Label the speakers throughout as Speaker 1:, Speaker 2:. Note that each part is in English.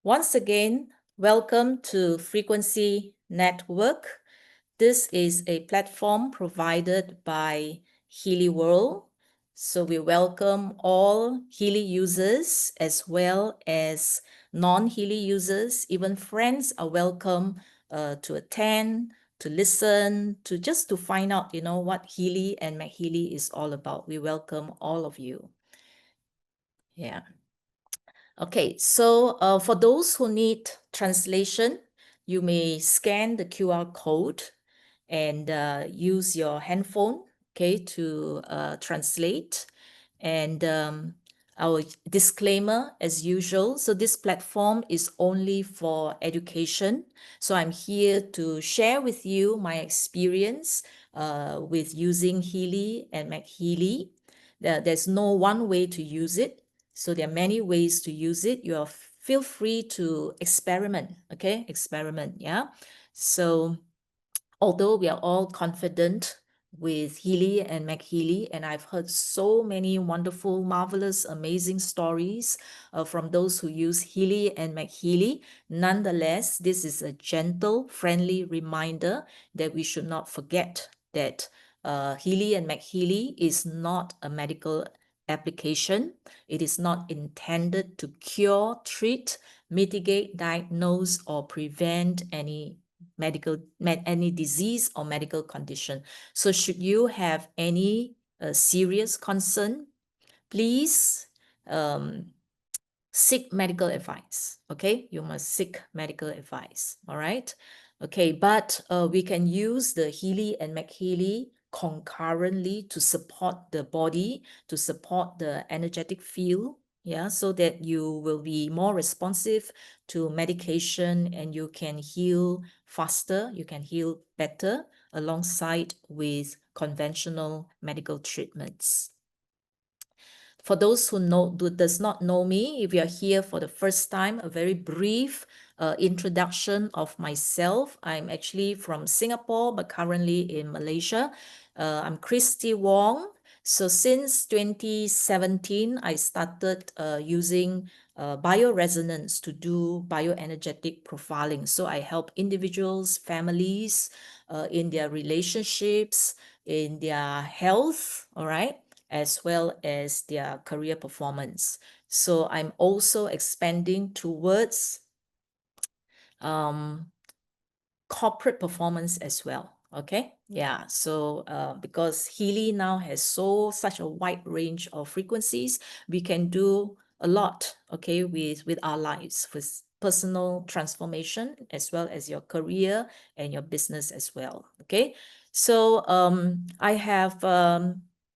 Speaker 1: Once again, welcome to Frequency Network. This is a platform provided by Healy World. So we welcome all Healy users as well as non-Healy users. Even friends are welcome to attend, to listen, to just to find out, what Healy and MagHealy is all about. We welcome all of you. Yeah. Okay, so for those who need translation, you may scan the QR code and use your handphone, okay, to translate. And our disclaimer as usual, so this platform is only for education. So I'm here to share with you my experience with using Healy and MagHealy. There's no one way to use it. So there are many ways to use it. Feel free to experiment, okay? Experiment, yeah? So although we are all confident with Healy and MagHealy, and I've heard so many wonderful, marvelous, amazing stories from those who use Healy and MagHealy, nonetheless, this is a gentle, friendly reminder that we should not forget that Healy and MagHealy is not a medical application. It is not intended to cure, treat, mitigate, diagnose, or prevent any disease or medical condition. So should you have any serious concern, please seek medical advice. Okay, you must seek medical advice. All right. Okay, but we can use the Healy and MagHealy concurrently to support the body, to support the energetic field, yeah, so that you will be more responsive to medication and you can heal faster, you can heal better alongside with conventional medical treatments. For those who does not know me, if you're here for the first time, a very brief introduction of myself. I'm actually from Singapore, but currently in Malaysia. I'm Christi Wong. So since 2017, I started using bioresonance to do bioenergetic profiling. So I help individuals, families in their relationships, in their health, all right, as well as their career performance. So I'm also expanding towards corporate performance as well. Okay, yeah. So because Healy now has such a wide range of frequencies, we can do a lot, okay, with our lives, with personal transformation as well as your career and your business as well. Okay, so I have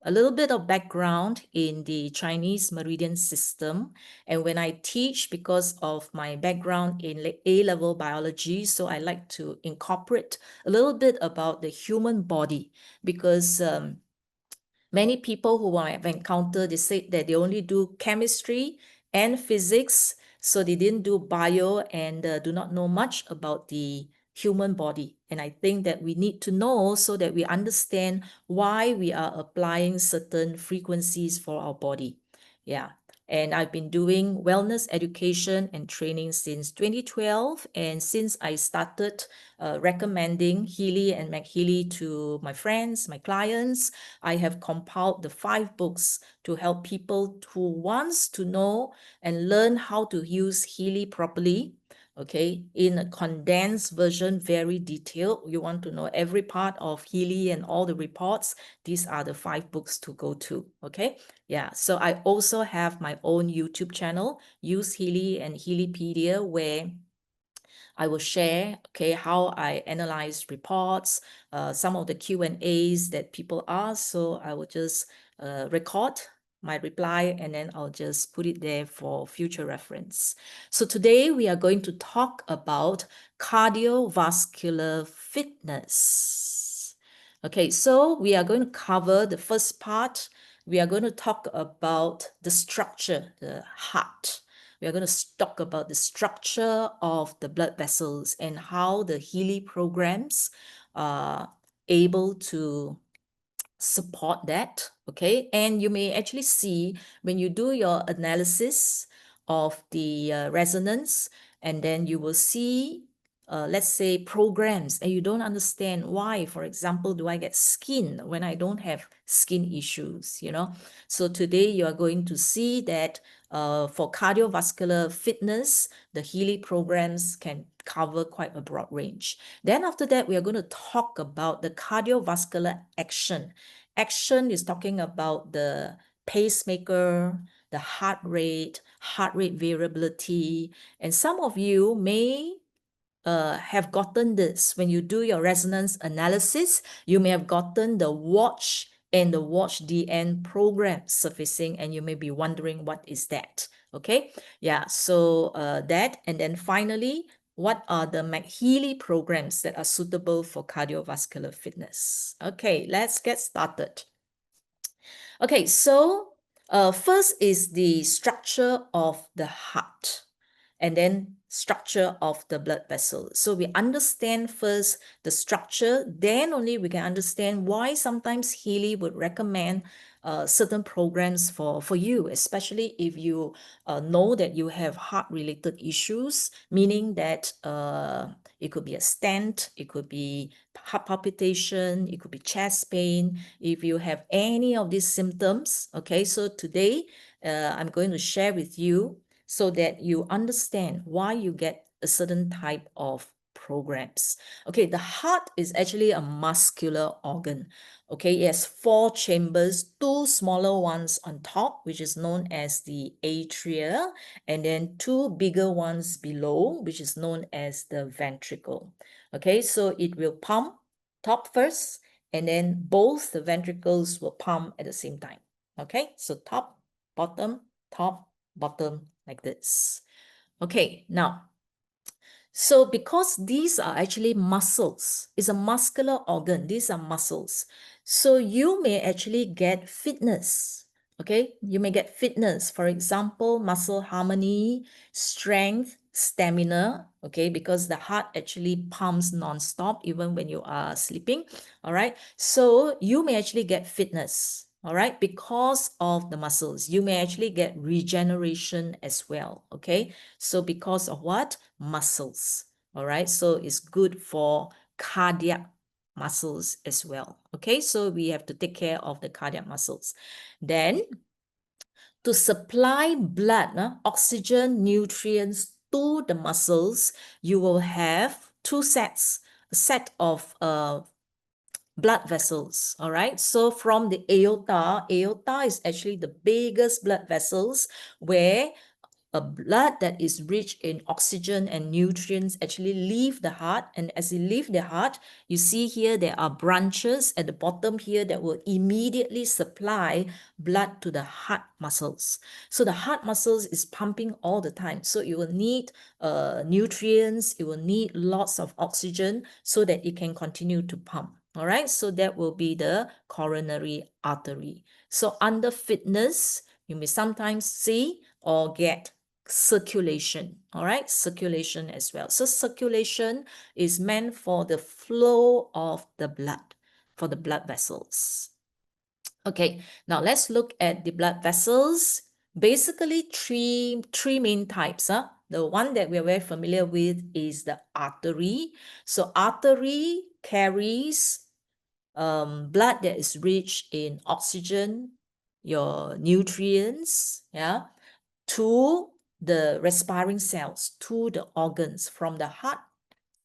Speaker 1: a little bit of background in the Chinese meridian system. And when I teach, because of my background in A-level biology, so I like to incorporate a little bit about the human body, because many people who I have encountered, they say that they only do chemistry and physics, so they didn't do bio and do not know much about the human body. And I think that we need to know so that we understand why we are applying certain frequencies for our body. Yeah. And I've been doing wellness education and training since 2012. And since I started recommending Healy and MagHealy to my friends, my clients, I have compiled the 5 books to help people who wants to know and learn how to use Healy properly. Okay, in a condensed version, very detailed. You want to know every part of Healy and all the reports. These are the 5 books to go to. Okay, yeah. So I also have my own YouTube channel, Use Healy and Healypedia, where I will share, okay, how I analyze reports, some of the Q&As that people ask. So I will just record my reply and then I'll just put it there for future reference. So today we are going to talk about cardiovascular fitness. Okay, so we are going to cover the first part. We are going to talk about the structure, the heart. We are going to talk about the structure of the blood vessels and how the Healy programs are able to support that. Okay, and you may actually see when you do your analysis of the resonance, and then you will see let's say programs, and you don't understand why, for example, do I get skin when I don't have skin issues, you know? So today you are going to see that for cardiovascular fitness, the Healy programs can cover quite a broad range. Then after that, we are going to talk about the cardiovascular action. Action is talking about the pacemaker, the heart rate variability, and some of you may have gotten this when you do your resonance analysis. You may have gotten the Watch and the Watch DN program surfacing, and you may be wondering what is that. Okay, yeah, so that, and then finally, what are the MagHealy programs that are suitable for cardiovascular fitness? Okay, let's get started. Okay, so first is the structure of the heart, and then structure of the blood vessel. So we understand first the structure, then only we can understand why sometimes Healy would recommend certain programs for you, especially if you know that you have heart-related issues, meaning that it could be a stent, it could be heart palpitation, it could be chest pain. If you have any of these symptoms, okay, so today I'm going to share with you so that you understand why you get a certain type of programs. Okay, the heart is actually a muscular organ. Okay, it has 4 chambers, 2 smaller ones on top, which is known as the atria, and then 2 bigger ones below, which is known as the ventricle. Okay, so it will pump top first, and then both the ventricles will pump at the same time. Okay, so top, bottom, like this. Okay, now, so because these are actually muscles, it's a muscular organ, these are muscles. So you may actually get fitness. Okay, you may get fitness, for example, muscle harmony, strength, stamina, okay, because the heart actually pumps non-stop even when you are sleeping. All right, so you may actually get fitness. All right, because of the muscles, you may actually get regeneration as well. Okay, so because of what? Muscles. All right, so it's good for cardiac muscles as well. Okay, so we have to take care of the cardiac muscles. Then to supply blood, oxygen, nutrients to the muscles, you will have 2 sets, a set of blood vessels. All right, so from the aorta is actually the biggest blood vessels where a blood that is rich in oxygen and nutrients actually leave the heart, and as it leave the heart, you see here there are branches at the bottom here that will immediately supply blood to the heart muscles. So the heart muscles is pumping all the time, so it will need nutrients, it will need lots of oxygen so that it can continue to pump. All right, so that will be the coronary artery. So under fitness, you may sometimes see or get circulation. All right, circulation as well. So circulation is meant for the flow of the blood, for the blood vessels. Okay, now let's look at the blood vessels. Basically, three main types. The one that we're very familiar with is the artery. So artery carries blood that is rich in oxygen, your nutrients, yeah, to the respiring cells, to the organs, from the heart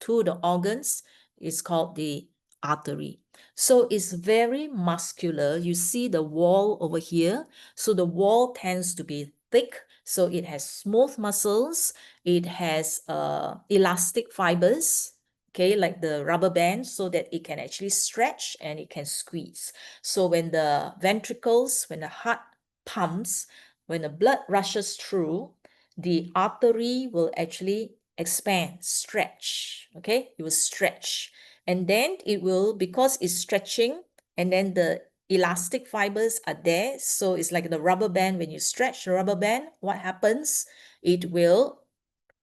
Speaker 1: to the organs is called the artery. So it's very muscular. You see the wall over here. So the wall tends to be thick. So it has smooth muscles. It has elastic fibers, okay, like the rubber band, so that it can actually stretch and it can squeeze. So when the ventricles, when the heart pumps, when the blood rushes through, the artery will actually expand, stretch, okay? It will stretch. And then it will, because it's stretching, and then the elastic fibers are there. So it's like the rubber band. When you stretch the rubber band, what happens? It will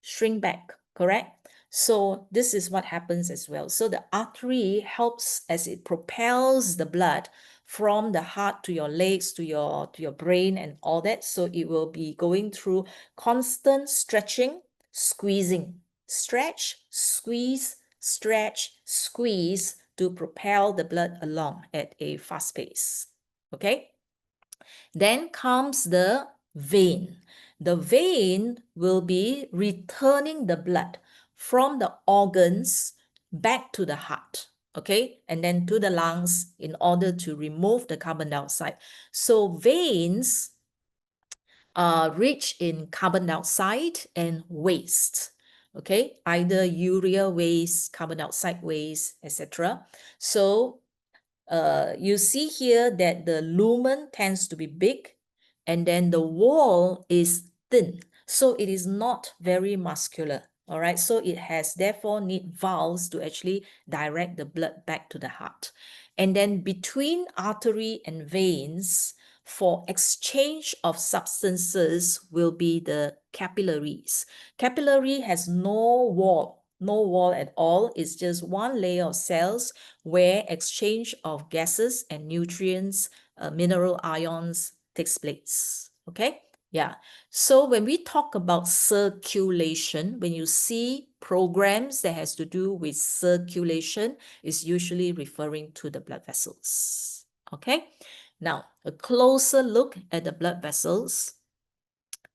Speaker 1: shrink back, correct? So this is what happens as well. So the artery helps as it propels the blood from the heart to your legs, to your brain and all that. So it will be going through constant stretching squeezing, stretch, squeeze, stretch, squeeze to propel the blood along at a fast pace. Okay? Then comes the vein. The vein will be returning the blood from the organs back to the heart, okay, and then to the lungs in order to remove the carbon dioxide. So veins are rich in carbon dioxide and waste, okay, either urea waste, carbon dioxide waste, etc. So you see here that the lumen tends to be big and then the wall is thin. So it is not very muscular. All right. So it has therefore need valves to actually direct the blood back to the heart. And then between artery and veins for exchange of substances will be the capillaries. Capillary has no wall at all. It's just one layer of cells where exchange of gases and nutrients, mineral ions takes place. Okay? Yeah. So when we talk about circulation, when you see programs that has to do with circulation, is usually referring to the blood vessels. Okay? Now, a closer look at the blood vessels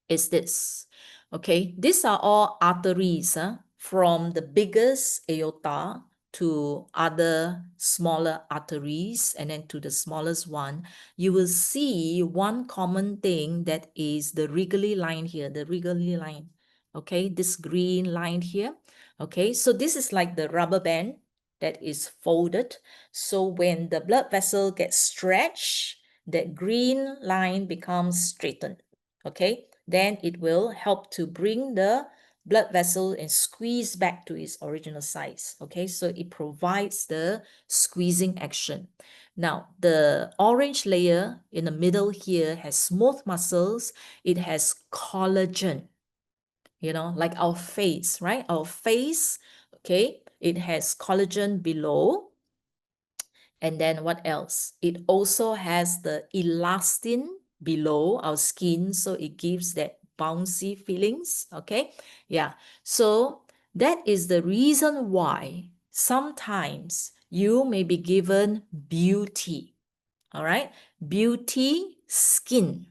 Speaker 1: is this. Okay, these are all arteries from the biggest aorta to other smaller arteries and then to the smallest one. You will see one common thing that is the wriggly line here, the wriggly line. Okay, this green line here. Okay, so this is like the rubber band that is folded. So when the blood vessel gets stretched, that green line becomes straightened. Okay, then it will help to bring the blood vessel and squeeze back to its original size. Okay, so it provides the squeezing action. Now, the orange layer in the middle here has smooth muscles. It has collagen, you know, like our face, right? Our face, okay, it has collagen below. And then what else? It also has the elastin below our skin, so it gives that bouncy feelings, okay? Yeah, so that is the reason why sometimes you may be given beauty, all right? Beauty skin,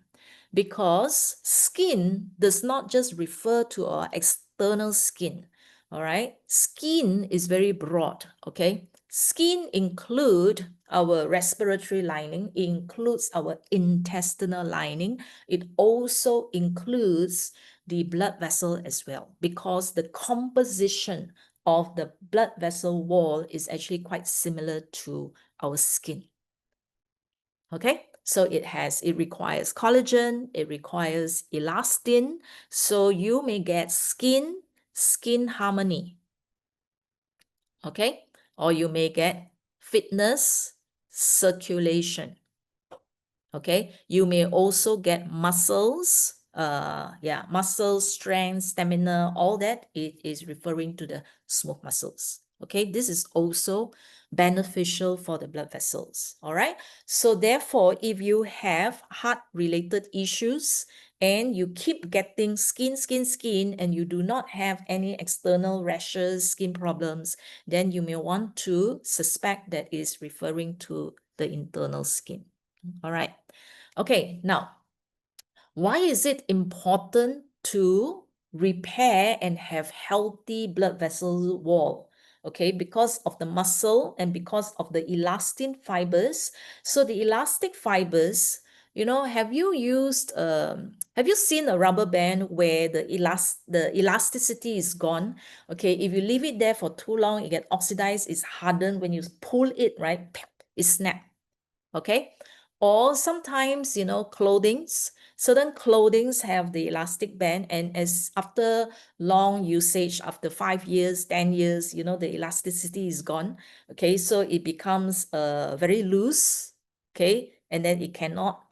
Speaker 1: because skin does not just refer to our external skin, all right? Skin is very broad, okay? Skin include our respiratory lining, it includes our intestinal lining, it also includes the blood vessel as well, because the composition of the blood vessel wall is actually quite similar to our skin. Okay, so it requires collagen, it requires elastin, so you may get skin harmony. Okay, or you may get fitness, circulation. Okay, you may also get muscles, muscles, strength, stamina, all that. It is referring to the smooth muscles. Okay, this is also beneficial for the blood vessels. All right, so therefore, if you have heart-related issues and you keep getting skin, and you do not have any external rashes, skin problems, then you may want to suspect that it is referring to the internal skin. All right. Okay, now, why is it important to repair and have healthy blood vessel wall? Okay, because of the muscle and because of the elastin fibers. So the elastic fibers, you know, have you seen a rubber band where the elasticity is gone? Okay, if you leave it there for too long, it gets oxidized, it's hardened. When you pull it, right, it snaps. Okay, or sometimes, you know, certain clothings have the elastic band, and as after long usage, after 5 years, 10 years, you know, the elasticity is gone. Okay, so it becomes very loose. Okay, and then it cannot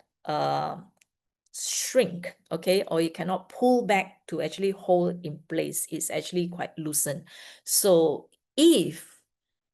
Speaker 1: shrink, okay, or you cannot pull back to actually hold in place. It's actually quite loosened. So if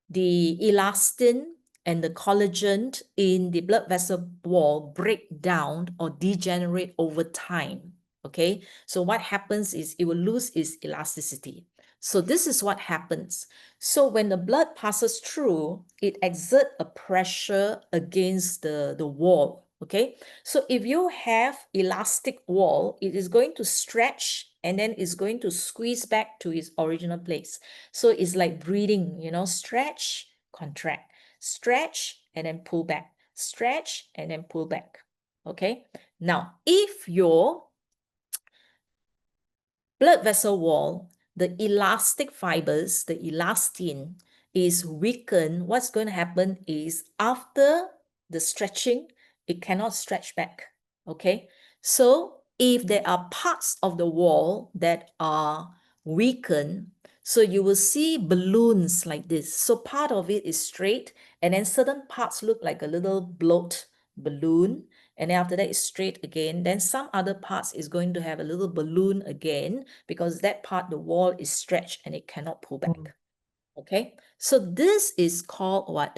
Speaker 1: the elastin and the collagen in the blood vessel wall break down or degenerate over time, Okay, so what happens is it will lose its elasticity. So this is what happens. So when the blood passes through, it exerts a pressure against the wall. Okay, so if you have elastic wall, it is going to stretch and then it's going to squeeze back to its original place. So it's like breathing, you know, stretch, contract, stretch, and then pull back, stretch, and then pull back. Okay, now if your blood vessel wall, the elastic fibers, the elastin is weakened, what's going to happen is after the stretching, it cannot stretch back. Okay, so if there are parts of the wall that are weakened, so you will see balloons like this. So part of it is straight, and then certain parts look like a little bloat balloon, and then after that it's straight again. Then some other parts is going to have a little balloon again because that part, the wall is stretched and it cannot pull back. Okay, so this is called what?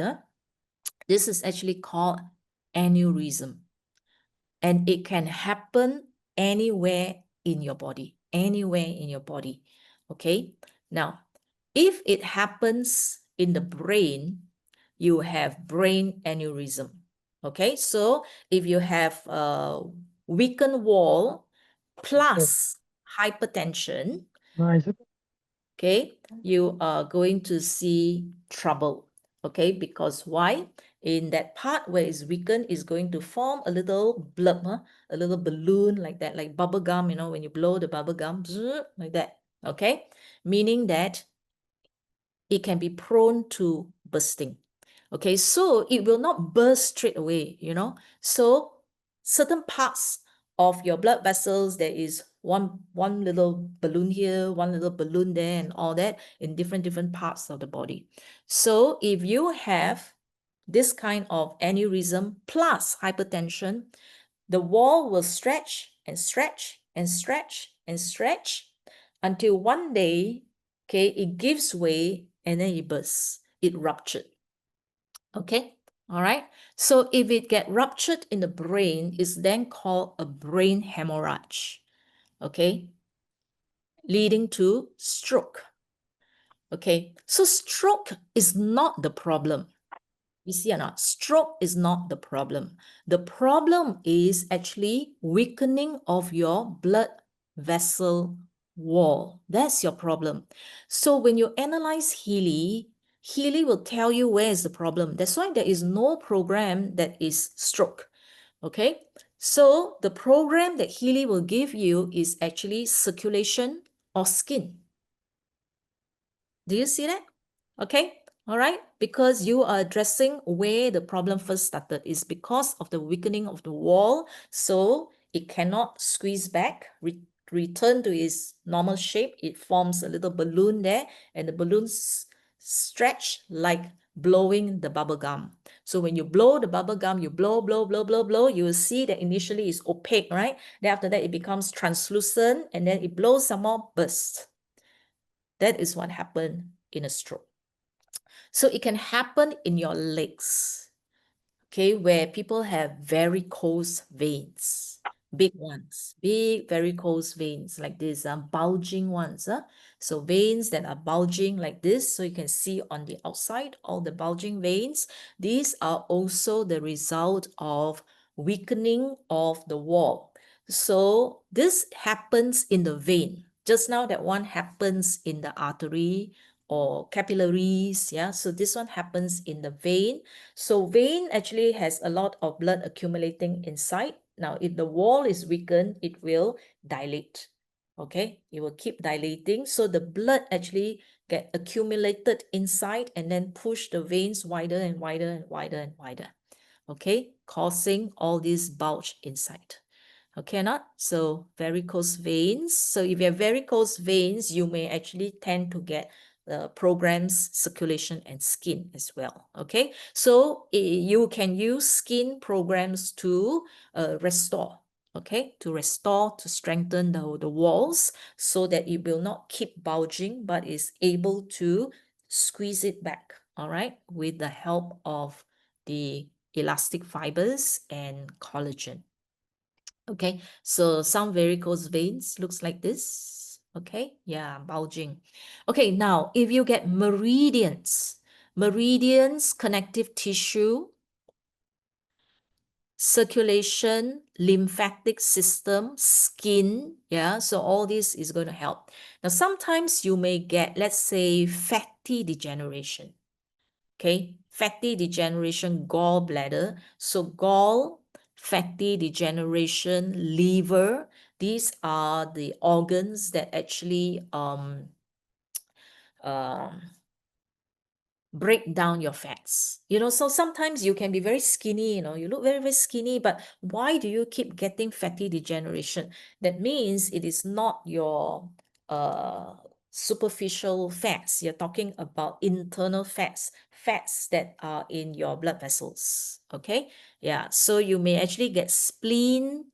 Speaker 1: This is actually called aneurysm. And it can happen anywhere in your body, anywhere in your body. Okay, now if it happens in the brain, you have brain aneurysm. Okay, so if you have a weakened wall plus hypertension, okay, you are going to see trouble. Okay, because why? In that part where it's weakened, is going to form a little blub, a little balloon like that, like bubble gum, you know, when you blow the bubble gum, like that. Okay, meaning that it can be prone to bursting. Okay, so it will not burst straight away, you know. So certain parts of your blood vessels, there is one little balloon here, one little balloon there, and all that in different parts of the body. So if you have this kind of aneurysm plus hypertension, the wall will stretch and stretch and stretch and stretch until one day, okay, it gives way and then it bursts, it ruptured. Okay, all right. So if it get ruptured in the brain, it's then called a brain hemorrhage, okay, leading to stroke. Okay, so stroke is not the problem. You see or not? Stroke is not the problem. The problem is actually weakening of your blood vessel wall. That's your problem. So when you analyze Healy, Healy will tell you where is the problem. That's why there is no program that is stroke. Okay? So the program that Healy will give you is actually circulation or skin. Do you see that? Okay, all right, because you are addressing where the problem first started is because of the weakening of the wall, so it cannot squeeze back, return to its normal shape. It forms a little balloon there, and the balloons stretch like blowing the bubble gum. So when you blow the bubble gum, you blow, blow, blow, blow, blow, you will see that initially it's opaque, right? Then after that, it becomes translucent, and then it blows some more, burst. That is what happened in a stroke. So it can happen in your legs, okay, where people have varicose veins, big ones, big varicose veins like this, bulging ones. So veins that are bulging like this, so you can see on the outside, all the bulging veins. These are also the result of weakening of the wall. So this happens in the vein. Just now that one happens in the artery or capillaries, yeah. So this one happens in the vein. So vein actually has a lot of blood accumulating inside. Now, if the wall is weakened, it will dilate. Okay, it will keep dilating. So the blood actually get accumulated inside and then push the veins wider and wider and wider and wider. Okay, causing all this bulge inside. Okay, or not? So varicose veins. So if you have varicose veins, you may actually tend to get programs, circulation, and skin as well. Okay, so you can use skin programs to restore. Okay, to restore, to strengthen the walls so that it will not keep bulging, but is able to squeeze it back. All right, with the help of the elastic fibers and collagen. Okay, so some varicose veins looks like this. Okay, yeah, bulging. Okay, now if you get meridians, connective tissue, circulation, lymphatic system, skin, yeah, so all this is going to help. Now, sometimes you may get, let's say, fatty degeneration. Okay, fatty degeneration, gallbladder. So fatty degeneration, liver, these are the organs that actually um break down your fats. So sometimes you can be very skinny, you look very, very skinny, but why do you keep getting fatty degeneration? That means it is not your superficial fats. You're talking about internal fats that are in your blood vessels. Okay. Yeah. So you may actually get spleen.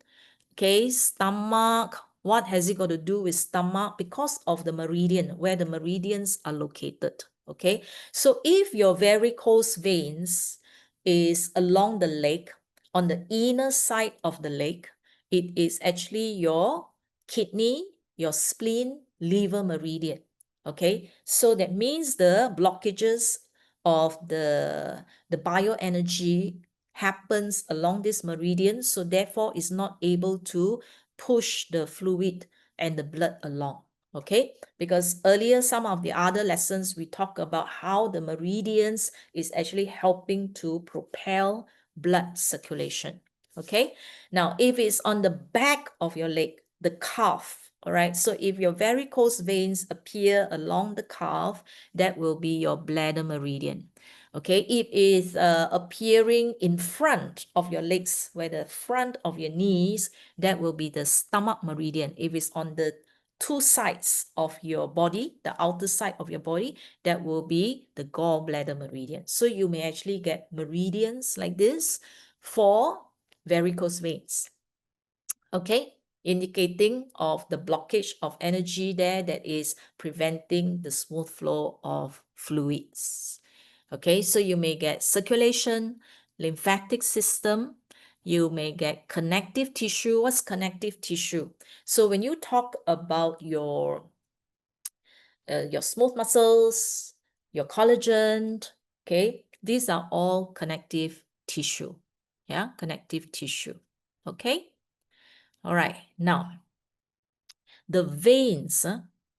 Speaker 1: Okay, stomach. What has it got to do with stomach? Because of the meridian, where the meridians are located. Okay, so if your varicose veins is along the leg, on the inner side of the leg, it is actually your kidney, your spleen, liver meridian. Okay, so that means the blockages of the bioenergy happens along this meridian, so therefore is not able to push the fluid and the blood along. Okay, because earlier some of the other lessons we talk about how the meridians is actually helping to propel blood circulation. Okay, now if it's on the back of your leg, the calf, all right, so if your varicose veins appear along the calf, that will be your bladder meridian. Okay, it is appearing in front of your legs, where the front of your knees, that will be the stomach meridian. If it's on the two sides of your body, the outer side of your body, that will be the gallbladder meridian. So you may actually get meridians like this for varicose veins. Okay, indicating of the blockage of energy there that is preventing the smooth flow of fluids. Okay, so you may get circulation, lymphatic system, you may get connective tissue. What's connective tissue? So when you talk about your smooth muscles, your collagen, okay, these are all connective tissue. Yeah, connective tissue. Okay, all right, now the veins,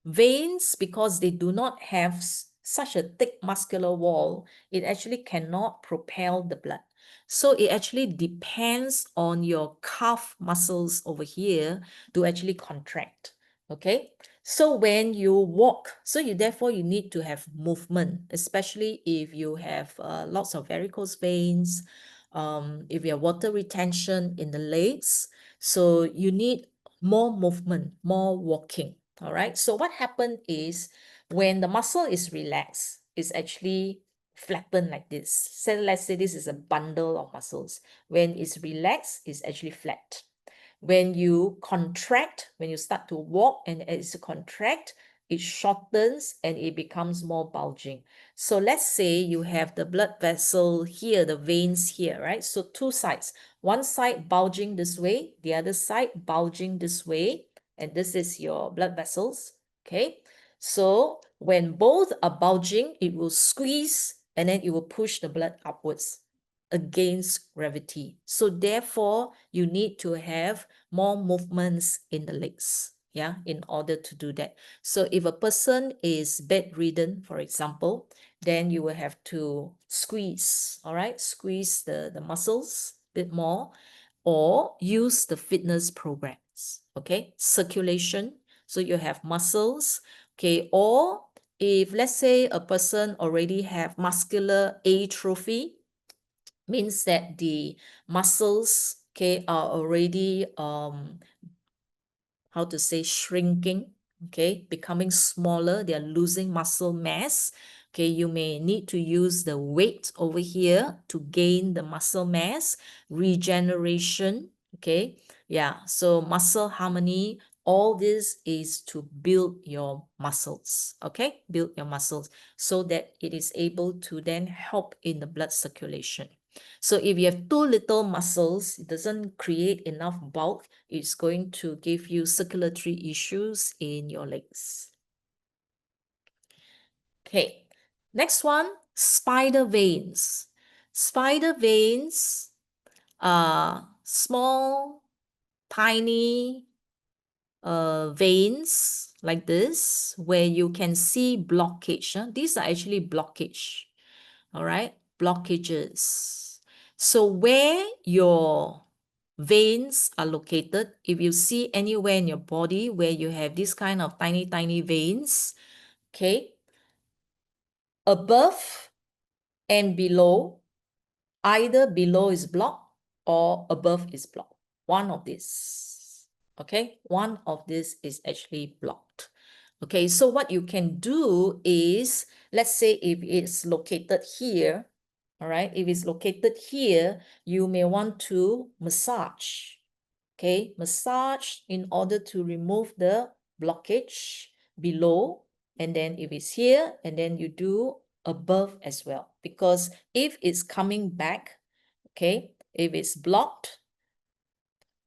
Speaker 1: veins, because they do not have such a thick muscular wall, it actually cannot propel the blood. So it actually depends on your calf muscles over here to actually contract. Okay, so when you walk, so therefore you need to have movement, especially if you have lots of varicose veins, if you have water retention in the legs, so you need more movement, more walking. All right. So what happened is when the muscle is relaxed, it's actually flattened like this. So let's say this is a bundle of muscles. When it's relaxed, it's actually flat. When you contract, when you start to walk and as you contract, it shortens and it becomes more bulging. So let's say you have the blood vessel here, the veins here, right? So two sides, one side bulging this way, the other side bulging this way, and this is your blood vessels, okay? So when both are bulging, it will squeeze and then it will push the blood upwards against gravity. So therefore, you need to have more movements in the legs, yeah, in order to do that. So if a person is bedridden, for example, then you will have to squeeze, all right, squeeze the muscles a bit more, or use the fitness programs, okay, circulation. So you have muscles, okay, or if let's say a person already have muscular atrophy, means that the muscles, okay, are already how to say, shrinking, okay, becoming smaller, they are losing muscle mass. Okay, you may need to use the weight over here to gain the muscle mass, regeneration, okay. Yeah, so muscle harmony, all this is to build your muscles, okay, build your muscles so that it is able to then help in the blood circulation. So if you have too little muscles, it doesn't create enough bulk, it's going to give you circulatory issues in your legs. Okay, next one, spider veins. Spider veins are small, tiny veins like this, where you can see blockage. These are actually blockage, all right? Blockages. So where your veins are located, if you see anywhere in your body where you have this kind of tiny, tiny veins, okay, above and below, either below is blocked or above is blocked. One of these, okay? One of this is actually blocked. Okay, so what you can do is, let's say if it's located here, all right, if it's located here, you may want to massage, okay? Massage in order to remove the blockage below, and then if it's here, and then you do above as well. Because if it's coming back, okay, if it's blocked,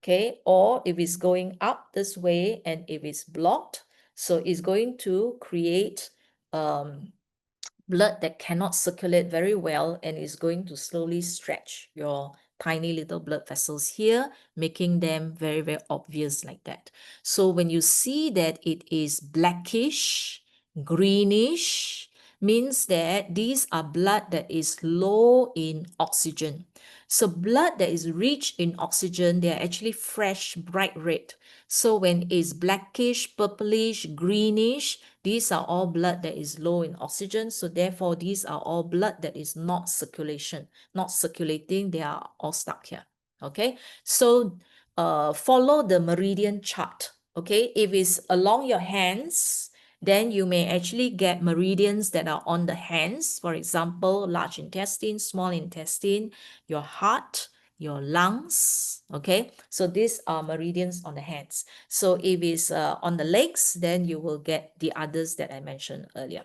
Speaker 1: okay, or if it's going up this way and if it's blocked, so it's going to create blood that cannot circulate very well and is going to slowly stretch your tiny little blood vessels here, making them very, very obvious like that. So when you see that it is blackish, greenish, means that these are blood that is low in oxygen. So blood that is rich in oxygen, they are actually fresh, bright red. So when it's blackish, purplish, greenish, these are all blood that is low in oxygen. So therefore, these are all blood that is not circulating. They are all stuck here. Okay. So follow the meridian chart. Okay. If it's along your hands, then you may actually get meridians that are on the hands. For example, large intestine, small intestine, your heart, your lungs. Okay, so these are meridians on the hands. So if it's on the legs, then you will get the others that I mentioned earlier.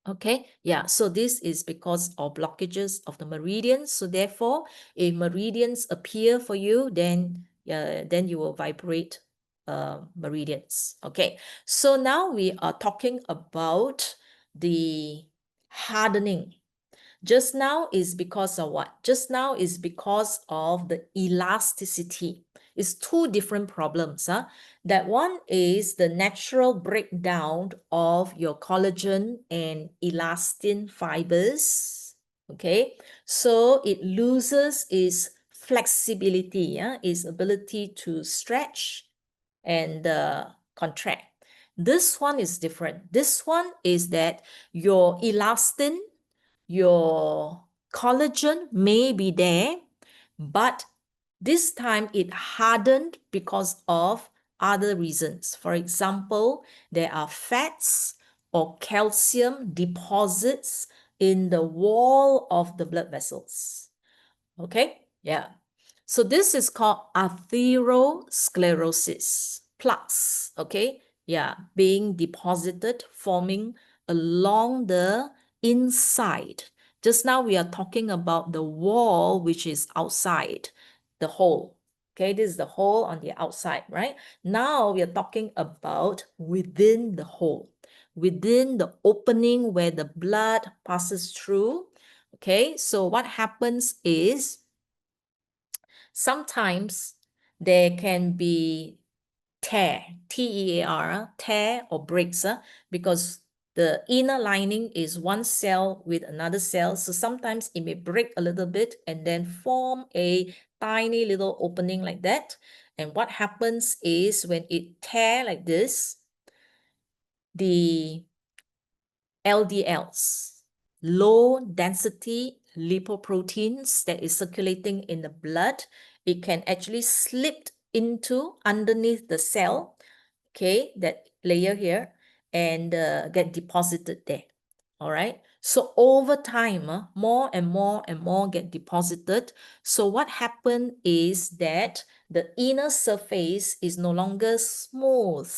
Speaker 1: Okay, yeah, so this is because of blockages of the meridians. So therefore, if meridians appear for you, then you will vibrate meridians. Okay, so now we are talking about the hardening. Just now is because of what? Just now is because of the elasticity. It's two different problems. That one is the natural breakdown of your collagen and elastin fibers. Okay, so it loses its flexibility, its ability to stretch and contract. This one is different. This one is that your elastin, your collagen may be there, but this time it hardened because of other reasons. For example, there are fats or calcium deposits in the wall of the blood vessels. Okay, yeah. So this is called atherosclerosis, plaques, okay? Yeah, being deposited, forming along the inside. Just now we are talking about the wall, which is outside, the hole. Okay, this is the hole on the outside, right? Now we are talking about within the hole, within the opening where the blood passes through. Okay, so what happens is sometimes there can be tear, T-E-A-R, tear or breaks, because the inner lining is one cell with another cell. So sometimes it may break a little bit and then form a tiny little opening like that. And what happens is when it tear like this, the LDLs, low density lipoproteins that is circulating in the blood, it can actually slip into underneath the cell, okay, that layer here, and get deposited there. All right. So over time, more and more and more get deposited. So what happened is that the inner surface is no longer smooth.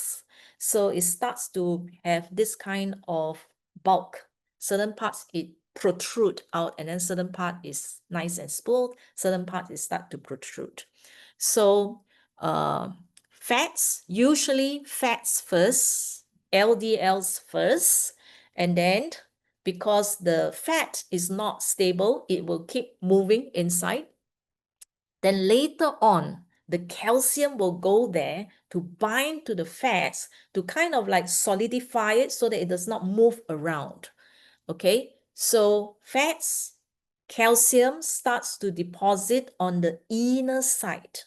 Speaker 1: So it starts to have this kind of bulk. Certain parts it protrude out, and then certain part is nice and smooth, certain part is start to protrude. So fats, usually fats first, LDLs first, and then because the fat is not stable, it will keep moving inside. Then later on, the calcium will go there to bind to the fats to kind of like solidify it so that it does not move around. Okay, so fats, calcium starts to deposit on the inner side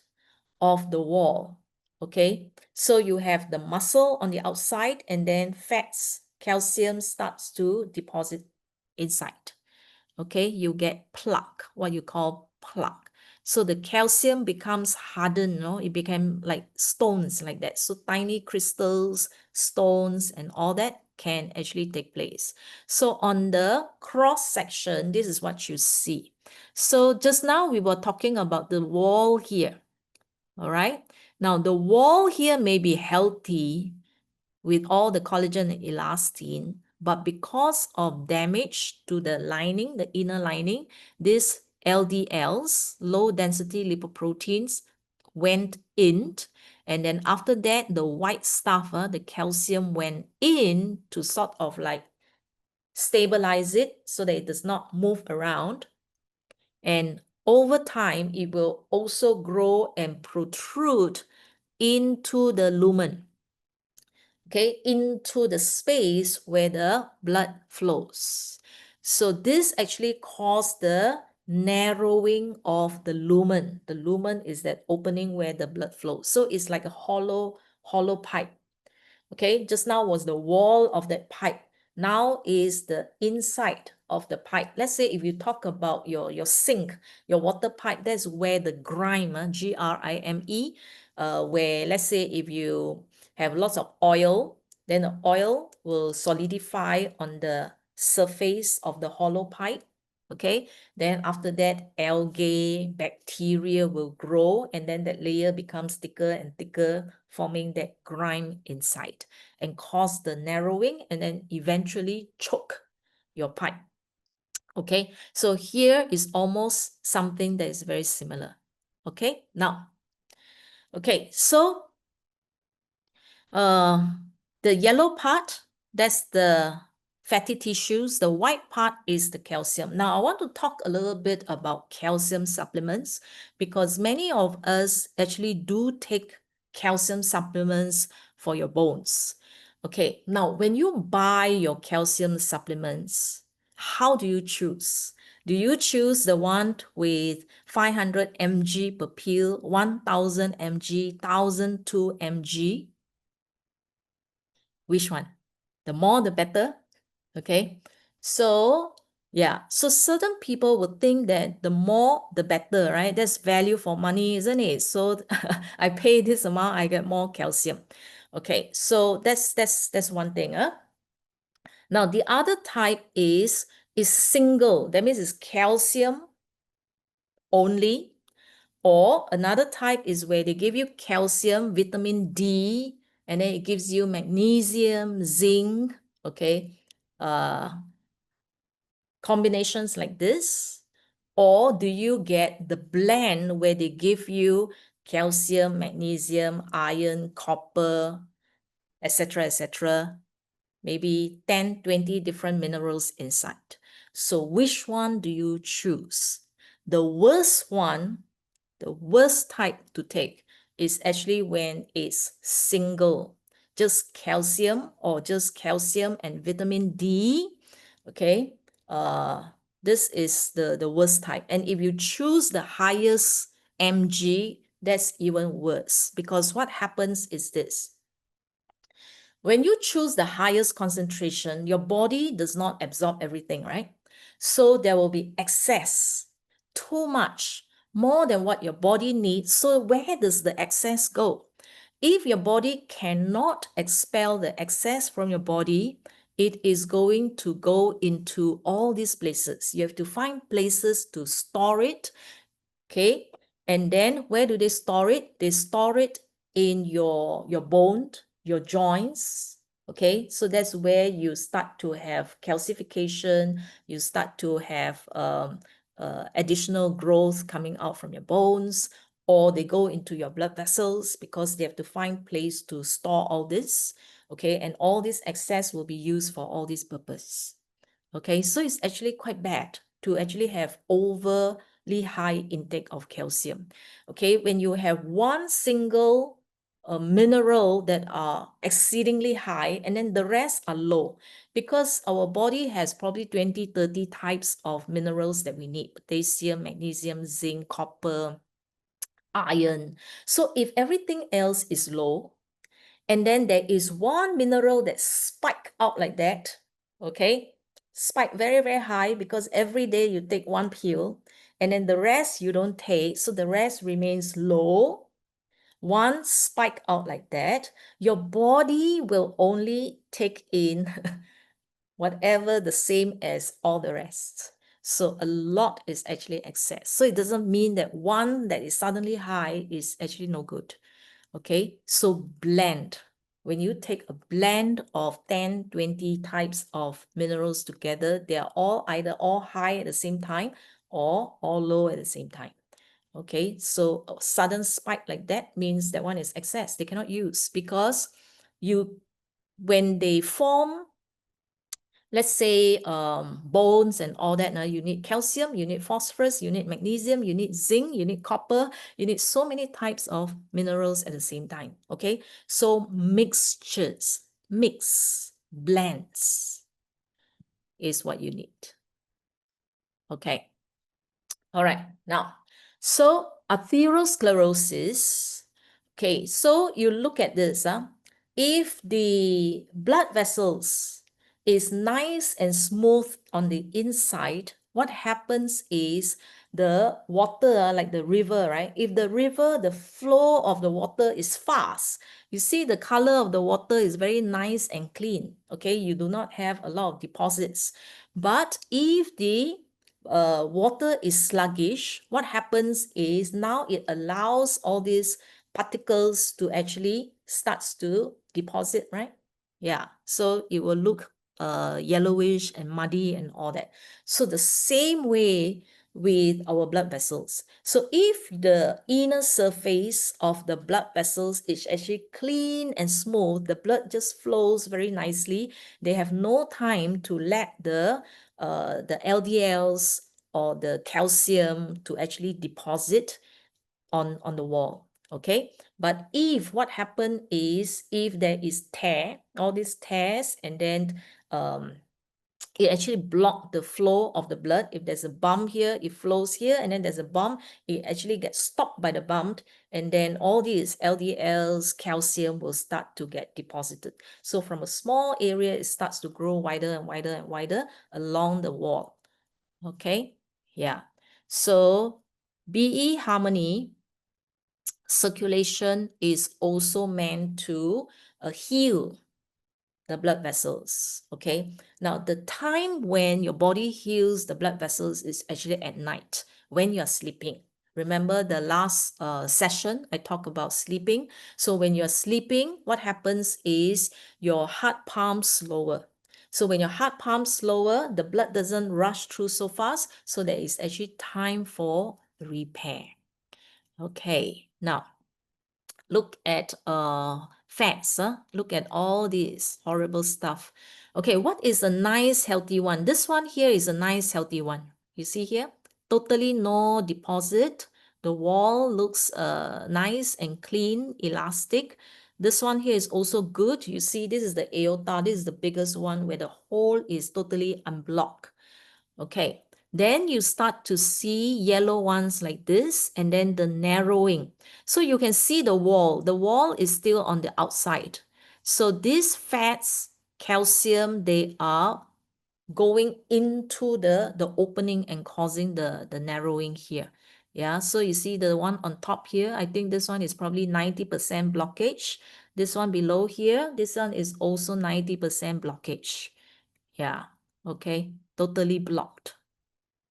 Speaker 1: of the wall. Okay, so you have the muscle on the outside, and then fats, calcium starts to deposit inside. Okay, you get plaque, what you call plaque. So the calcium becomes hardened, it became like stones like that. So tiny crystals, stones, and all that can actually take place. So on the cross section, this is what you see. So just now we were talking about the wall here. All right. Now the wall here may be healthy with all the collagen and elastin, but because of damage to the lining, the inner lining, these LDLs, low density lipoproteins, went in. And then after that, the white stuff, the calcium went in to sort of like stabilize it so that it does not move around. And over time, it will also grow and protrude into the lumen. Okay, into the space where the blood flows. So this actually caused the narrowing of the lumen. The lumen is that opening where the blood flows. So it's like a hollow pipe. Okay, just now was the wall of that pipe. Now is the inside of the pipe. Let's say if you talk about your sink, your water pipe, that's where the grime, Grime, where let's say if you have lots of oil, then the oil will solidify on the surface of the hollow pipe. Okay, then after that, algae, bacteria will grow, and then that layer becomes thicker and thicker, forming that grime inside and cause the narrowing and then eventually choke your pipe. Okay, so here is almost something that is very similar. Okay, now, okay, so the yellow part, that's the fatty tissues. The white part is the calcium. Now, I want to talk a little bit about calcium supplements because many of us actually do take calcium supplements for your bones. Okay, now when you buy your calcium supplements, how do you choose? Do you choose the one with 500 mg per pill, 1000 mg, 1002 mg? Which one? The more, the better. Okay. So, yeah. So certain people would think that the more, the better, right? That's value for money, isn't it? So I pay this amount, I get more calcium. Okay. So that's one thing. Now, the other type is single. That means it's calcium only. Or another type is where they give you calcium, vitamin D, and then it gives you magnesium, zinc, okay, combinations like this. Or do you get the blend where they give you calcium, magnesium, iron, copper, etc., maybe 10, 20 different minerals inside. So which one do you choose? The worst type to take is actually when it's single, just calcium or just calcium and vitamin D. Okay, this is the worst type. And if you choose the highest mg, that's even worse because what happens is this. When you choose the highest concentration, your body does not absorb everything, right? So there will be excess, too much, more than what your body needs. So where does the excess go? If your body cannot expel the excess from your body, it is going to go into all these places. You have to find places to store it, okay? And then where do they store it? They store it in your bone, your joints, Okay, so that's where you start to have calcification, you start to have additional growth coming out from your bones, or they go into your blood vessels because they have to find place to store all this. Okay, and all this excess will be used for all these purposes. Okay, so it's actually quite bad to actually have overly high intake of calcium. Okay, when you have one single mineral that are exceedingly high and then the rest are low, because our body has probably 20, 30 types of minerals that we need: potassium, magnesium, zinc, copper, iron. So if everything else is low, and then there is one mineral that spike out like that, okay? Spike very, very high because every day you take one pill and then the rest you don't take. So the rest remains low. One spike out like that, your body will only take in whatever the same as all the rest. So a lot is actually excess. So it doesn't mean that one that is suddenly high is actually no good. Okay, so blend. When you take a blend of 10, 20 types of minerals together, they are all either all high at the same time or all low at the same time. Okay, so a sudden spike like that means that one is excess. They cannot use because when they form, let's say bones and all that, now you need calcium, you need phosphorus, you need magnesium, you need zinc, you need copper, you need so many types of minerals at the same time. Okay, so mixtures, blends is what you need. Okay, all right, now, so atherosclerosis. Okay, so you look at this. If the blood vessels is nice and smooth on the inside, what happens is the water, like the river, right? If the river, the flow of the water is fast, you see the color of the water is very nice and clean. Okay, you do not have a lot of deposits. But if the water is sluggish, what happens is now it allows all these particles to actually starts to deposit, right? Yeah, so it will look yellowish and muddy and all that. So the same way with our blood vessels. So if the inner surface of the blood vessels is actually clean and smooth, the blood just flows very nicely. They have no time to let the LDLs or the calcium to actually deposit on the wall. Okay, but if what happened is if there is tear, all these tears, and then it actually block the flow of the blood. If there's a bump here, it flows here, and then there's a bump, it actually gets stopped by the bump, and then all these LDLs, calcium will start to get deposited. So from a small area, it starts to grow wider and wider and wider along the wall. Okay, yeah. So BE harmony circulation is also meant to heal the blood vessels. Okay, now the time when your body heals the blood vessels is actually at night when you're sleeping. Remember the last session I talked about sleeping. So when you're sleeping, what happens is your heart pumps slower. So when your heart pumps slower, the blood doesn't rush through so fast. So there is actually time for repair. Okay, now look at fats, look at all this horrible stuff. Okay, what is a nice healthy one? This one here is a nice healthy one. You see here, totally no deposit. The wall looks nice and clean, elastic. This one here is also good. You see, this is the aorta. This is the biggest one where the hole is totally unblocked. Okay, then you start to see yellow ones like this, and then the narrowing. So you can see the wall. The wall is still on the outside. So these fats, calcium, they are going into the opening and causing the narrowing here. Yeah, so you see the one on top here, I think this one is probably 90% blockage. This one below here, this one is also 90% blockage. Yeah, okay, totally blocked.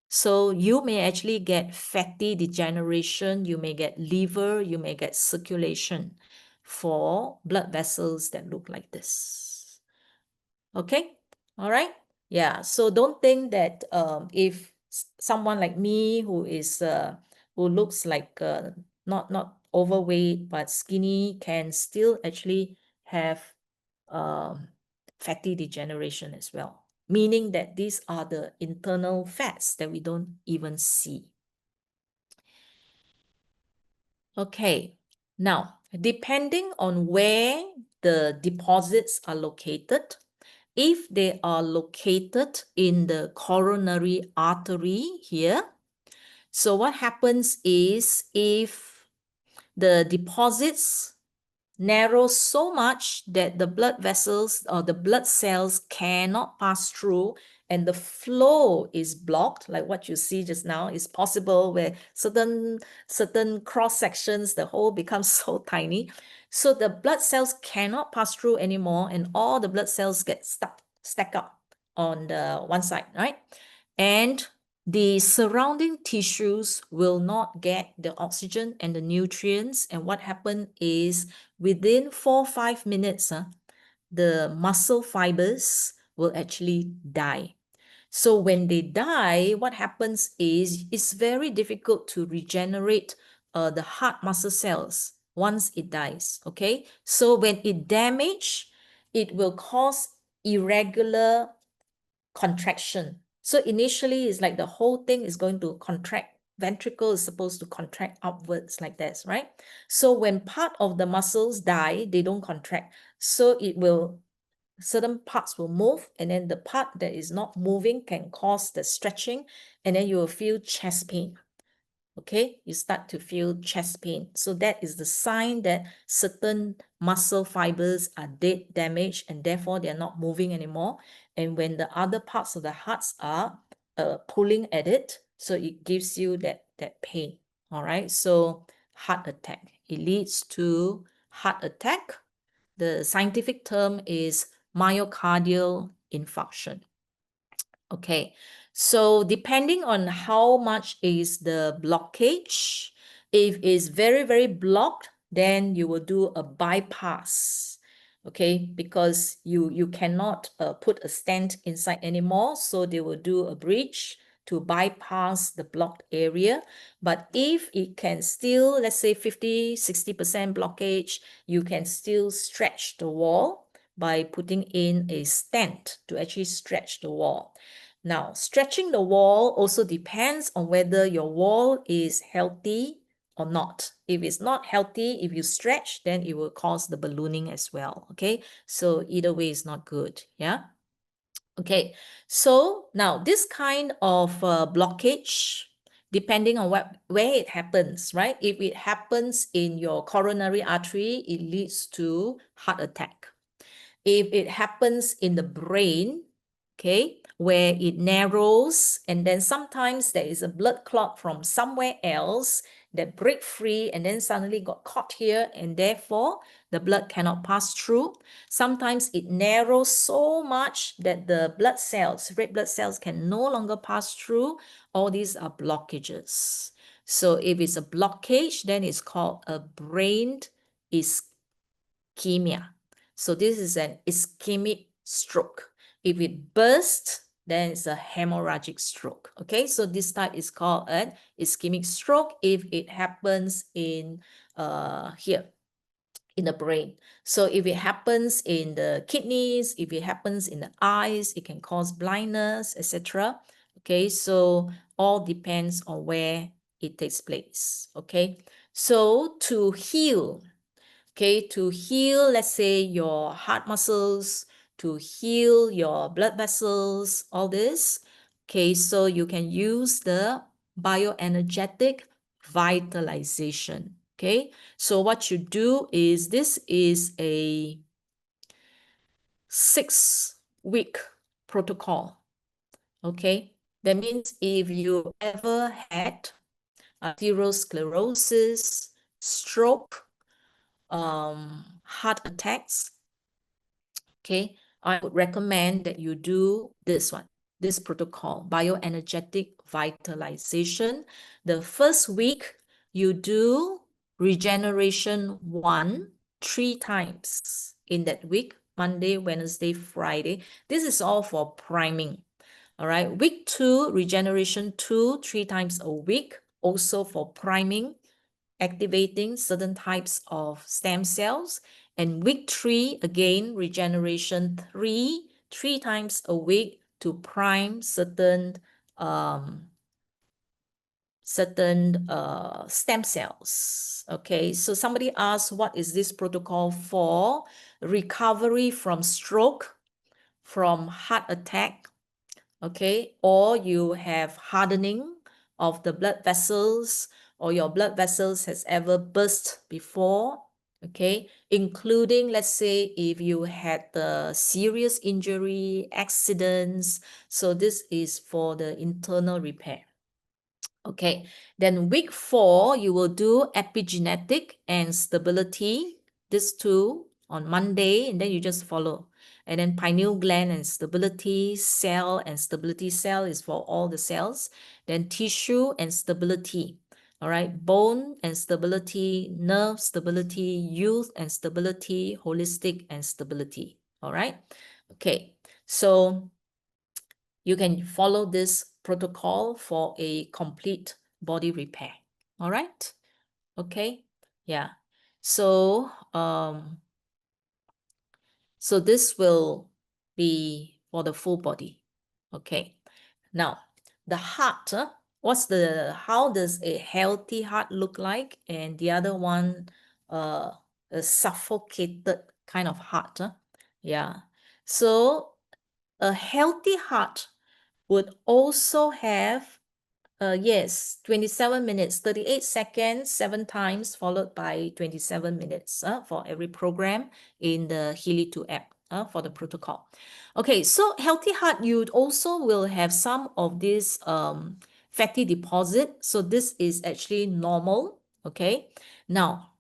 Speaker 1: So you may actually get fatty degeneration, you may get liver, you may get circulation for blood vessels that look like this. Okay, all right. Yeah, so don't think that if someone like me who is who looks like not overweight but skinny can still actually have um fatty degeneration as well, meaning that these are the internal fats that we don't even see. Okay, now depending on where the deposits are located, if they are located in the coronary artery here, so what happens is if the deposits narrow so much that the blood vessels or the blood cells cannot pass through and the flow is blocked, like what you see just now is possible where certain cross sections, the hole becomes so tiny. So the blood cells cannot pass through anymore and all the blood cells get stacked up on the one side, right? And the surrounding tissues will not get the oxygen and the nutrients. And what happened is within 4-5 minutes, the muscle fibers will actually die. So when they die, what happens is it's very difficult to regenerate the heart muscle cells once it dies, okay? So when it damage, it will cause irregular contraction. So initially, it's like the whole thing is going to contract. Ventricle is supposed to contract upwards like this, right? So when part of the muscles die, they don't contract. So it will, certain parts will move, and then the part that is not moving can cause the stretching, and then you will feel chest pain. Okay, you start to feel chest pain. So that is the sign that certain muscle fibers are dead, damaged, and therefore they're not moving anymore. And when the other parts of the hearts are pulling at it, so it gives you that pain. All right, so heart attack. It leads to heart attack. The scientific term is myocardial infarction. Okay, so depending on how much is the blockage, if it's very, very blocked, then you will do a bypass. Okay, because you cannot put a stent inside anymore, so they will do a bridge to bypass the blocked area. But if it can still, let's say 50-60% blockage, you can still stretch the wall by putting in a stent to actually stretch the wall. Now, stretching the wall also depends on whether your wall is healthy or not. If it's not healthy, if you stretch, then it will cause the ballooning as well. Okay, so either way is not good. Yeah. Okay, so now this kind of blockage, depending on where it happens, right? If it happens in your coronary artery, it leads to heart attack. If it happens in the brain, okay, where it narrows, and then sometimes there is a blood clot from somewhere else that break free and then suddenly got caught here, and therefore the blood cannot pass through. Sometimes it narrows so much that the blood cells, red blood cells, can no longer pass through. All these are blockages. So if it's a blockage, then it's called a brain ischemia. So this is an ischemic stroke. If it bursts, then it's a hemorrhagic stroke. Okay, so this type is called an ischemic stroke if it happens in here in the brain. So if it happens in the kidneys, if it happens in the eyes, it can cause blindness, etc. Okay, so all depends on where it takes place. Okay, so to heal, okay, to heal, let's say your heart muscles, to heal your blood vessels, all this. Okay, so you can use the bioenergetic vitalization. Okay, so what you do is this is a 6-week protocol. Okay, that means if you ever had atherosclerosis, stroke, heart attacks, okay, I would recommend that you do this one, this protocol, bioenergetic vitalization. The first week, you do regeneration 1 3 times in that week, Monday, Wednesday, Friday. This is all for priming. All right. Week 2, regeneration 2, 3 times a week, also for priming, activating certain types of stem cells. And week 3, again, regeneration 3, 3 times a week to prime certain stem cells. Okay, so somebody asked, what is this protocol for? Recovery from stroke, from heart attack, okay, or you have hardening of the blood vessels, or your blood vessels has ever burst before, okay, including, let's say, if you had the serious injury, accidents. So this is for the internal repair. Okay, then week 4, you will do epigenetic and stability, these two on Monday, and then you just follow. And then pineal gland and stability, cell and stability, cell is for all the cells. Then tissue and stability, all right, bone and stability, nerve stability, youth and stability, holistic and stability, all right? Okay, so you can follow this protocol for a complete body repair. All right. Okay. Yeah. So, so this will be for the full body. Okay. Now, the heart, how does a healthy heart look like? And the other one, a suffocated kind of heart. Yeah. So a healthy heart would also have, yes, 27 minutes, 38 seconds, 7 times, followed by 27 minutes for every program in the Healy 2 app for the protocol. Okay, so healthy heart, you also will have some of this fatty deposit. So this is actually normal, okay? Now,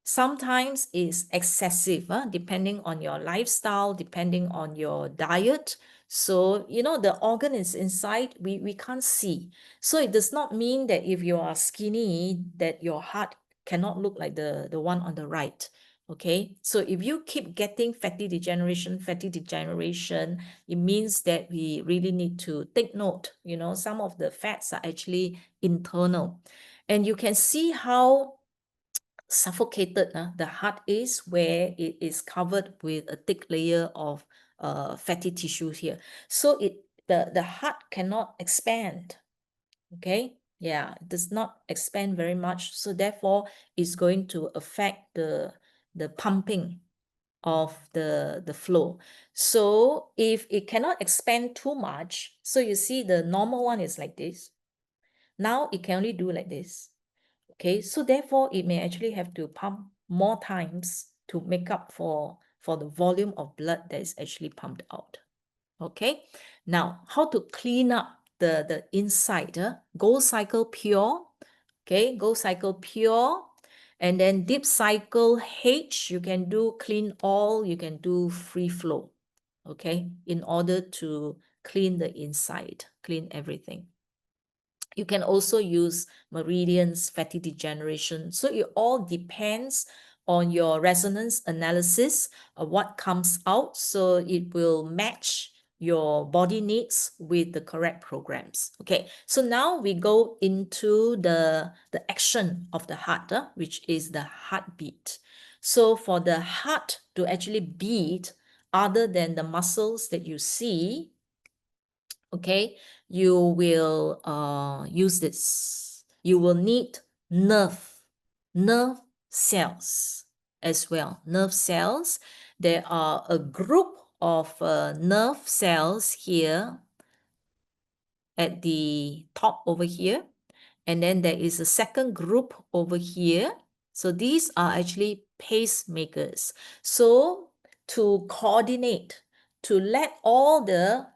Speaker 1: sometimes it's excessive, depending on your lifestyle, depending on your diet. So, you know, the organ is inside, we can't see. So it does not mean that if you are skinny, that your heart cannot look like the one on the right. Okay, so if you keep getting fatty degeneration, it means that we really need to take note. You know, some of the fats are actually internal. And you can see how suffocated the heart is, where it is covered with a thick layer of fatty tissue here. So the heart cannot expand. Okay, yeah, it does not expand very much. So therefore, it's going to affect the pumping of the flow. So if it cannot expand too much, so you see the normal one is like this. Now it can only do like this. Okay, so therefore it may actually have to pump more times to make up for the volume of blood that is actually pumped out. Okay, now how to clean up the inside? Go cycle pure. Okay, go cycle pure. And then deep cycle H, you can do clean all, you can do free flow. Okay, in order to clean the inside, clean everything. You can also use meridians, fatty degeneration. So it all depends on your resonance analysis of what comes out. So it will match your body needs with the correct programs. Okay, so now we go into the action of the heart, which is the heartbeat. So for the heart to actually beat, other than the muscles that you see, okay, you will use this. You will need nerve cells as well. Nerve cells. There are a group of nerve cells here at the top over here. And then there is a second group over here. So these are actually pacemakers. So to coordinate, to let all the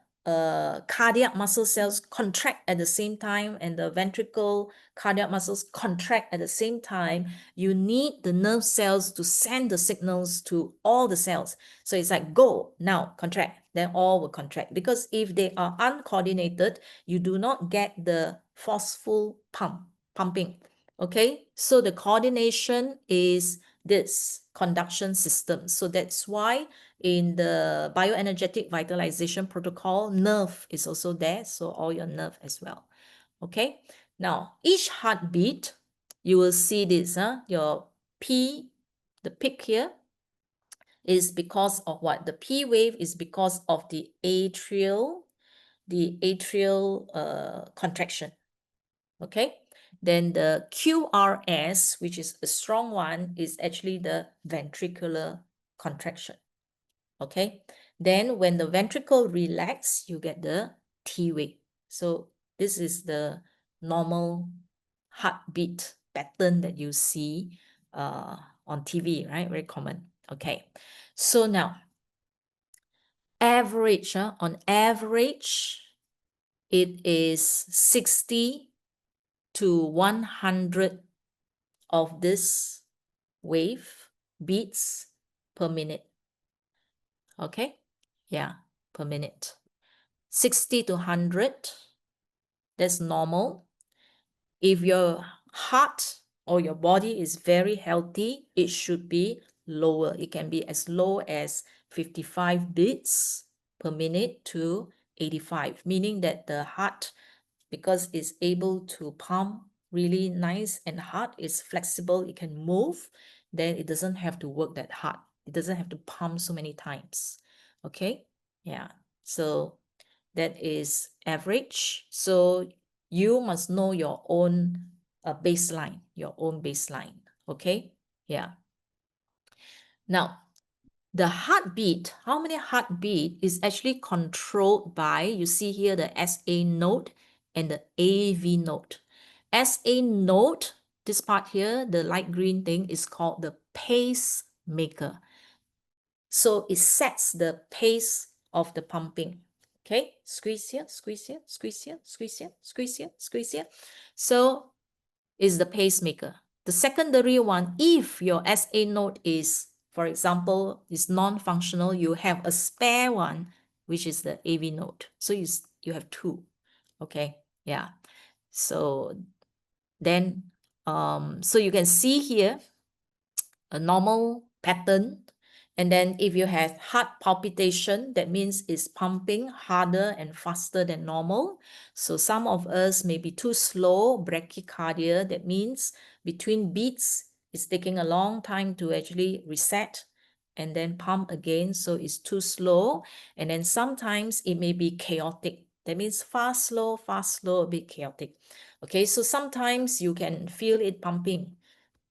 Speaker 1: cardiac muscle cells contract at the same time and the ventricle cardiac muscles contract at the same time, you need the nerve cells to send the signals to all the cells. So it's like, go, now, contract, then all will contract. Because if they are uncoordinated, you do not get the forceful pumping. Okay, so the coordination is this conduction system. So that's why In the bioenergetic vitalization protocol, nerve is also there, so all your nerve as well. Okay, now each heartbeat, you will see this, your P, the peak here, is because of what? The P wave is because of the atrial contraction. Okay, then the QRS, which is a strong one, is actually the ventricular contraction. Okay, then when the ventricle relax, you get the T wave. So this is the normal heartbeat pattern that you see on TV, right? Very common. Okay, so now average, on average, it is 60 to 100 of this wave beats per minute. Okay, yeah, per minute. 60 to 100, that's normal. If your heart or your body is very healthy, it should be lower. It can be as low as 55 beats per minute to 85, meaning that the heart, because it's able to pump really nice and hard, it's flexible, it can move, then it doesn't have to work that hard. It doesn't have to pump so many times. Okay, yeah, so that is average. So you must know your own baseline, okay? Yeah. Now, the heartbeat, how many heartbeat is actually controlled by, you see here the SA node and the AV node. SA node, this part here, the light green thing, is called the pacemaker. So it sets the pace of the pumping. Okay, squeeze here, squeeze here, squeeze here, squeeze here, squeeze here, squeeze here. So is the pacemaker. The secondary one, if your SA node is, for example, is non-functional, you have a spare one, which is the AV node. So you have two. Okay, yeah. So then, so you can see here a normal pattern. And then if you have heart palpitation, that means it's pumping harder and faster than normal. So some of us may be too slow, bradycardia, that means between beats, it's taking a long time to actually reset and then pump again. So it's too slow. And then sometimes it may be chaotic. That means fast, slow, a bit chaotic. Okay, so sometimes you can feel it pumping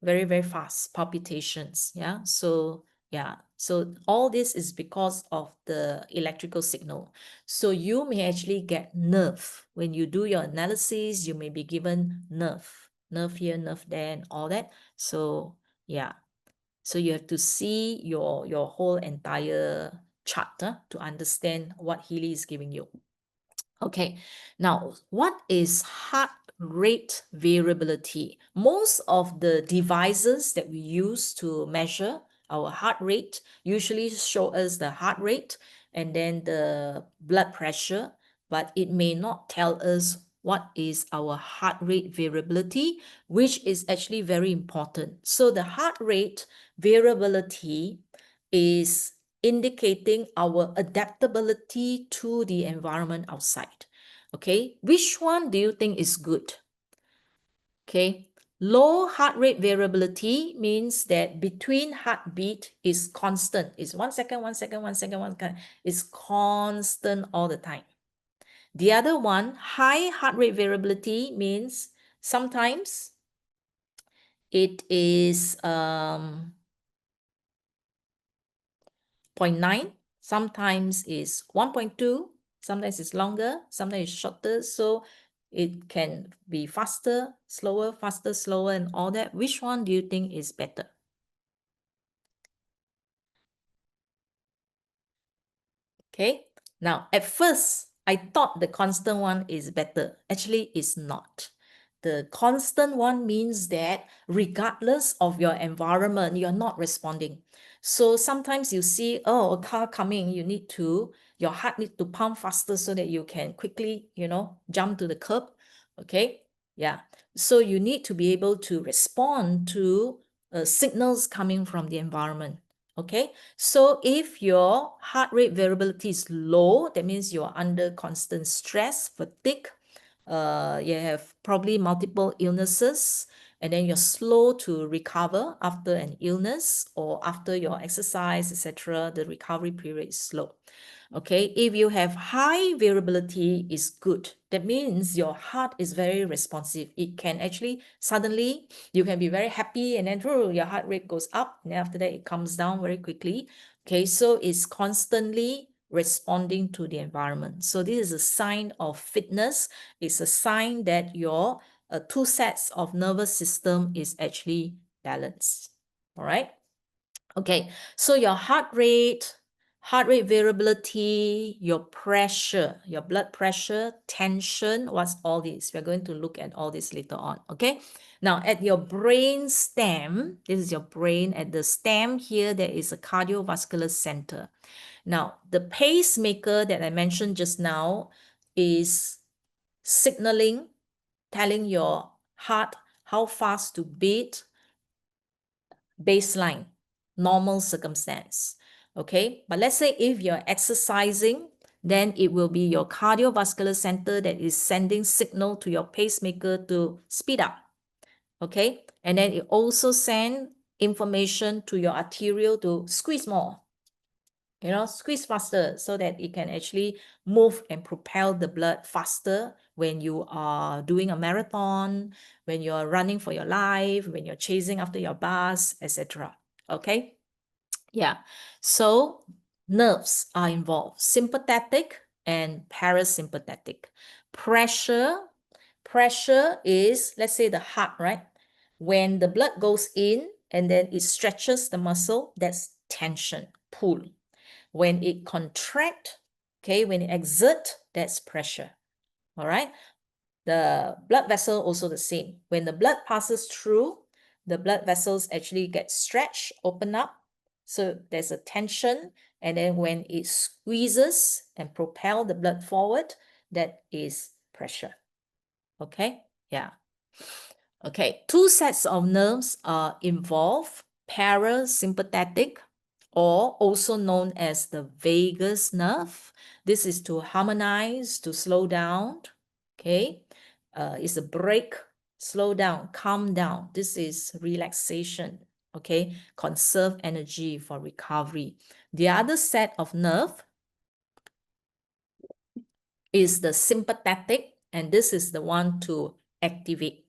Speaker 1: very, very fast, palpitations. Yeah, so yeah, so all this is because of the electrical signal. So you may actually get nerve. When you do your analysis, you may be given nerve here, nerve there, and all that. So yeah, so you have to see your whole entire chart to understand what Healy is giving you. Okay, now what is heart rate variability? Most of the devices that we use to measure our heart rate usually show us the heart rate and then the blood pressure, but it may not tell us what is our heart rate variability, which is actually very important. So the heart rate variability is indicating our adaptability to the environment outside. Okay, which one do you think is good? Okay, low heart rate variability means that between heartbeat is constant. It's 1 second, 1 second, 1 second, 1 second. It's constant all the time. The other one, high heart rate variability, means sometimes it is 0.9, sometimes is 1.2, sometimes it's longer, sometimes it's shorter. So it can be faster, slower, and all that. Which one do you think is better? Okay, now at first, I thought the constant one is better. Actually, it's not. The constant one means that regardless of your environment, you're not responding. So sometimes you see, oh, a car coming, your heart needs to pump faster so that you can quickly, jump to the curb. Okay, yeah. So you need to be able to respond to signals coming from the environment. Okay, so if your heart rate variability is low, that means you're under constant stress, fatigue, you have probably multiple illnesses, and then you're slow to recover after an illness or after your exercise, etc. The recovery period is slow. Okay, if you have high variability, is good. That means your heart is very responsive. It can actually suddenly, you can be very happy and then your heart rate goes up and then after that it comes down very quickly. Okay, so it's constantly responding to the environment. So this is a sign of fitness. It's a sign that your two sets of nervous system is actually balanced. All right. Okay, so your heart rate variability, your pressure, your blood pressure, tension, what's all this? We're going to look at all this later on, okay? Now, at your brain stem, this is your brain. At the stem here, there is a cardiovascular center. Now, the pacemaker that I mentioned just now is signaling, telling your heart how fast to beat, baseline, normal circumstance. Okay, but let's say if you're exercising, then it will be your cardiovascular center that is sending signal to your pacemaker to speed up. Okay, and then it also send information to your arterial to squeeze more, squeeze faster so that it can actually move and propel the blood faster when you are doing a marathon, when you're running for your life, when you're chasing after your bus, etc. Okay? Yeah. So nerves are involved, sympathetic and parasympathetic. Pressure is, let's say, the heart, right? When the blood goes in and then it stretches the muscle, that's tension, pull. When it contract, okay, when it exert, that's pressure. All right. The blood vessel also the same. When the blood passes through, the blood vessels actually get stretched, open up. So there's a tension. And then when it squeezes and propel the blood forward, that is pressure. Okay. Yeah. Okay. Two sets of nerves are involved. Parasympathetic, or also known as the vagus nerve. This is to harmonize, to slow down. Okay, it's a break, slow down, calm down. This is relaxation. Okay, conserve energy for recovery. The other set of nerve is the sympathetic, and this is the one to activate.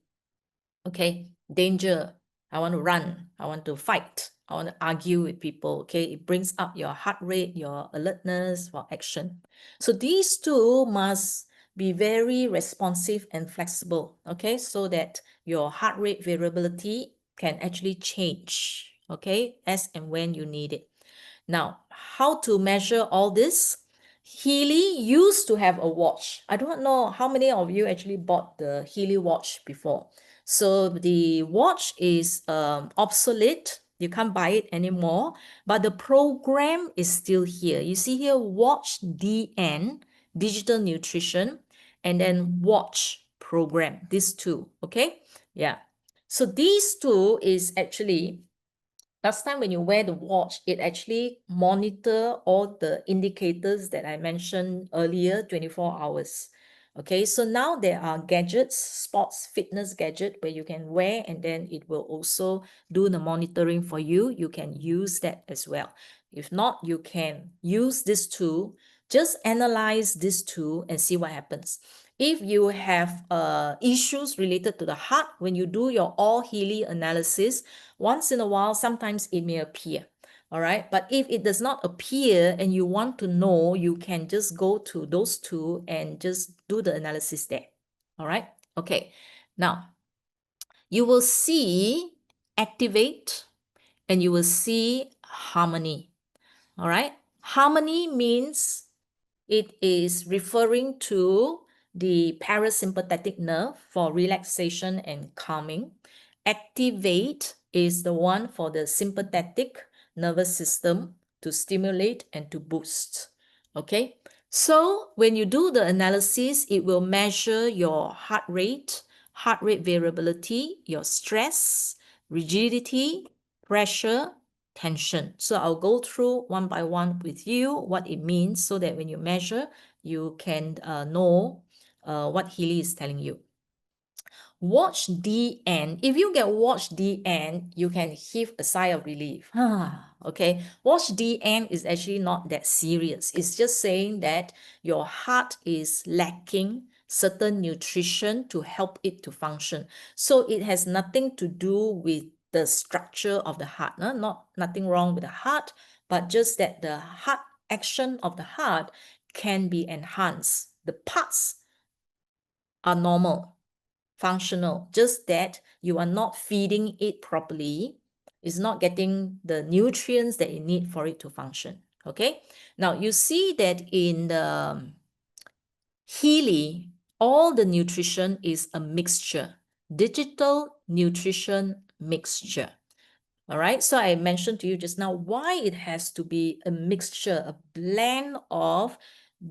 Speaker 1: Okay, danger. I want to run. I want to fight. I want to argue with people. Okay, it brings up your heart rate, your alertness for action. So these two must be very responsive and flexible. Okay, so that your heart rate variability can actually change. Okay, as and when you need it. Now, how to measure all this? Healy used to have a watch. I don't know how many of you actually bought the Healy watch before. So the watch is obsolete. You can't buy it anymore, but the program is still here. You see here, Watch DN, Digital Nutrition, and then Watch Program, these two, okay? Yeah. So these two is actually, last time when you wear the watch, it actually monitor all the indicators that I mentioned earlier, 24 hours. Okay, so now there are gadgets, sports fitness gadget where you can wear and then it will also do the monitoring for you. You can use that as well. If not, you can use this tool. Just analyze this tool and see what happens. If you have issues related to the heart, when you do your all Healy analysis, once in a while, sometimes it may appear. All right. But if it does not appear and you want to know, you can just go to those two and just do the analysis there. All right. Okay. Now, you will see activate and you will see harmony. All right. Harmony means it is referring to the parasympathetic nerve for relaxation and calming. Activate is the one for the sympathetic nervous system to stimulate and to boost. Okay, so when you do the analysis, it will measure your heart rate variability, your stress, rigidity, pressure, tension. So I'll go through one by one with you what it means so that when you measure, you can know what Healy is telling you. Watch DN. If you get watch DN, you can heave a sigh of relief. Okay, watch DN is actually not that serious. It's just saying that your heart is lacking certain nutrition to help it to function. So it has nothing to do with the structure of the heart. Nothing wrong with the heart, but just that the heart action of the heart can be enhanced. The parts are normal, functional, just that you are not feeding it properly. It's not getting the nutrients that you need for it to function. Okay, now you see that in the Healy, all the nutrition is a mixture, digital nutrition mixture. All right, so I mentioned to you just now why it has to be a mixture, a blend of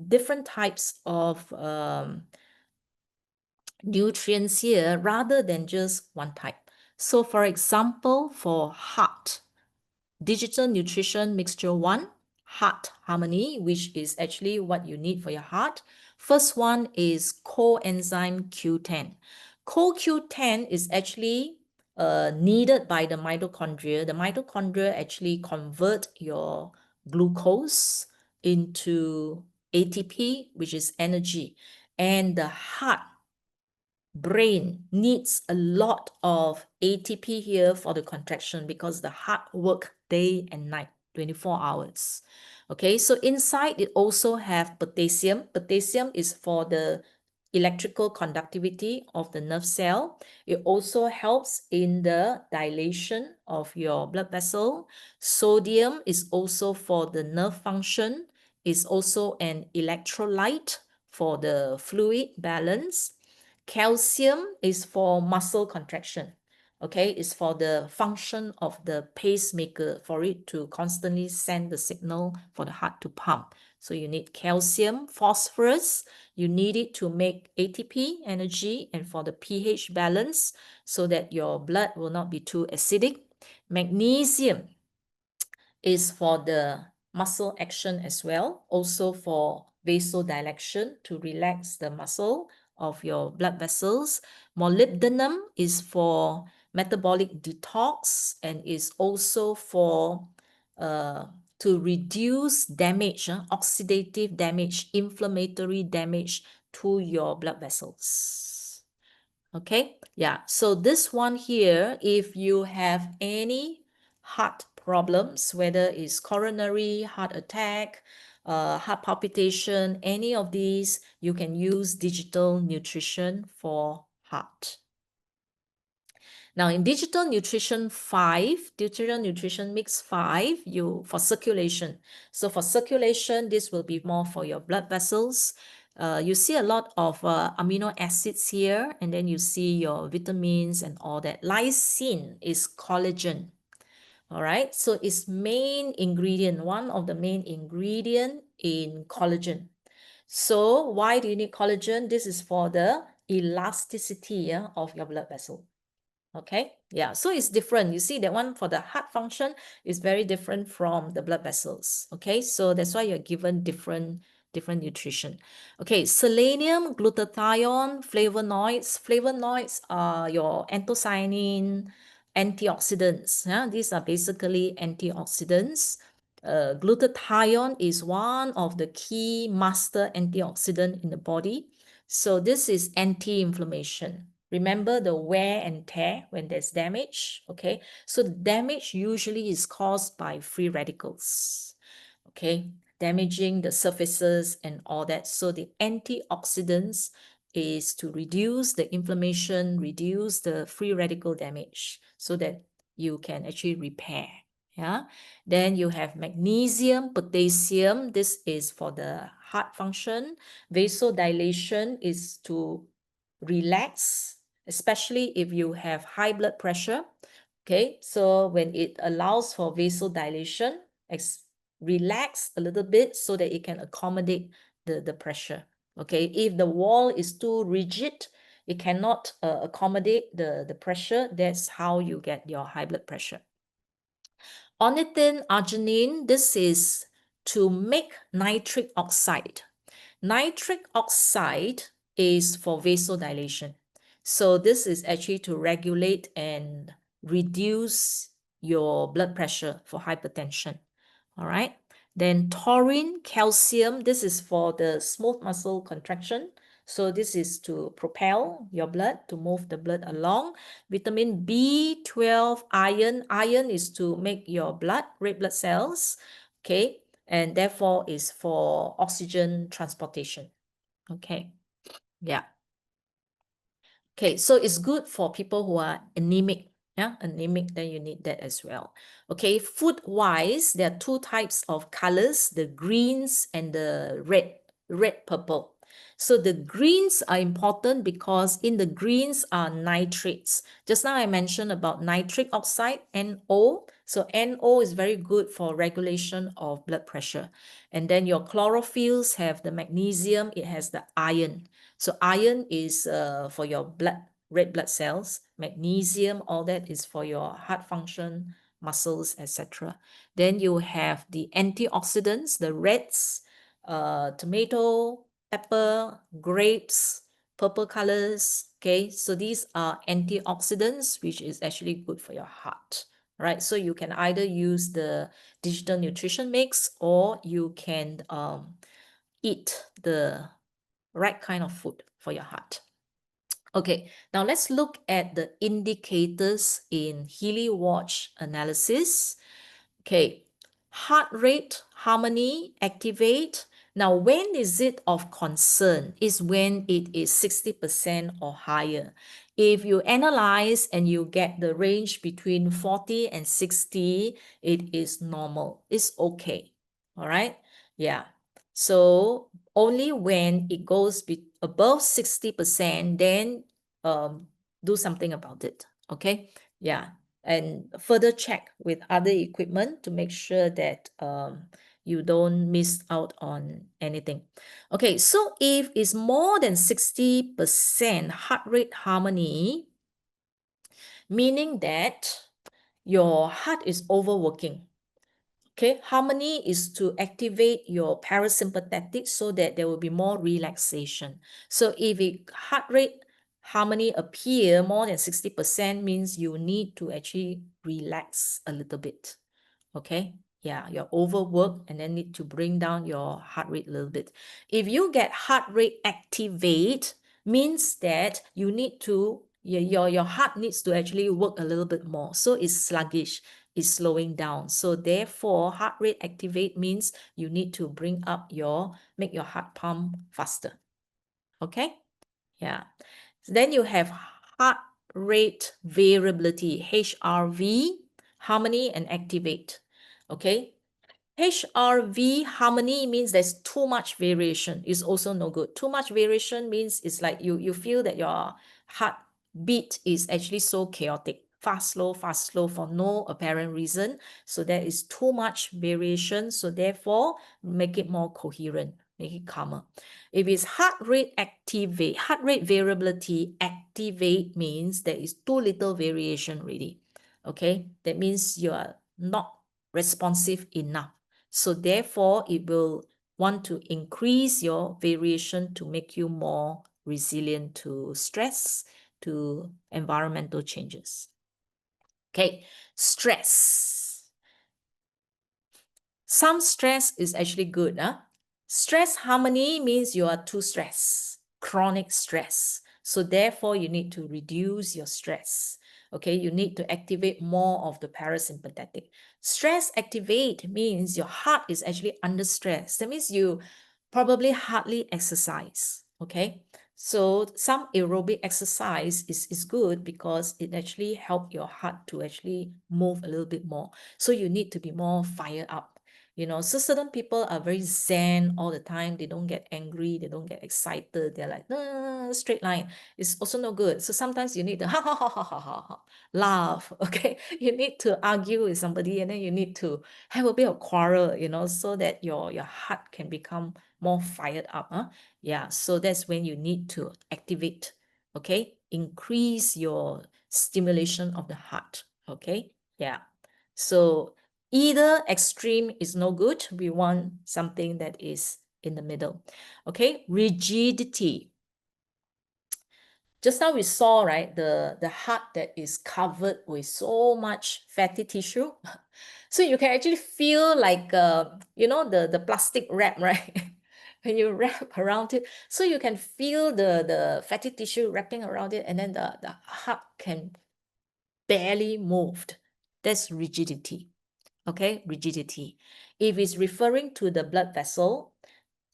Speaker 1: different types of nutrients here rather than just one type. So for example, for heart, digital nutrition mixture 1, heart harmony, which is actually what you need for your heart. First one is coenzyme Q10. CoQ10 is actually needed by the mitochondria. The mitochondria actually convert your glucose into ATP, which is energy. And the heart brain needs a lot of ATP here for the contraction because the heart work day and night, 24 hours. Okay, so inside it also have potassium. Potassium is for the electrical conductivity of the nerve cell. It also helps in the dilation of your blood vessel. Sodium is also for the nerve function. It's also an electrolyte for the fluid balance. Calcium is for muscle contraction. Okay, it's for the function of the pacemaker for it to constantly send the signal for the heart to pump. So you need calcium. Phosphorus, you need it to make ATP energy and for the pH balance so that your blood will not be too acidic. Magnesium is for the muscle action as well, also for vasodilation to relax the muscle of your blood vessels. Molybdenum is for metabolic detox and is also for to reduce damage, oxidative damage, inflammatory damage to your blood vessels. Okay, yeah, so this one here, if you have any heart problems, whether it's coronary, heart attack, heart palpitation, any of these, you can use digital nutrition for heart. Now in digital nutrition 5, digital nutrition mix 5, for circulation. So for circulation, this will be more for your blood vessels. You see a lot of amino acids here, and then you see your vitamins and all that. Lysine is collagen. All right, so it's main ingredient, one of the main ingredient in collagen. So why do you need collagen? This is for the elasticity of your blood vessel. Okay, yeah, so it's different. You see that one for the heart function is very different from the blood vessels. Okay, so that's why you're given different nutrition. Okay, selenium, glutathione, flavonoids. Flavonoids are your anthocyanin, antioxidants. These are basically antioxidants. Glutathione is one of the key master antioxidant in the body. So this is anti-inflammation. Remember the wear and tear when there's damage, okay? So the damage usually is caused by free radicals, okay? Damaging the surfaces and all that. So the antioxidants is to reduce the inflammation, reduce the free radical damage so that you can actually repair. Yeah. Then you have magnesium, potassium. This is for the heart function. Vasodilation is to relax, especially if you have high blood pressure. Okay, so when it allows for vasodilation, relax a little bit so that it can accommodate the pressure. Okay, if the wall is too rigid, it cannot accommodate the pressure. That's how you get your high blood pressure. Ornithine, arginine, this is to make nitric oxide. Nitric oxide is for vasodilation. So this is actually to regulate and reduce your blood pressure for hypertension. All right. Then taurine, calcium, this is for the smooth muscle contraction. So this is to propel your blood, to move the blood along. Vitamin B12, iron. Iron is to make your blood, red blood cells. Okay. And therefore is for oxygen transportation. Okay. Yeah. Okay, so it's good for people who are anemic. Yeah, anemic, then you need that as well. Okay, food-wise, there are two types of colors, the greens and the red purple. So the greens are important because in the greens are nitrates. Just now I mentioned about nitric oxide, NO. So NO is very good for regulation of blood pressure. And then your chlorophylls have the magnesium, it has the iron. So iron is for your blood, red blood cells. Magnesium, all that is for your heart function, muscles, etc. Then you have the antioxidants, the reds, tomato, pepper, grapes, purple colors. Okay, so these are antioxidants, which is actually good for your heart. Right, so you can either use the digital nutrition mix or you can eat the right kind of food for your heart. Okay, now let's look at the indicators in Healy Watch analysis. Okay, heart rate, harmony, activate. Now, when is it of concern? Is when it is 60% or higher. If you analyze and you get the range between 40 and 60, it is normal. It's okay. All right? Yeah. So only when it goes above 60%, then do something about it. Okay? Yeah. And further check with other equipment to make sure that you don't miss out on anything. Okay, so if it's more than 60% heart rate harmony, meaning that your heart is overworking. Okay, harmony is to activate your parasympathetic so that there will be more relaxation. So if heart rate harmony appear more than 60% means you need to actually relax a little bit. Okay, yeah, you're overworked and then need to bring down your heart rate a little bit. If you get heart rate activate, means that you need to, your heart needs to actually work a little bit more. So it's sluggish, it's slowing down. So therefore, heart rate activate means you need to make your heart pump faster. Okay, yeah. Then you have heart rate variability, HRV, harmony and activate. Okay, HRV harmony means there's too much variation. It's also no good. Too much variation means it's like you feel that your heart beat is actually so chaotic. Fast, slow for no apparent reason. So there is too much variation. So therefore, make it more coherent, make it calmer. If it's heart rate variability activate means there is too little variation really. Okay, that means you are not responsive enough. So therefore, it will want to increase your variation to make you more resilient to stress, to environmental changes. Okay, stress. Some stress is actually good. Stress harmony means you are too stressed, chronic stress. So therefore, you need to reduce your stress. Okay, you need to activate more of the parasympathetic. Stress activate means your heart is actually under stress. That means you probably hardly exercise. Okay, so some aerobic exercise is good because it actually helps your heart to actually move a little bit more. So you need to be more fired up. So certain people are very zen all the time. They don't get angry. They don't get excited. They're like, straight line. It's also no good. So sometimes you need to ha ha ha ha ha ha ha laugh. Okay. You need to argue with somebody and then you need to have a bit of quarrel, so that your heart can become more fired up. Yeah. So that's when you need to activate. Okay. Increase your stimulation of the heart. Okay. Yeah. So Either extreme is no good. We want something that is in the middle. Okay, rigidity. Just now we saw, right, the heart that is covered with so much fatty tissue. So you can actually feel like, you know, the plastic wrap, right? When you wrap around it, so you can feel the fatty tissue wrapping around it, and then the heart can barely move. That's rigidity. Okay, rigidity. If it's referring to the blood vessel,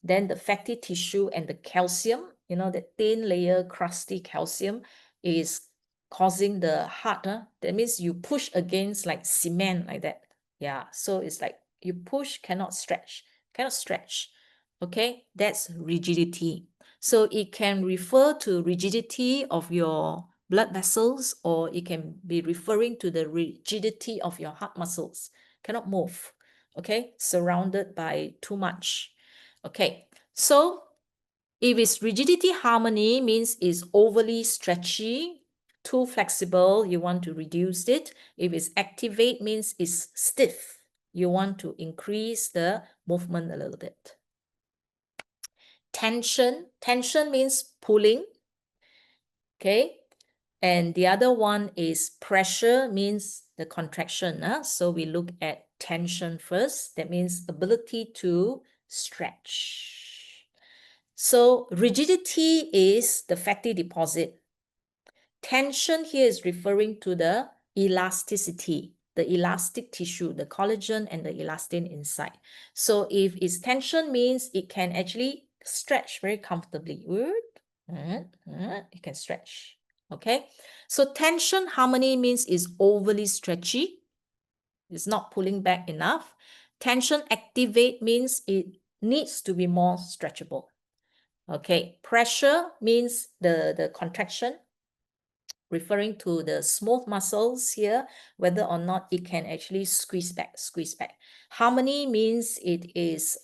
Speaker 1: then the fatty tissue and the calcium, you know, the thin layer crusty calcium is causing the heart. That means you push against like cement like that. Yeah, so it's like you push, cannot stretch, cannot stretch. Okay, that's rigidity. So it can refer to rigidity of your blood vessels, or it can be referring to the rigidity of your heart muscles. Cannot move. Okay, surrounded by too much. Okay, so if it's rigidity harmony, means it's overly stretchy, too flexible, you want to reduce it. If it's activate, means it's stiff, you want to increase the movement a little bit. Tension, tension means pulling. Okay, and the other one is pressure, means the contraction. So we look at tension first. That means ability to stretch. So rigidity is the fatty deposit. Tension here is referring to the elasticity, the elastic tissue, the collagen and the elastin inside. So if it's tension, means it can actually stretch very comfortably. It can stretch. Okay. So tension harmony means is overly stretchy. It's not pulling back enough. Tension activate means it needs to be more stretchable. Okay, pressure means the contraction, referring to the smooth muscles here, whether or not it can actually squeeze back, squeeze back. Harmony means it is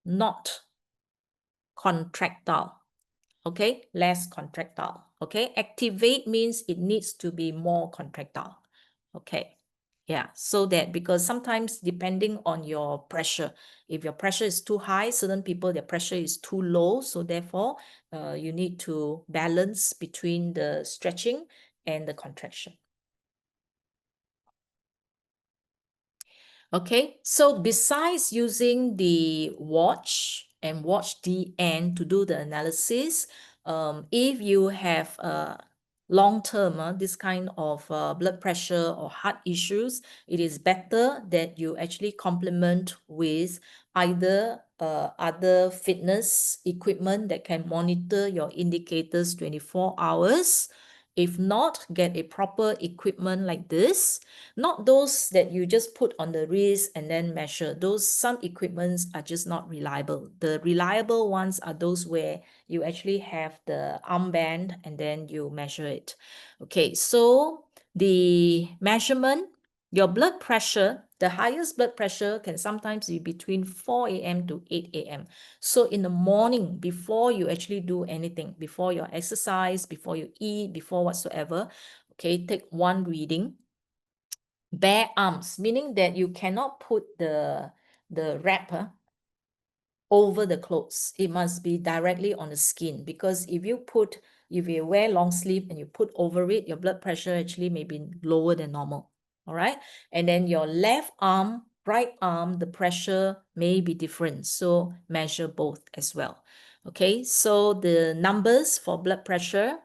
Speaker 1: not contractile. Okay, less contractile. Okay, activate means it needs to be more contractile. Okay. Yeah, so that because sometimes depending on your pressure, if your pressure is too high, certain people, their pressure is too low. So therefore, you need to balance between the stretching and the contraction. Okay, so besides using the watch and watch DN to do the analysis, if you have long-term this kind of blood pressure or heart issues, it is better that you actually complement with either other fitness equipment that can monitor your indicators 24 hours. If not, get a proper equipment like this. Not those that you just put on the wrist and then measure. Those, some equipments are just not reliable. The reliable ones are those where you actually have the armband and then you measure it. Okay, so the measurement, your blood pressure, the highest blood pressure can sometimes be between 4 a.m. to 8 a.m. So in the morning, before you actually do anything, before your exercise, before you eat, before whatsoever, okay, take one reading. Bare arms, meaning that you cannot put the wrapper over the clothes. It must be directly on the skin, because if you wear long sleeve and you put over it, your blood pressure actually may be lower than normal. All right. And then your left arm, right arm, the pressure may be different. So measure both as well. Okay. So the numbers for blood pressure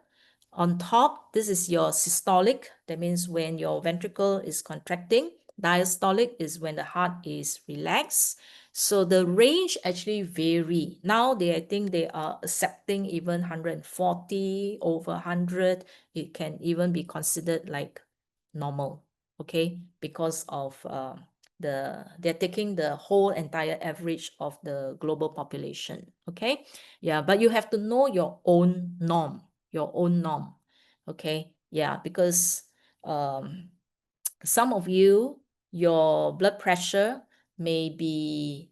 Speaker 1: on top, this is your systolic. That means when your ventricle is contracting. Diastolic is when the heart is relaxed. So the range actually vary. Now I think they are accepting even 140 over 100. It can even be considered like normal, okay? Because of they're taking the whole entire average of the global population, okay? Yeah, but you have to know your own norm, okay? Yeah, because some of you, your blood pressure may be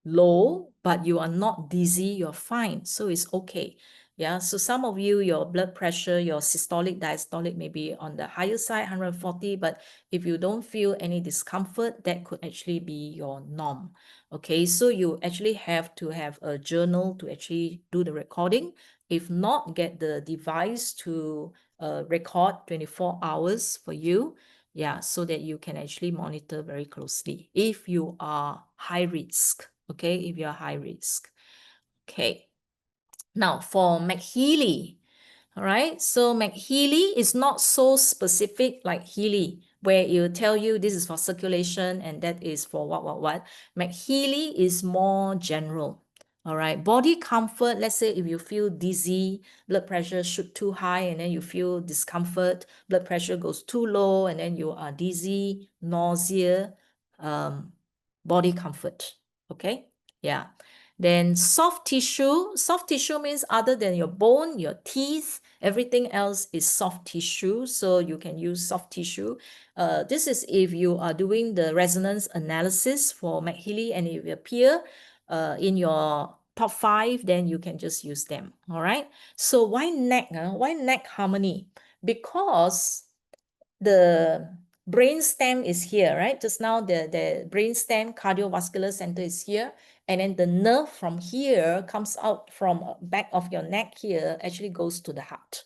Speaker 1: low, but you are not dizzy, you're fine. So it's okay. Yeah, so some of you, your blood pressure, your systolic, diastolic may be on the higher side, 140, but if you don't feel any discomfort, that could actually be your norm. Okay, so you actually have to have a journal to actually do the recording. If not, get the device to record 24 hours for you. Yeah, so that you can actually monitor very closely if you are high risk. Okay, if you're high risk. Okay. Now for MagHealy, all right, so MagHealy is not so specific like Healy, where it will tell you this is for circulation and that is for what. MagHealy is more general. All right, body comfort. Let's say if you feel dizzy, blood pressure shoot too high, and then you feel discomfort, blood pressure goes too low, and then you are dizzy, nausea, body comfort. Okay, yeah. Then soft tissue means other than your bone, your teeth, everything else is soft tissue. So you can use soft tissue. This is if you are doing the resonance analysis for MagHealy and if it appear in your top 5, then you can just use them. All right. So why neck? Why neck harmony? Because the brainstem is here, right? Just now the brainstem cardiovascular center is here. And then the nerve from here comes out from back of your neck here, actually goes to the heart.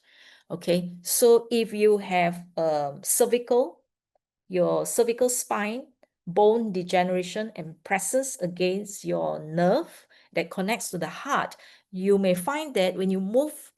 Speaker 1: Okay, so if you have your cervical spine, bone degeneration and presses against your nerve that connects to the heart, you may find that when you move,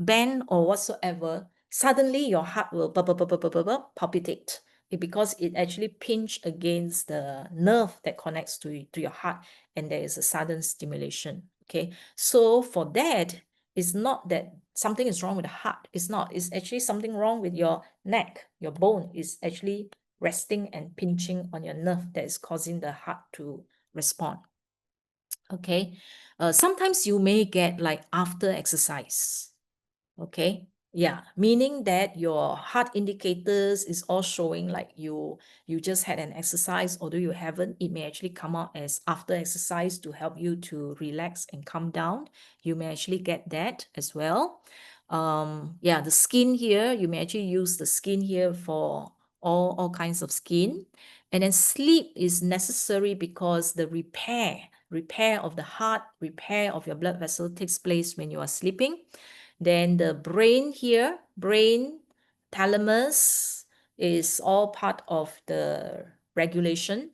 Speaker 1: bend or whatsoever, suddenly your heart will palpitate because it actually pinch against the nerve that connects to your heart and there is a sudden stimulation. Okay, so for that, it's not that something is wrong with the heart. It's not. It's actually something wrong with your neck. Your bone is actually resting and pinching on your nerve that is causing the heart to respond. Okay, sometimes you may get like after exercise. Okay, yeah, meaning that your heart indicators is all showing like you just had an exercise, although you haven't. It may actually come out as after exercise to help you to relax and calm down. You may actually get that as well. Yeah, the skin here, you may actually use the skin here for all kinds of skin. And then sleep is necessary because the repair of the heart, repair of your blood vessel takes place when you are sleeping. Then the brain here, brain, thalamus is all part of the regulation.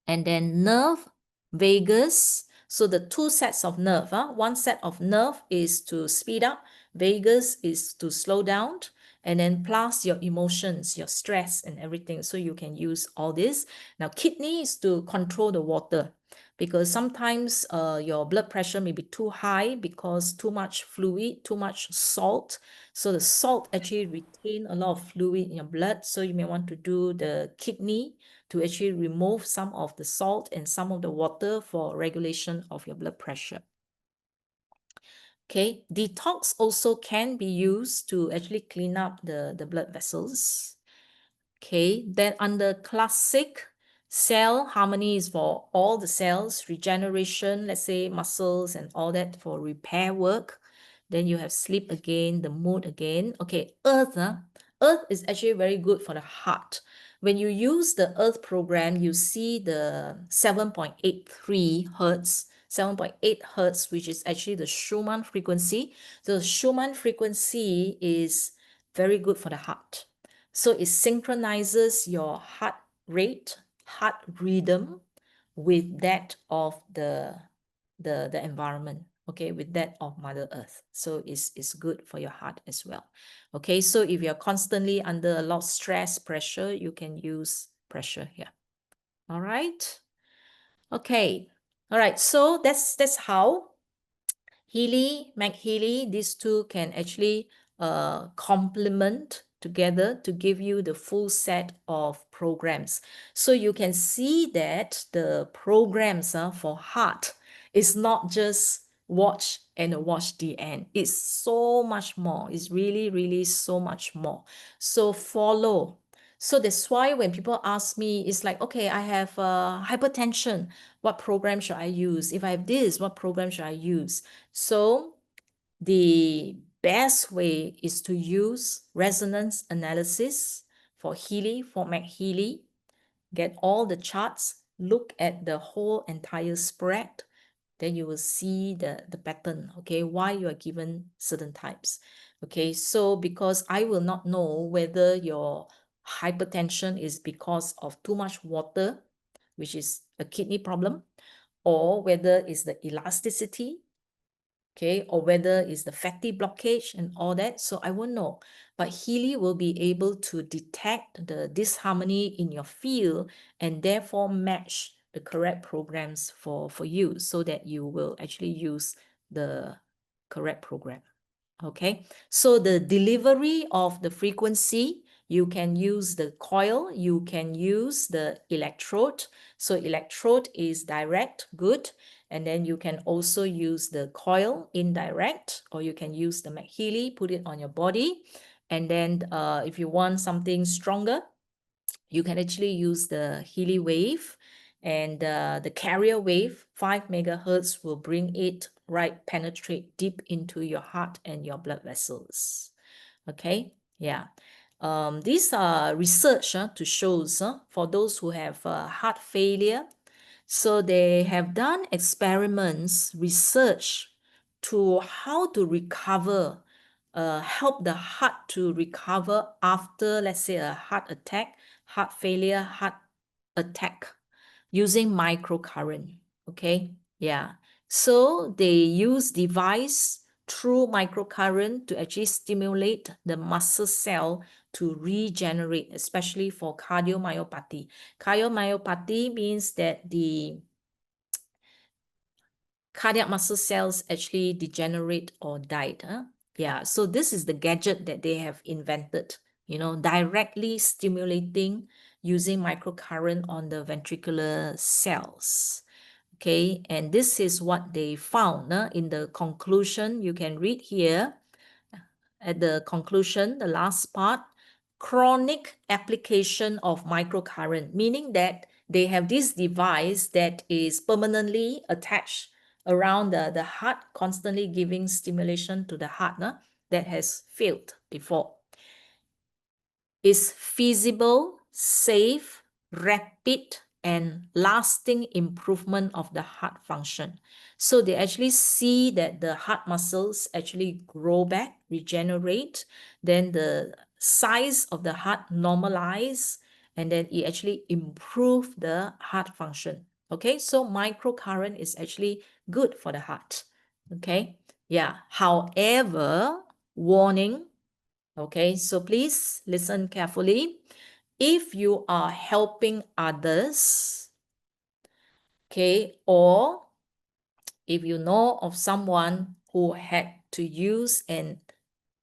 Speaker 1: And then nerve, vagus. So the two sets of nerve, one set of nerve is to speed up, vagus is to slow down, and then plus your emotions, your stress and everything. So you can use all this. Now kidney is to control the water because sometimes your blood pressure may be too high because too much fluid, too much salt. So the salt actually retain a lot of fluid in your blood. So you may want to do the kidney to actually remove some of the salt and some of the water for regulation of your blood pressure. Okay, detox also can be used to actually clean up the blood vessels. Okay, then under classic, cell harmony is for all the cells, regeneration, let's say muscles and all that for repair work. Then you have sleep again, the mood again. Okay, earth, earth is actually very good for the heart. When you use the earth program, you see the 7.83 hertz, 7.8 hertz, which is actually the Schumann frequency. The Schumann frequency is very good for the heart. So it synchronizes your heart rate, heart rhythm with that of the environment, okay, with that of Mother Earth. So it's good for your heart as well. Okay, so if you're constantly under a lot of stress, pressure, you can use pressure here. All right. Okay. All right. So that's how Healy, MagHealy, these two can actually complement together to give you the full set of programs. So you can see that the programs for heart is not just watch and watch the end. It's so much more. It's really, really so much more. So follow. So that's why when people ask me, it's like, okay, I have hypertension. What program should I use? If I have this, what program should I use? So the best way is to use resonance analysis for Healy, for MagHealy. Get all the charts, look at the whole entire spread, then you will see the pattern, okay, why you are given certain types. Okay, so because I will not know whether your hypertension is because of too much water, which is a kidney problem, or whether it's the elasticity, okay, or whether it's the fatty blockage and all that. So I won't know. But Healy will be able to detect the disharmony in your field and therefore match the correct programs for you so that you will actually use the correct program. Okay, so the delivery of the frequency, you can use the coil, you can use the electrode. So electrode is direct, good. And then you can also use the coil, indirect, or you can use the MagHealy, put it on your body. And then if you want something stronger, you can actually use the Healy wave, and the carrier wave, 5 megahertz, will bring it right, penetrate deep into your heart and your blood vessels. Okay, yeah. These are research to show for those who have heart failure. So they have done experiments, research to how to recover, help the heart to recover after, let's say, a heart attack, heart failure, heart attack, using microcurrent. Okay, yeah. So they use device through microcurrent to actually stimulate the muscle cell to regenerate, especially for cardiomyopathy. Cardiomyopathy means that the cardiac muscle cells actually degenerate or died. Yeah, so this is the gadget that they have invented, directly stimulating using microcurrent on the ventricular cells. Okay, and this is what they found in the conclusion. You can read here at the conclusion, the last part, chronic application of microcurrent, meaning that they have this device that is permanently attached around the heart, constantly giving stimulation to the heart that has failed before. Is feasible, safe, rapid, and lasting improvement of the heart function. So they actually see that the heart muscles actually grow back, regenerate, then the size of the heart normalize, and then it actually improve the heart function. Okay, so microcurrent is actually good for the heart. Okay, yeah. However, warning. Okay, so please listen carefully. If you are helping others, okay, or if you know of someone who had to use an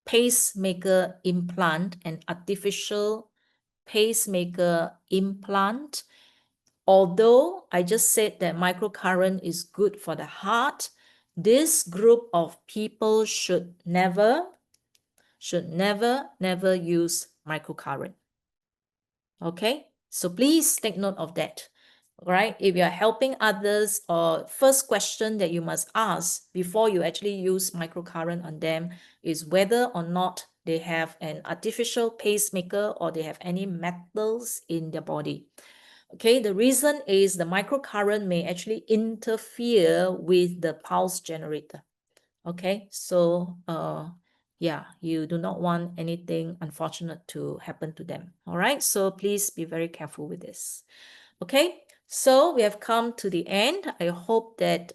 Speaker 1: pacemaker implant, an artificial pacemaker implant, although I just said that microcurrent is good for the heart, this group of people should never use microcurrent. Okay, so please take note of that. All right, if you are helping others, or first question that you must ask before you actually use microcurrent on them is whether or not they have an artificial pacemaker or they have any metals in their body. Okay, the reason is the microcurrent may actually interfere with the pulse generator. Okay, so yeah, you do not want anything unfortunate to happen to them. All right, so please be very careful with this. Okay, so we have come to the end. I hope that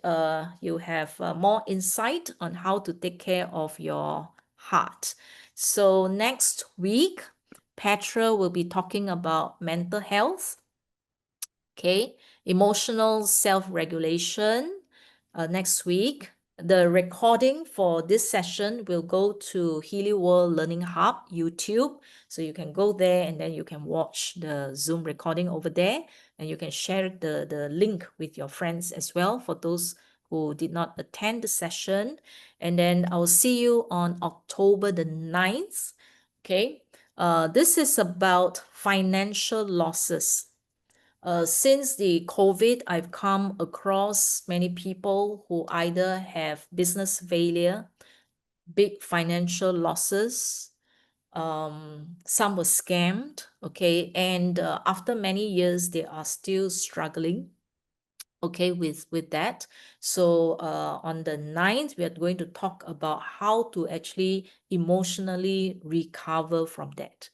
Speaker 1: you have more insight on how to take care of your heart. So next week, Petra will be talking about mental health. Okay, emotional self-regulation. Next week, the recording for this session will go to Healy World Learning Hub YouTube. So you can go there and then you can watch the Zoom recording over there, and you can share the link with your friends as well for those who did not attend the session. And then I'll see you on October the 9th. Okay, this is about financial losses. Since the COVID, I've come across many people who either have business failure big financial losses. Some were scammed, okay, and after many years, they are still struggling, okay, with that. So on the 9th, we are going to talk about how to actually emotionally recover from that.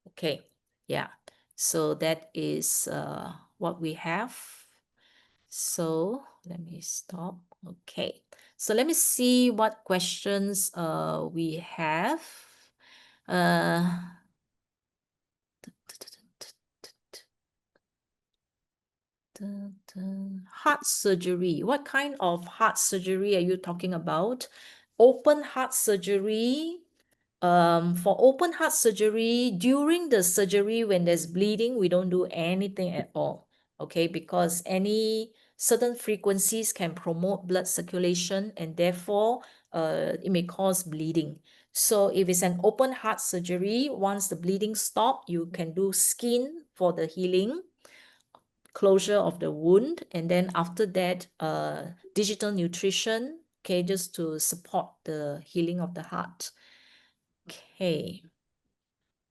Speaker 1: Okay, yeah. So that is what we have. So let me stop. Okay. So let me see what questions we have. Uh, Heart surgery. What kind of heart surgery are you talking about? Open heart surgery. For open heart surgery, during the surgery, when there's bleeding, we don't do anything at all. Okay, because any certain frequencies can promote blood circulation and therefore it may cause bleeding. So if it's an open heart surgery, once the bleeding stops, you can do skin for the healing, closure of the wound, and then after that digital nutrition, okay, just to support the healing of the heart. Okay,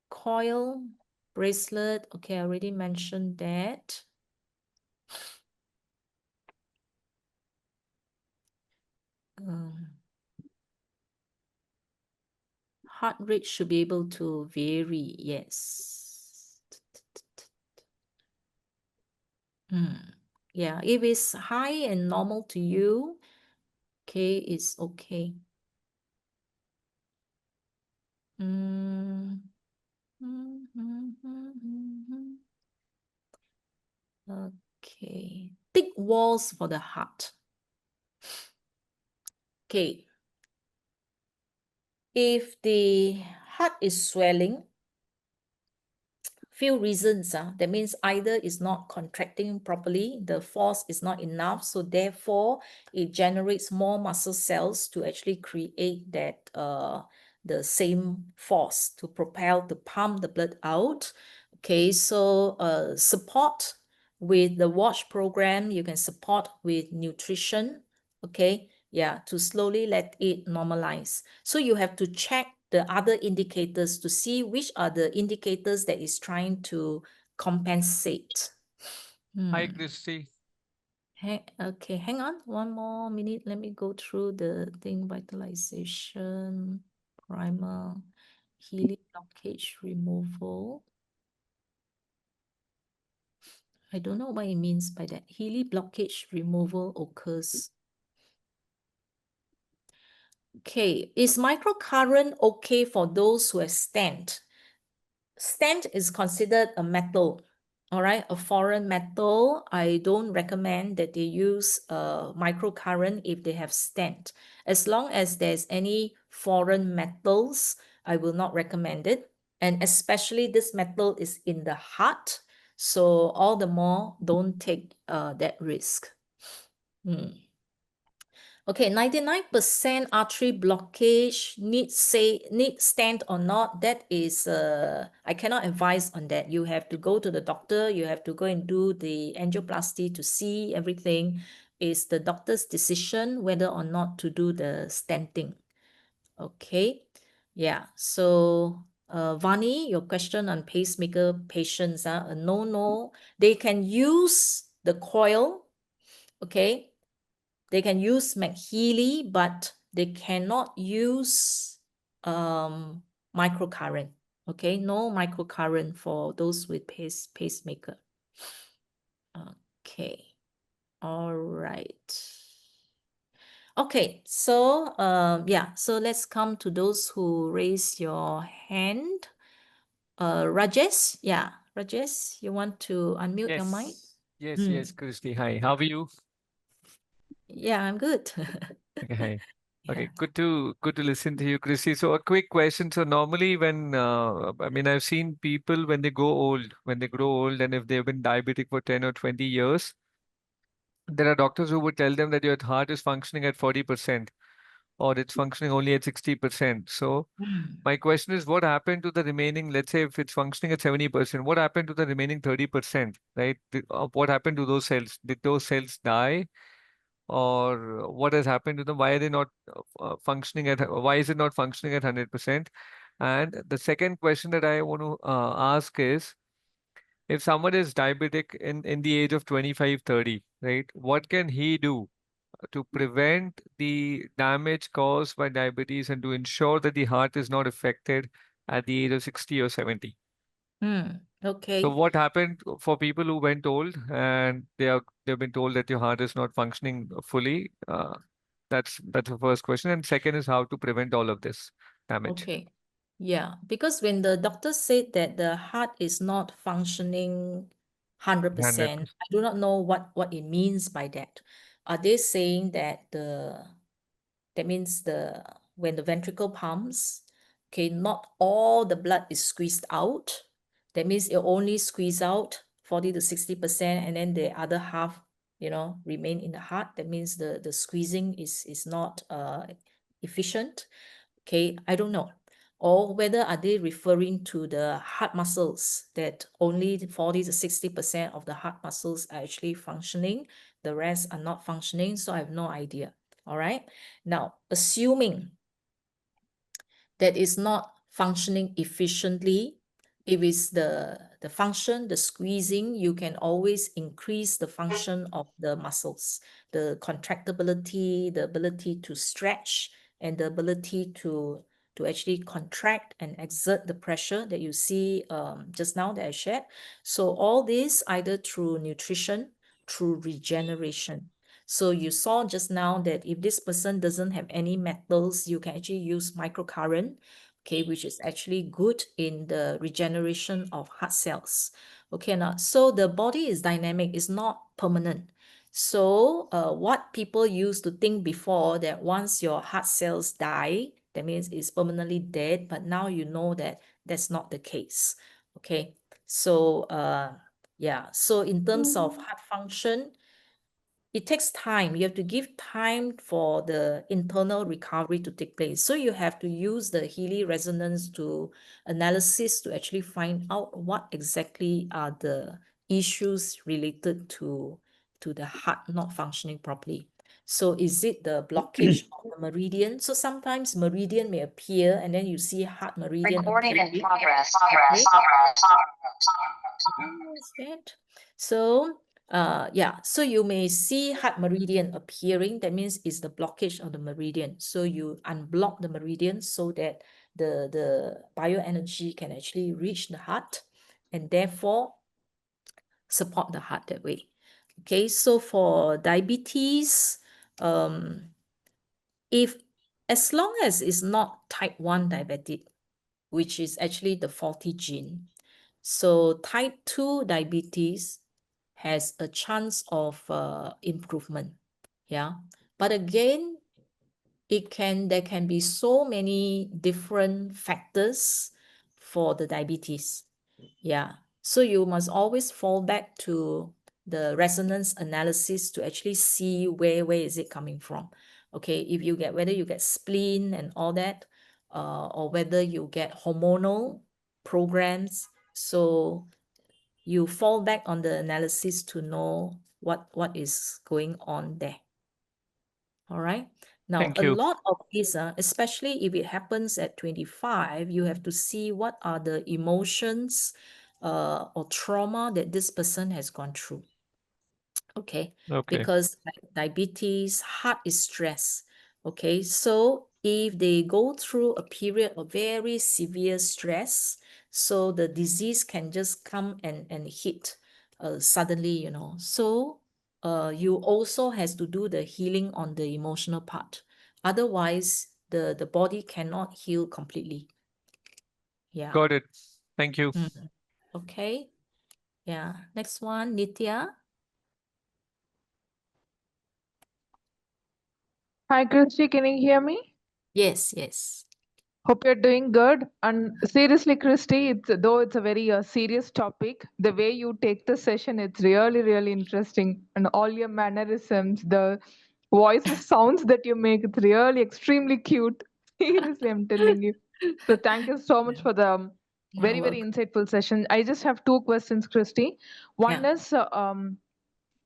Speaker 1: coil, bracelet, okay, I already mentioned that. Heart rate should be able to vary, yes. Yeah, if it's high and normal to you, okay, it's okay. Okay, thick walls for the heart. Okay, if the heart is swelling, few reasons. That means either it's not contracting properly, the force is not enough, so therefore it generates more muscle cells to actually create that the same force to propel, to pump the blood out. Okay, so support with the watch program, you can support with nutrition, okay, yeah, to slowly let it normalize. So you have to check the other indicators to see which are the indicators that is trying to compensate.
Speaker 2: Hi, Christi.
Speaker 1: Okay, hang on one more minute. Let me go through the thing. Vitalization, primer, Healy blockage removal. I don't know what it means by that. Healy blockage removal occurs. Okay, is microcurrent okay for those who have stent? Stent is considered a metal, all right, a foreign metal. I don't recommend that they use microcurrent if they have stent. As long as there's any foreign metals, I will not recommend it. And especially this metal is in the heart, so all the more don't take that risk. Okay, 99% artery blockage needs stent or not. That is, I cannot advise on that. You have to go to the doctor. You have to go and do the angioplasty to see everything. It's the doctor's decision whether or not to do the stenting. Okay, yeah. So, Vani, your question on pacemaker patients, no, they can use the coil. Okay. They can use MagHealy, but they cannot use microcurrent. Okay, no microcurrent for those with pacemaker. Okay, all right. Okay, so yeah, so let's come to those who raise your hand. Rajesh, yeah, Rajesh, you want to unmute your mic?
Speaker 2: Yes, Christi. Hi, how are you?
Speaker 1: Yeah, I'm good.
Speaker 2: Okay, hi.
Speaker 1: Yeah.
Speaker 2: Okay, good to listen to you, Christi. So a quick question. So normally when I mean I've seen people when they grow old, and if they've been diabetic for 10 or 20 years, there are doctors who would tell them that your heart is functioning at 40% or it's functioning only at 60%. So my question is, what happened to the remaining, let's say if it's functioning at 70%, what happened to the remaining 30%, right? What happened to those cells? Did those cells die? or what has happened to them? Why are they not functioning at, why is it not functioning at 100%? And the second question that I want to ask is, if someone is diabetic in the age of 25, 30, right, what can he do to prevent the damage caused by diabetes and to ensure that the heart is not affected at the age of 60 or 70? So
Speaker 1: Okay.
Speaker 2: what happened for people who went old and they've been told that your heart is not functioning fully? That's the first question. And second is how to prevent all of this damage.
Speaker 1: Okay. Yeah, because when the doctor said that the heart is not functioning 100%,
Speaker 2: 100%.
Speaker 1: I do not know what it means by that. Are they saying that that means when the ventricle pumps, okay, not all the blood is squeezed out. That means it only squeeze out 40 to 60%, and then the other half, remain in the heart. That means the squeezing is not efficient. Okay, I don't know. Or whether are they referring to the heart muscles, that only 40 to 60% of the heart muscles are actually functioning, the rest are not functioning. So I have no idea. All right. Now, assuming that is not functioning efficiently, if it's the function, the squeezing, you can always increase the function of the muscles, the contractibility, the ability to stretch, and the ability to actually contract and exert the pressure that you see just now that I shared. So all this either through nutrition, through regeneration. So you saw just now that if this person doesn't have any metals, you can actually use microcurrent, okay, which is actually good in the regeneration of heart cells. Okay, now, so the body is dynamic, it's not permanent. So what people used to think before, that once your heart cells die, that means it's permanently dead, but now you know that that's not the case. Okay, so yeah, so in terms of heart function, it takes time. You have to give time for the internal recovery to take place. So you have to use the Healy resonance to analysis to actually find out what exactly are the issues related to the heart not functioning properly. So is it the blockage of the meridian? So sometimes meridian may appear and then you see heart meridian
Speaker 3: Recording in
Speaker 1: appearing.
Speaker 3: progress.
Speaker 1: Okay. What's that? So yeah, so you may see heart meridian appearing. That means it's the blockage of the meridian. So you unblock the meridian so that the bioenergy can actually reach the heart and therefore support the heart that way. Okay, so for diabetes, if as long as it's not type 1 diabetic, which is actually the faulty gene, so type 2 diabetes has a chance of improvement. Yeah. But again, there can be so many different factors for the diabetes. Yeah. So you must always fall back to the resonance analysis to actually see where is it coming from. Okay, if you get, whether you get spleen and all that, or whether you get hormonal programs. So you fall back on the analysis to know what is going on there. All right. Now,
Speaker 2: Thank
Speaker 1: a
Speaker 2: you.
Speaker 1: lot of this, especially if it happens at 25, you have to see what are the emotions or trauma that this person has gone through. Okay,
Speaker 2: Okay.
Speaker 1: because like diabetes, heart is stress. Okay, so if they go through a period of very severe stress, so the disease can just come and hit suddenly, So you also has to do the healing on the emotional part. Otherwise, the body cannot heal completely. Yeah.
Speaker 2: Got it. Thank you.
Speaker 1: Okay. Yeah. Next one, Nitya.
Speaker 3: Hi, Christi, can you hear me?
Speaker 1: Yes, yes.
Speaker 3: Hope you're doing good. And seriously, Christi, though it's a very serious topic, the way you take the session, it's really, really interesting. And all your mannerisms, the voices, sounds that you make, it's really extremely cute. Seriously, I'm telling you. So thank you so much
Speaker 1: Yeah.
Speaker 3: for the
Speaker 1: You're
Speaker 3: very, very
Speaker 1: welcome.
Speaker 3: insightful session. I just have two questions, Christi. One
Speaker 1: Yeah.
Speaker 3: is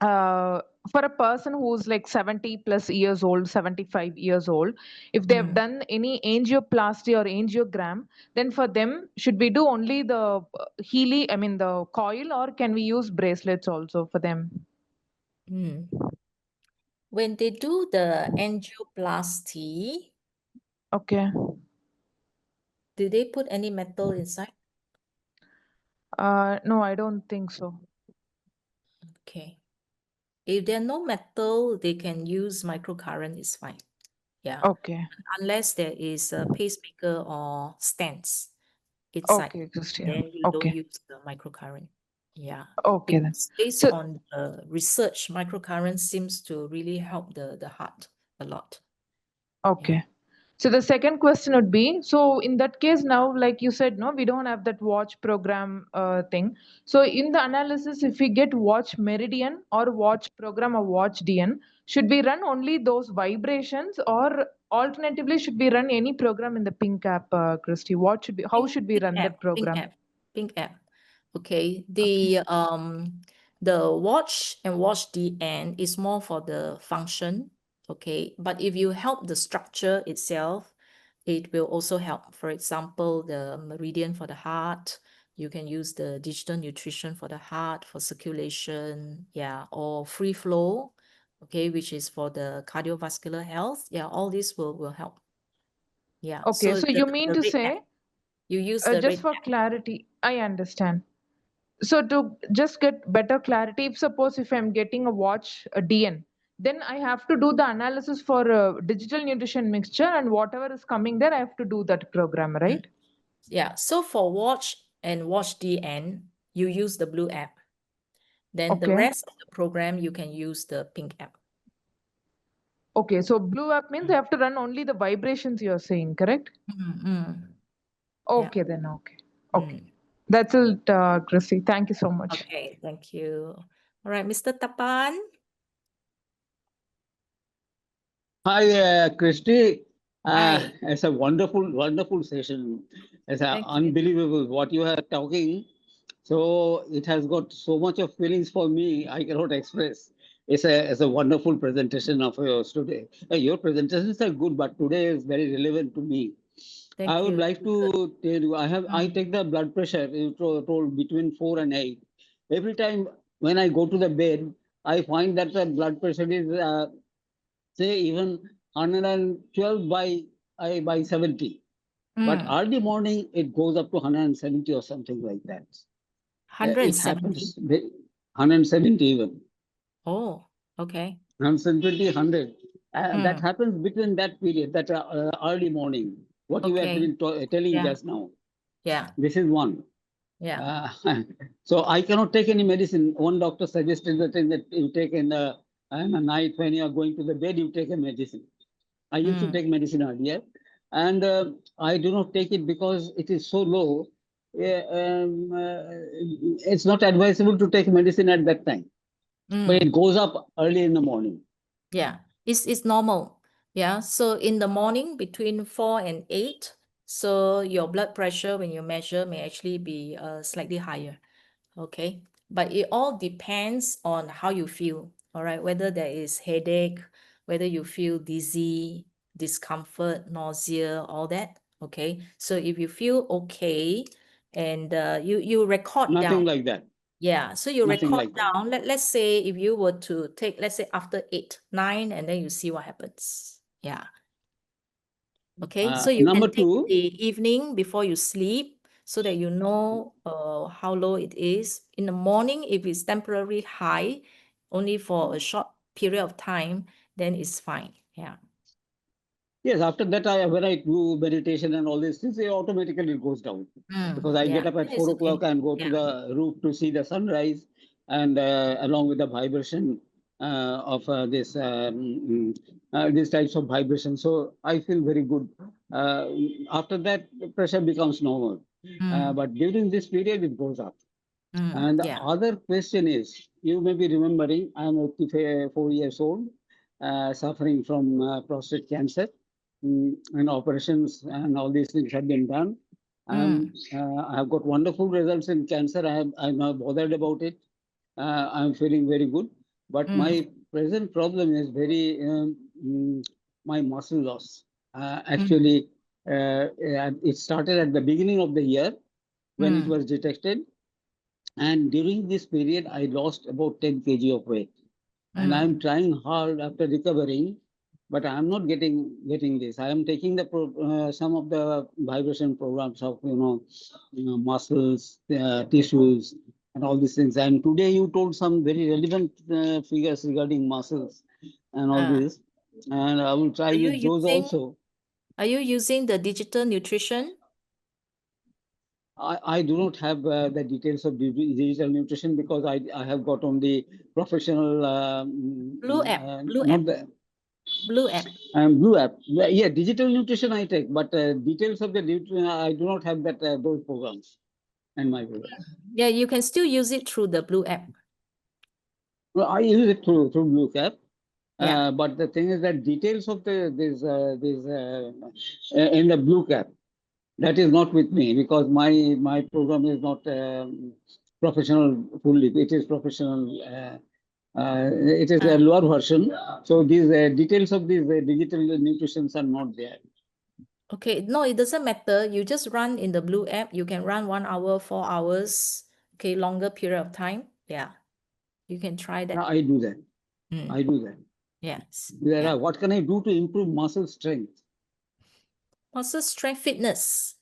Speaker 3: uh, for a person who's like 70 plus years old, 75 years old, if they have done any angioplasty or angiogram, then for them, should we do only the Healy, I mean the coil, or can we use bracelets also for them?
Speaker 1: When they do the angioplasty,
Speaker 3: Okay.
Speaker 1: do they put any metal inside?
Speaker 3: No, I don't think so.
Speaker 1: Okay. If there's no metal, they can use microcurrent, it's fine. Yeah.
Speaker 3: Okay.
Speaker 1: Unless there is a pacemaker or stents inside,
Speaker 3: Okay, Christian.
Speaker 1: then you don't
Speaker 3: Okay.
Speaker 1: use the microcurrent. Yeah.
Speaker 3: Okay then.
Speaker 1: Because based
Speaker 3: So
Speaker 1: on the research, microcurrent seems to really help the heart a lot.
Speaker 3: okay. So the second question would be, so in that case now, like you said, no, we don't have that watch program thing. So in the analysis, if we get watch meridian or watch program or watch DN, should we run only those vibrations, or alternatively should we run any program in the pink app, Christy? What should be, how should we run that program?
Speaker 1: Pink app. Okay. The watch and watch DN is more for the function. Okay. But if you help the structure itself, it will also help. For example, the meridian for the heart. You can use the digital nutrition for the heart, for circulation, yeah, or free flow, okay, which is for the cardiovascular health. Yeah, all this will help. Yeah.
Speaker 3: Okay, so you mean to
Speaker 1: red
Speaker 3: say,
Speaker 1: app, you use the
Speaker 3: just
Speaker 1: red
Speaker 3: for
Speaker 1: app.
Speaker 3: clarity, I understand. So to just get better clarity, if suppose if I'm getting a watch, a DN, then I have to do the analysis for digital nutrition mixture, and whatever is coming there, I have to do that program, right?
Speaker 1: Yeah. So for watch and watch DN, you use the blue app. Then the
Speaker 3: Okay.
Speaker 1: rest of the program, you can use the pink app.
Speaker 3: Okay, so blue app means I have to run only the vibrations you're saying, correct? Okay, then okay. Okay. That's it, Chrissy. Thank you so much.
Speaker 1: Okay, thank you. All right, Mr. Tapan.
Speaker 4: Hi, Christi.
Speaker 1: Hi.
Speaker 4: It's a wonderful, wonderful session. It's
Speaker 1: Thank you.
Speaker 4: unbelievable what you are talking. So it has got so much of feelings for me. I cannot express. It's a wonderful presentation of yours today. Your presentations are good, but today is very relevant to me.
Speaker 1: Thank
Speaker 4: I would
Speaker 1: you.
Speaker 4: like to tell you, I take the blood pressure, you told between 4 and 8. Every time when I go to the bed, I find that the blood pressure is say even 112 by 70. But early morning, it goes up to 170 or something like that. It
Speaker 1: 170.
Speaker 4: happens 170 even.
Speaker 1: Oh, okay.
Speaker 4: 120, 100. That happens between that period, that early morning. What you have been telling just now.
Speaker 1: Yeah.
Speaker 4: This is one.
Speaker 1: Yeah.
Speaker 4: So I cannot take any medicine. One doctor suggested that you take in the night when you are going to the bed, you take a medicine. I used to take medicine earlier, and I do not take it because it is so low. It's not advisable to take medicine at that time, but it goes up early in the morning.
Speaker 1: Yeah, it's normal. Yeah, so in the morning between 4 and 8, so your blood pressure when you measure may actually be slightly higher. Okay, but it all depends on how you feel. All right, whether there is headache, whether you feel dizzy, discomfort, nausea, all that. Okay, so if you feel okay, and you record
Speaker 4: Nothing
Speaker 1: down.
Speaker 4: like that.
Speaker 1: Yeah, so you
Speaker 4: Nothing
Speaker 1: record
Speaker 4: like that.
Speaker 1: down. Let's say if you were to take, let's say after 8, 9, and then you see what happens. Yeah. Okay, so you
Speaker 4: Number
Speaker 1: can take
Speaker 4: two,
Speaker 1: the evening before you sleep so that you know how low it is. In the morning, if it's temporarily high, only for a short period of time, then it's fine. Yeah.
Speaker 4: yes, after that, when I do meditation and all these things, automatically it goes down. Because I get up at 4 o'clock and go to the roof to see the sunrise, and along with the vibration of these types of vibration. So I feel very good. After that, the pressure becomes normal. But during this period, it goes up. And the other question is, you may be remembering, I am 84 years old, suffering from prostate cancer. And operations and all these things have been done. I have got wonderful results in cancer. I'm not bothered about it. I'm feeling very good. But my present problem is my muscle loss. Actually, it started at the beginning of the year when it was detected. And during this period, I lost about 10 kg of weight. And I'm trying hard after recovering, but I'm not getting this. I am taking the some of the vibration programs of muscles, tissues, and all these things. And today you told some very relevant figures regarding muscles and all this, and I will try with those also.
Speaker 1: Are you using the digital nutrition?
Speaker 4: I do not have the details of digital nutrition because I have got only professional
Speaker 1: Blue app. Blue app.
Speaker 4: Blue app. Yeah, digital nutrition I take, but details of the nutrition I do not have that those programs and my program.
Speaker 1: Yeah, you can still use it through the Blue app.
Speaker 4: Well, I use it through Blue app.
Speaker 1: Yeah.
Speaker 4: But the thing is that details of this in the Blue app, that is not with me because my program is not professional fully. It is professional. It is a lower version. So these details of these digital nutritions are not there.
Speaker 1: Okay, no, it doesn't matter. You just run in the Blue app. You can run 1 hour, 4 hours, okay, longer period of time. Yeah, you can try that.
Speaker 4: I do that. I do that.
Speaker 1: Yes.
Speaker 4: Yeah. What can I do to improve muscle strength?
Speaker 1: Muscle strength, fitness.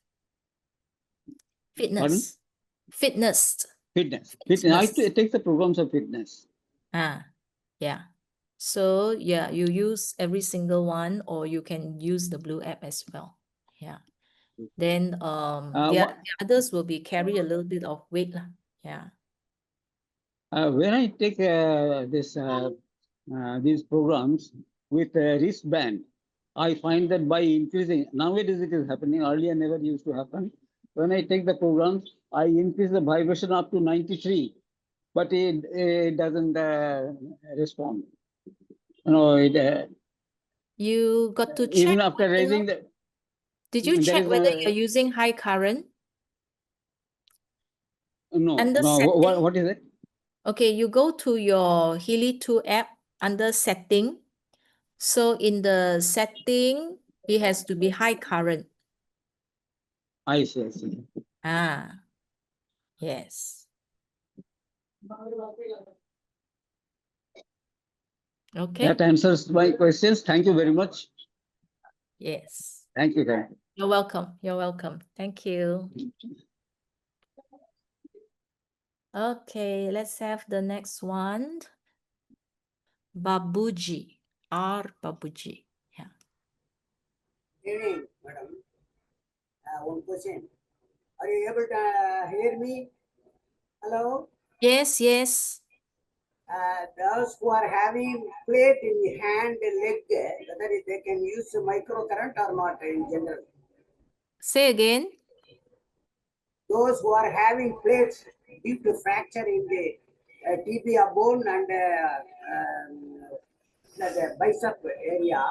Speaker 4: Pardon?
Speaker 1: Fitness.
Speaker 4: I take the programs of fitness.
Speaker 1: Yeah. So yeah, you use every single one, or you can use the Blue app as well. Yeah. Then the others will be carry a little bit of weight lah. Yeah.
Speaker 4: When I take these programs with a wristband, I find that by increasing, nowadays it is happening, earlier never used to happen. When I take the programs, I increase the vibration up to 93, but it doesn't respond.
Speaker 1: You got to check.
Speaker 4: Even after raising the...
Speaker 1: Did you check whether you're using high current?
Speaker 4: No. What is it?
Speaker 1: Okay, you go to your Healy 2 app under setting. So in the setting, it has to be high current.
Speaker 4: I see.
Speaker 1: Yes. Okay.
Speaker 4: That answers my questions. Thank you very much.
Speaker 1: Yes.
Speaker 4: Thank you.
Speaker 1: You're welcome. You're welcome. Thank you. Okay, let's have the next one. Babuji. Babuji. Yeah.
Speaker 5: Good evening, madam. One question. Are you able to hear me? Hello?
Speaker 1: Yes.
Speaker 5: Those who are having plate in the hand and leg, whether they can use microcurrent or not in general.
Speaker 1: Say again.
Speaker 5: Those who are having plates due to fracture in the tibia bone and the bicep area,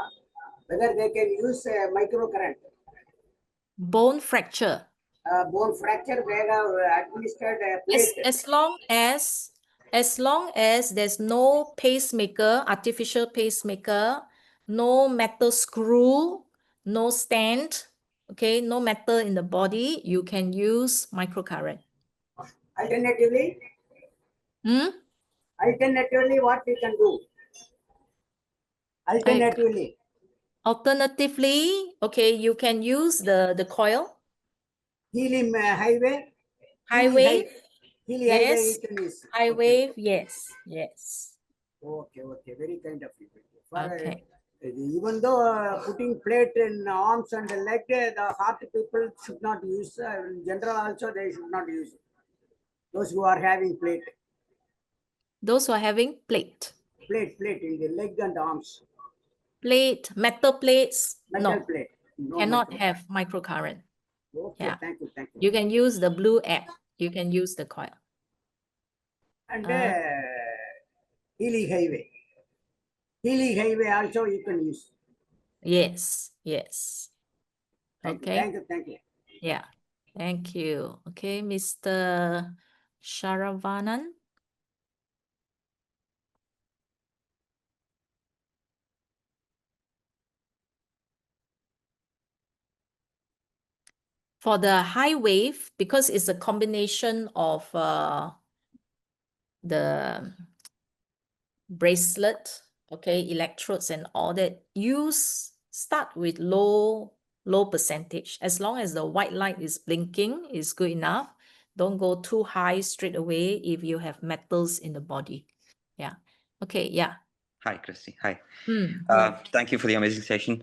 Speaker 5: whether they can use microcurrent.
Speaker 1: Bone fracture.
Speaker 5: Bone fracture, they have administered a plate.
Speaker 1: As long as there's no pacemaker, artificial pacemaker, no metal screw, no stent, okay, no metal in the body, you can use microcurrent.
Speaker 5: Alternatively? Alternatively, what we can do?
Speaker 1: Alternatively, okay, you can use the coil.
Speaker 5: Healy highway?
Speaker 1: Highway?
Speaker 5: Healy
Speaker 1: Yes.
Speaker 5: highway you can use.
Speaker 1: High wave, yes.
Speaker 5: Okay, very kind of you.
Speaker 1: Okay.
Speaker 5: Even though putting plate in arms and leg, the heart people should not use. In general also they should not use. Those who are having plate.
Speaker 1: Those who are having plate.
Speaker 5: Plate in the leg and arms.
Speaker 1: Plate, metal plates.
Speaker 5: Metal plate. No
Speaker 1: cannot have microcurrent.
Speaker 5: Okay,
Speaker 1: Yeah.
Speaker 5: thank you.
Speaker 1: You can use the Blue app. You can use the coil.
Speaker 5: And Healy highway. Healy highway also you can use.
Speaker 1: Yes.
Speaker 5: Thank you.
Speaker 1: Yeah. Thank you. Okay, Mr. Sharavanan. For the high wave, because it's a combination of the bracelet, okay, electrodes and all that, start with low percentage. As long as the white light is blinking, is good enough. Don't go too high straight away if you have metals in the body. Yeah. Okay. Yeah.
Speaker 6: Hi, Christi. Hi.
Speaker 1: Hi.
Speaker 6: Thank you for the amazing session.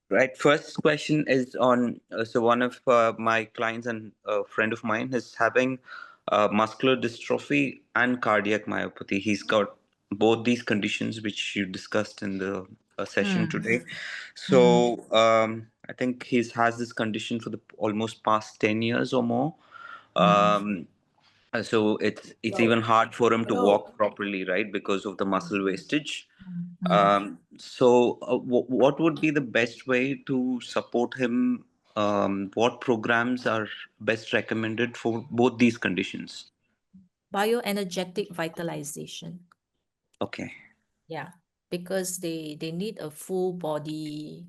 Speaker 6: Right. First question is on, so one of my clients and a friend of mine is having muscular dystrophy and cardiac myopathy. He's got both these conditions, which you discussed in the session today. So I think he has this condition for the almost past 10 years or more. So it's even hard for him to walk properly, right? Because of the muscle wastage. So what would be the best way to support him? What programs are best recommended for both these conditions?
Speaker 1: Bioenergetic vitalization.
Speaker 6: Okay.
Speaker 1: Yeah, because they need a full body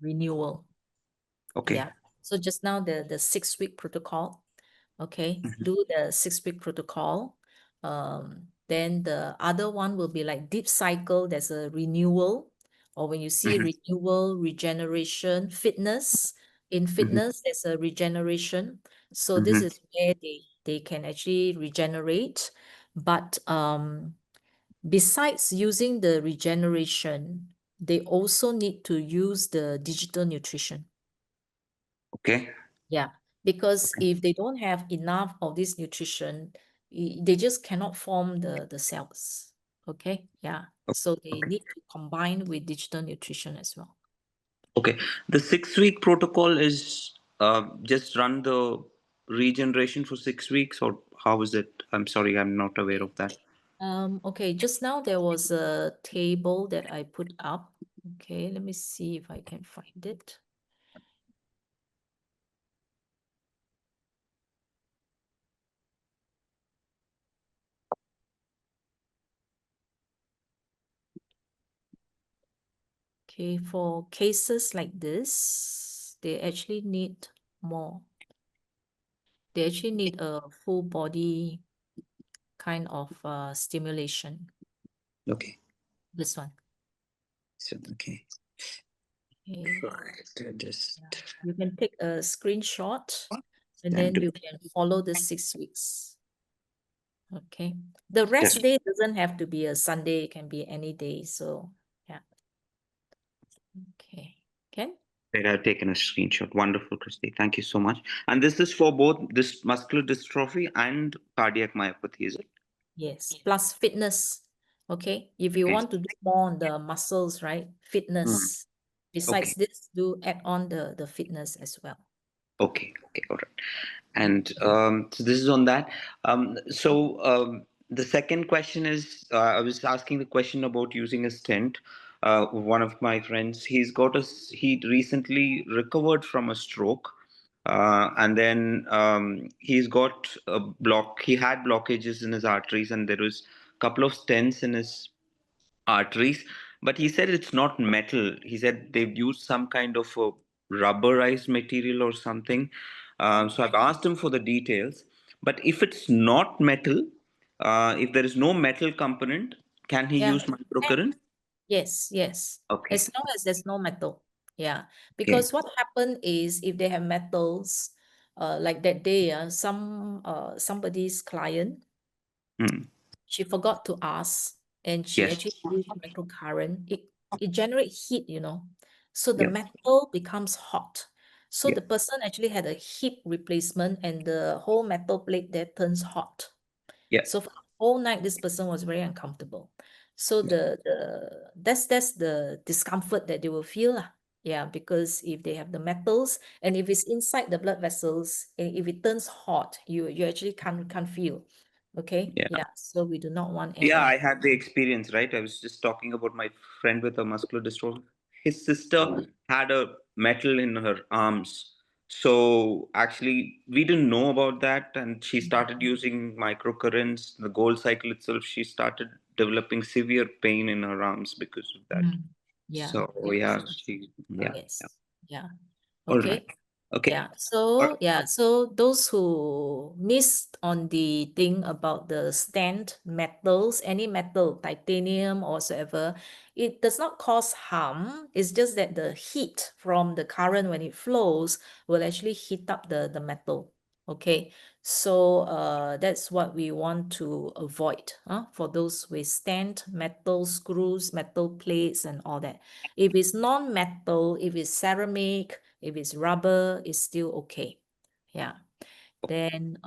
Speaker 1: renewal.
Speaker 6: Okay.
Speaker 1: Yeah. So just now the 6-week protocol. Okay, do the 6-week protocol. Then the other one will be like deep cycle. There's a renewal, or when you see renewal, regeneration, fitness. In fitness, there's a regeneration. So this is where they can actually regenerate. But besides using the regeneration, they also need to use the digital nutrition.
Speaker 6: Okay.
Speaker 1: Yeah, because if they don't have enough of this nutrition, they just cannot form the cells. Okay, yeah. So they need to combine with digital nutrition as well.
Speaker 6: Okay. The 6-week protocol is just run the regeneration for 6 weeks, or how is it? I'm sorry, I'm not aware of that.
Speaker 1: Okay, just now there was a table that I put up. Okay, let me see if I can find it. Okay, for cases like this, they actually need more. They actually need a full body kind of stimulation.
Speaker 6: Okay.
Speaker 1: This one.
Speaker 6: So, okay.
Speaker 1: Okay.
Speaker 6: Right. Just
Speaker 1: You can take a screenshot and
Speaker 6: then
Speaker 1: then you can follow the 6 weeks. Okay. The rest day doesn't have to be a Sunday, it can be any day. So yeah. Okay. Ken?
Speaker 6: I've taken a screenshot. Wonderful, Christi. Thank you so much. And this is for both this muscular dystrophy and cardiac myopathy, is it?
Speaker 1: Yes. Plus fitness. Okay. If you
Speaker 6: Okay.
Speaker 1: want to do more on the muscles, right? Fitness. Besides this, do add on the fitness as well.
Speaker 6: Okay. Okay. All right. And so this is on that. The second question is, I was asking the question about using a stent. One of my friends, he recently recovered from a stroke. And then he's got he had blockages in his arteries, and there was a couple of stents in his arteries, but he said it's not metal. He said they've used some kind of a rubberized material or something. So I've asked him for the details. But if it's not metal, if there is no metal component, can he
Speaker 1: Yeah.
Speaker 6: use microcurrent?
Speaker 1: Yes, yes.
Speaker 6: Okay.
Speaker 1: As long as there's no metal. Yeah.
Speaker 6: Okay.
Speaker 1: Because what happened is if they have metals, like that day, somebody's client, she forgot to ask and she
Speaker 6: Yes.
Speaker 1: actually used microcurrent. It generates heat, you know. So the
Speaker 6: Yeah.
Speaker 1: metal becomes hot. So
Speaker 6: Yeah.
Speaker 1: the person actually had a hip replacement and the whole metal plate there turns hot.
Speaker 6: Yeah.
Speaker 1: So for the whole night, this person was very uncomfortable. So that's the discomfort that they will feel lah. Yeah, because if they have the metals and if it's inside the blood vessels, if it turns hot, you actually can't feel. Okay.
Speaker 6: Yeah.
Speaker 1: Yeah. So we do not want
Speaker 6: Yeah,
Speaker 1: any.
Speaker 6: I had the experience, right? I was just talking about my friend with a muscular dystrophy. His sister had a metal in her arms. So actually, we didn't know about that. And she started using microcurrents, the gold cycle itself. She started developing severe pain in her arms because of that.
Speaker 1: Yeah.
Speaker 6: So,
Speaker 1: Yes.
Speaker 6: yeah.
Speaker 1: Yes. Yeah.
Speaker 6: All right.
Speaker 1: Okay.
Speaker 6: Okay.
Speaker 1: Yeah. So those who missed on the thing about the stent metals, any metal, titanium or whatsoever, it does not cause harm. It's just that the heat from the current when it flows will actually heat up the metal. Okay. So that's what we want to avoid, for those with stent, metal screws, metal plates and all that. If it's non-metal, if it's ceramic, if it's rubber, it's still okay. Yeah. Then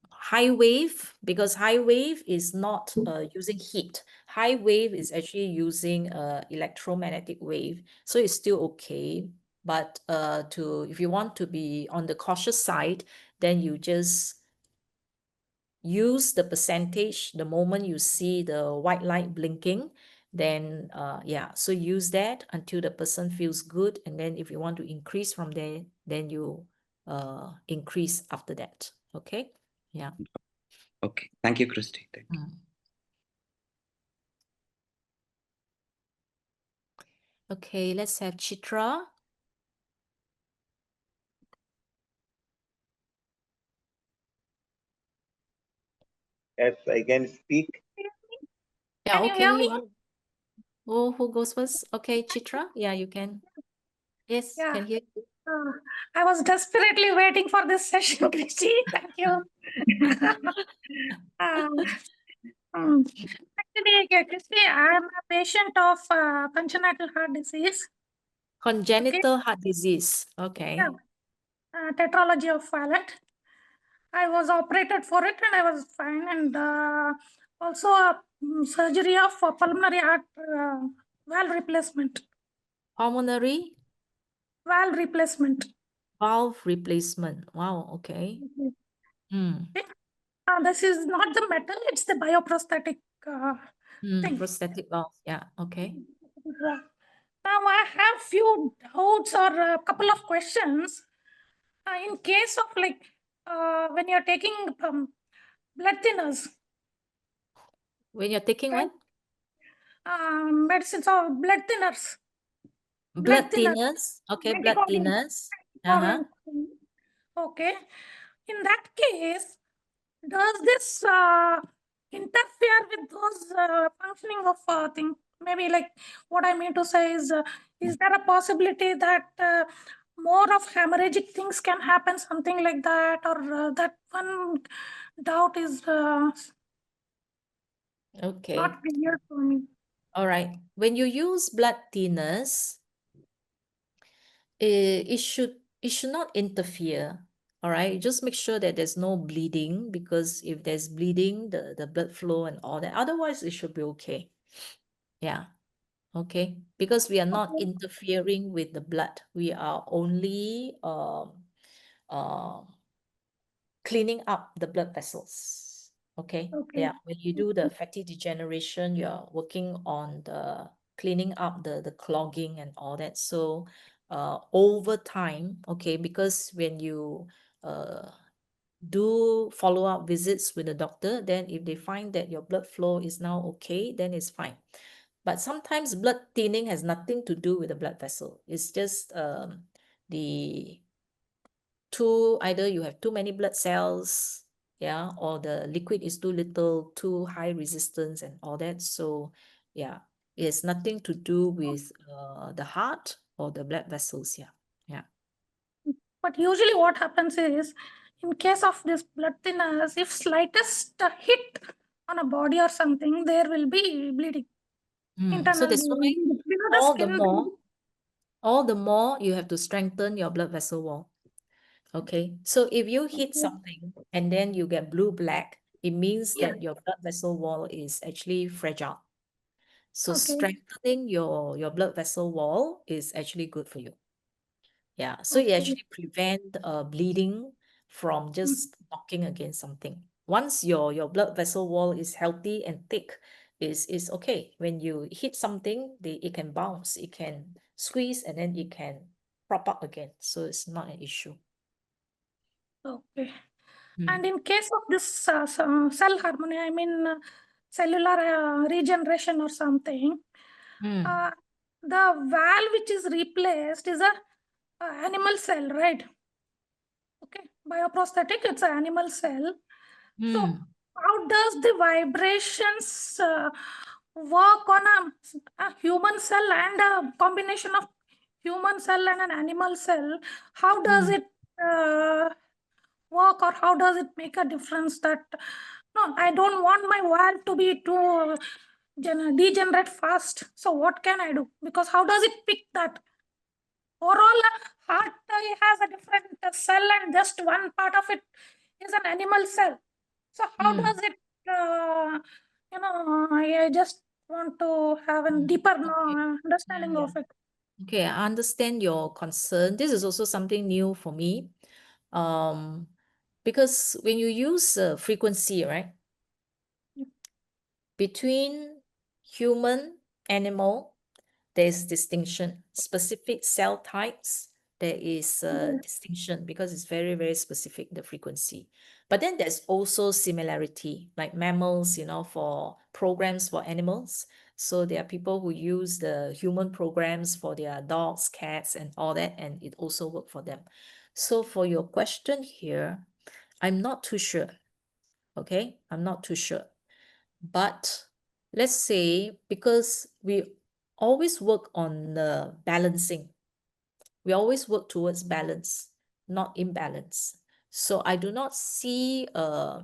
Speaker 1: high wave, because high wave is not using heat. High wave is actually using electromagnetic wave, so it's still okay. But if you want to be on the cautious side, then you just use the percentage the moment you see the white light blinking. Then yeah, so use that until the person feels good, and then if you want to increase from there, then you increase after that. Okay. Yeah.
Speaker 6: Okay. Thank you, Christi. Thank you.
Speaker 1: Okay, let's have Chitra.
Speaker 7: Yes, I can speak.
Speaker 1: Yeah,
Speaker 8: Can
Speaker 1: okay.
Speaker 8: you hear me?
Speaker 1: Who goes first? Okay, Chitra. Yeah, you can. Yes,
Speaker 8: Yeah.
Speaker 1: can hear you.
Speaker 8: I was desperately waiting for this session, Christi. Thank you. Actually, Christi, I'm a patient of congenital heart disease.
Speaker 1: Congenital heart disease. Okay.
Speaker 8: Yeah. Tetralogy of Fallot. I was operated for it and I was fine. And also surgery of pulmonary heart valve replacement.
Speaker 1: Pulmonary
Speaker 8: Valve replacement.
Speaker 1: valve replacement. Wow. Okay.
Speaker 8: This is not the metal, it's the bioprosthetic thing.
Speaker 1: Prosthetic valve. Yeah. Okay.
Speaker 8: Now I have few doubts or a couple of questions. In case of like when you're taking blood thinners.
Speaker 1: When you're taking what?
Speaker 8: Medicines or blood thinners.
Speaker 1: Blood thinners. Okay, blood thinners.
Speaker 8: Okay. In that case, does this interfere with those functioning of thing? Maybe like what I mean to say is there a possibility that more of hemorrhagic things can happen, something like that, or that one doubt is
Speaker 1: okay.
Speaker 8: Not clear for me.
Speaker 1: All right. When you use blood thinners, it should not interfere. All right. Just make sure that there's no bleeding, because if there's bleeding, the blood flow and all that. Otherwise, it should be okay. Yeah. Okay. Because we are not interfering with the blood. We are only cleaning up the blood vessels. Okay. Yeah. When you do the fatty degeneration, you're working on the cleaning up the clogging and all that. So over time, okay, because when you do follow-up visits with the doctor, then if they find that your blood flow is now okay, then it's fine. But sometimes blood thinning has nothing to do with the blood vessel. It's just either you have too many blood cells, yeah, or the liquid is too little, too high resistance and all that. So yeah, it has nothing to do with the heart or the blood vessels. Yeah. Yeah.
Speaker 8: But usually what happens is, in case of this blood thinners, if slightest hit on a body or something, there will be bleeding.
Speaker 1: So that's why all the more you have to strengthen your blood vessel wall. Okay. So if you hit something and then you get blue-black, it means that your blood vessel wall is actually fragile. So strengthening your blood vessel wall is actually good for you. Yeah. So it actually prevent bleeding from just knocking against something. Once your blood vessel wall is healthy and thick, is okay. When you hit something, it can bounce, it can squeeze, and then it can prop up again. So it's not an issue.
Speaker 8: Okay. And in case of this cell harmony, I mean cellular regeneration or something, the valve which is replaced is a animal cell, right? Okay, bioprosthetic, it's an animal cell. So how does the vibrations work on a human cell and a combination of human cell and an animal cell? How does it work, or how does it make a difference that, no, I don't want my valve to be too degenerate fast. So what can I do? Because how does it pick that? Overall, heart has a different cell, and just one part of it is an animal cell. So how does it, I just want to have a deeper understanding of it.
Speaker 1: Okay, I understand your concern. This is also something new for me. Because when you use frequency, right, between human, animal, there's distinction. Specific cell types, there is distinction because it's very, very specific, the frequency. But then there's also similarity, like mammals, for programs for animals. So there are people who use the human programs for their dogs, cats, and all that, and it also works for them. So for your question here, I'm not too sure. Okay, I'm not too sure. But let's say, because we always work on the balancing, we always work towards balance, not imbalance. So I do not see a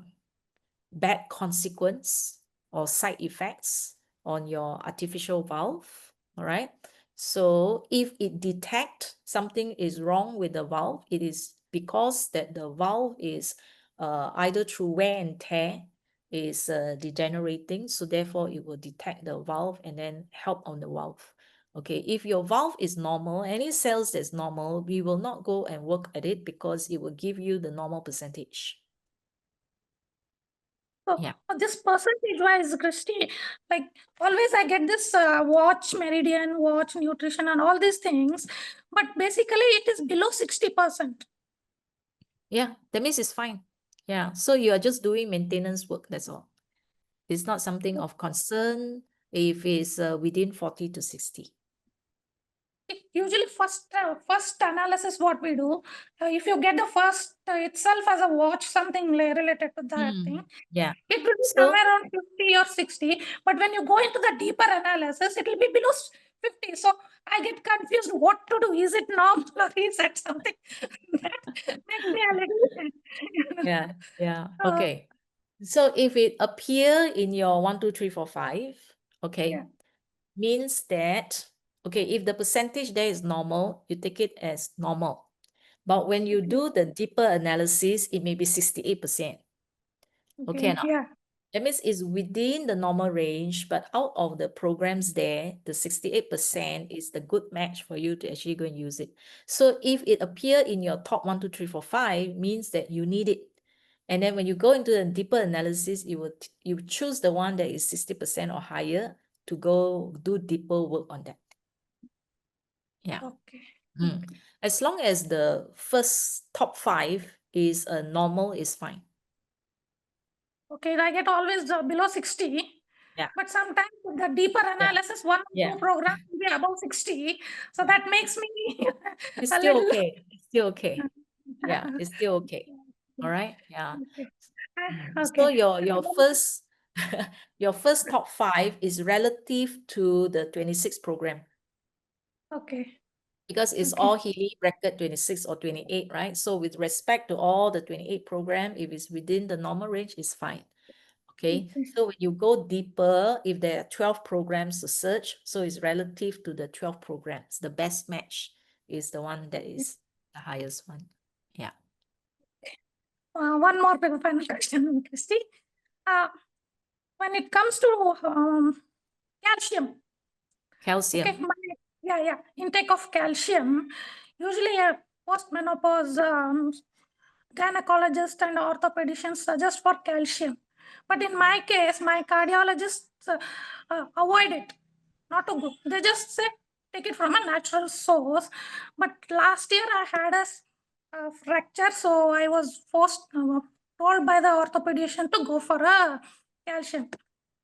Speaker 1: bad consequence or side effects on your artificial valve. All right. So if it detects something is wrong with the valve, it is because that the valve is either through wear and tear is degenerating. So therefore it will detect the valve and then help on the valve. Okay, if your valve is normal, any cells that's normal, we will not go and work at it because it will give you the normal percentage.
Speaker 8: So this percentage-wise, Christi, like always I get this watch meridian, watch nutrition and all these things, but basically it is below 60%.
Speaker 1: Yeah, that means it's fine. Yeah, so you are just doing maintenance work, that's all. It's not something of concern if it's within 40 to 60.
Speaker 8: Usually first analysis what we do, if you get the first itself as a watch, something related to that thing,
Speaker 1: yeah,
Speaker 8: it will be somewhere around 50 or 60, but when you go into the deeper analysis, it will be below 50. So I get confused what to do. Is it normal or is it something that makes me a little
Speaker 1: yeah, okay. So if it appear in your 1, 2, 3, 4, 5, okay, means that, okay, if the percentage there is normal, you take it as normal. But when you do the deeper analysis, it may be 68%. Okay,
Speaker 8: yeah.
Speaker 1: That means it's within the normal range, but out of the programs there, the 68% is the good match for you to actually go and use it. So if it appear in your top 1, 2, 3, 4, 5, means that you need it. And then when you go into the deeper analysis, you choose the one that is 60% or higher to go do deeper work on that. Yeah.
Speaker 8: Okay.
Speaker 1: As long as the first top 5 is normal, is fine.
Speaker 8: Okay, I get always below 60.
Speaker 1: Yeah.
Speaker 8: But sometimes the deeper analysis, one or two programs will be above 60. So that makes me
Speaker 1: It's
Speaker 8: a
Speaker 1: still
Speaker 8: little...
Speaker 1: okay. It's still okay. Yeah, it's still okay. All right. Yeah. So your first your first top 5 is relative to the 26 program.
Speaker 8: Okay.
Speaker 1: Because it's all Healy bracket 26 or 28, right? So with respect to all the 28 program, if it's within the normal range, it's fine. Okay. So when you go deeper, if there are 12 programs to search, so it's relative to the 12 programs. The best match is the one that is the highest one. Yeah.
Speaker 8: One more final question, Christi. When it comes to calcium. Okay, intake of calcium. Usually post-menopause gynecologist and orthopedicians suggest for calcium. But in my case, my cardiologists avoid it. Not to go. They just say take it from a natural source. But last year I had a fracture, so I was told by the orthopedician to go for a calcium.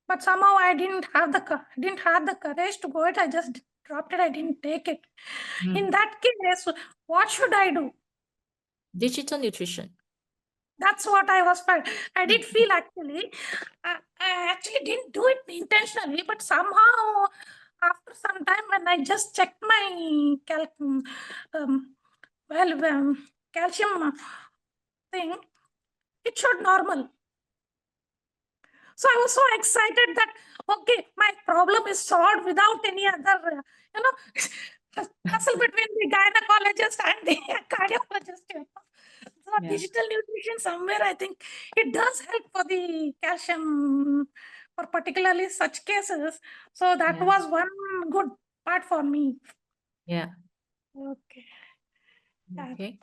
Speaker 8: But somehow I didn't have the courage to go it. I just dropped it. I didn't take it. In that case, what should I do?
Speaker 1: Digital nutrition.
Speaker 8: That's what I was felt. I did feel actually, I actually didn't do it intentionally, but somehow after some time when I just checked my calcium thing, it showed normal. So I was so excited that, okay, my problem is solved without any other, tussle between the gynecologist and the cardiologist. So digital nutrition somewhere, I think it does help for the calcium for particularly such cases. So that was one good part for me.
Speaker 1: Yeah.
Speaker 8: Okay.
Speaker 1: Okay.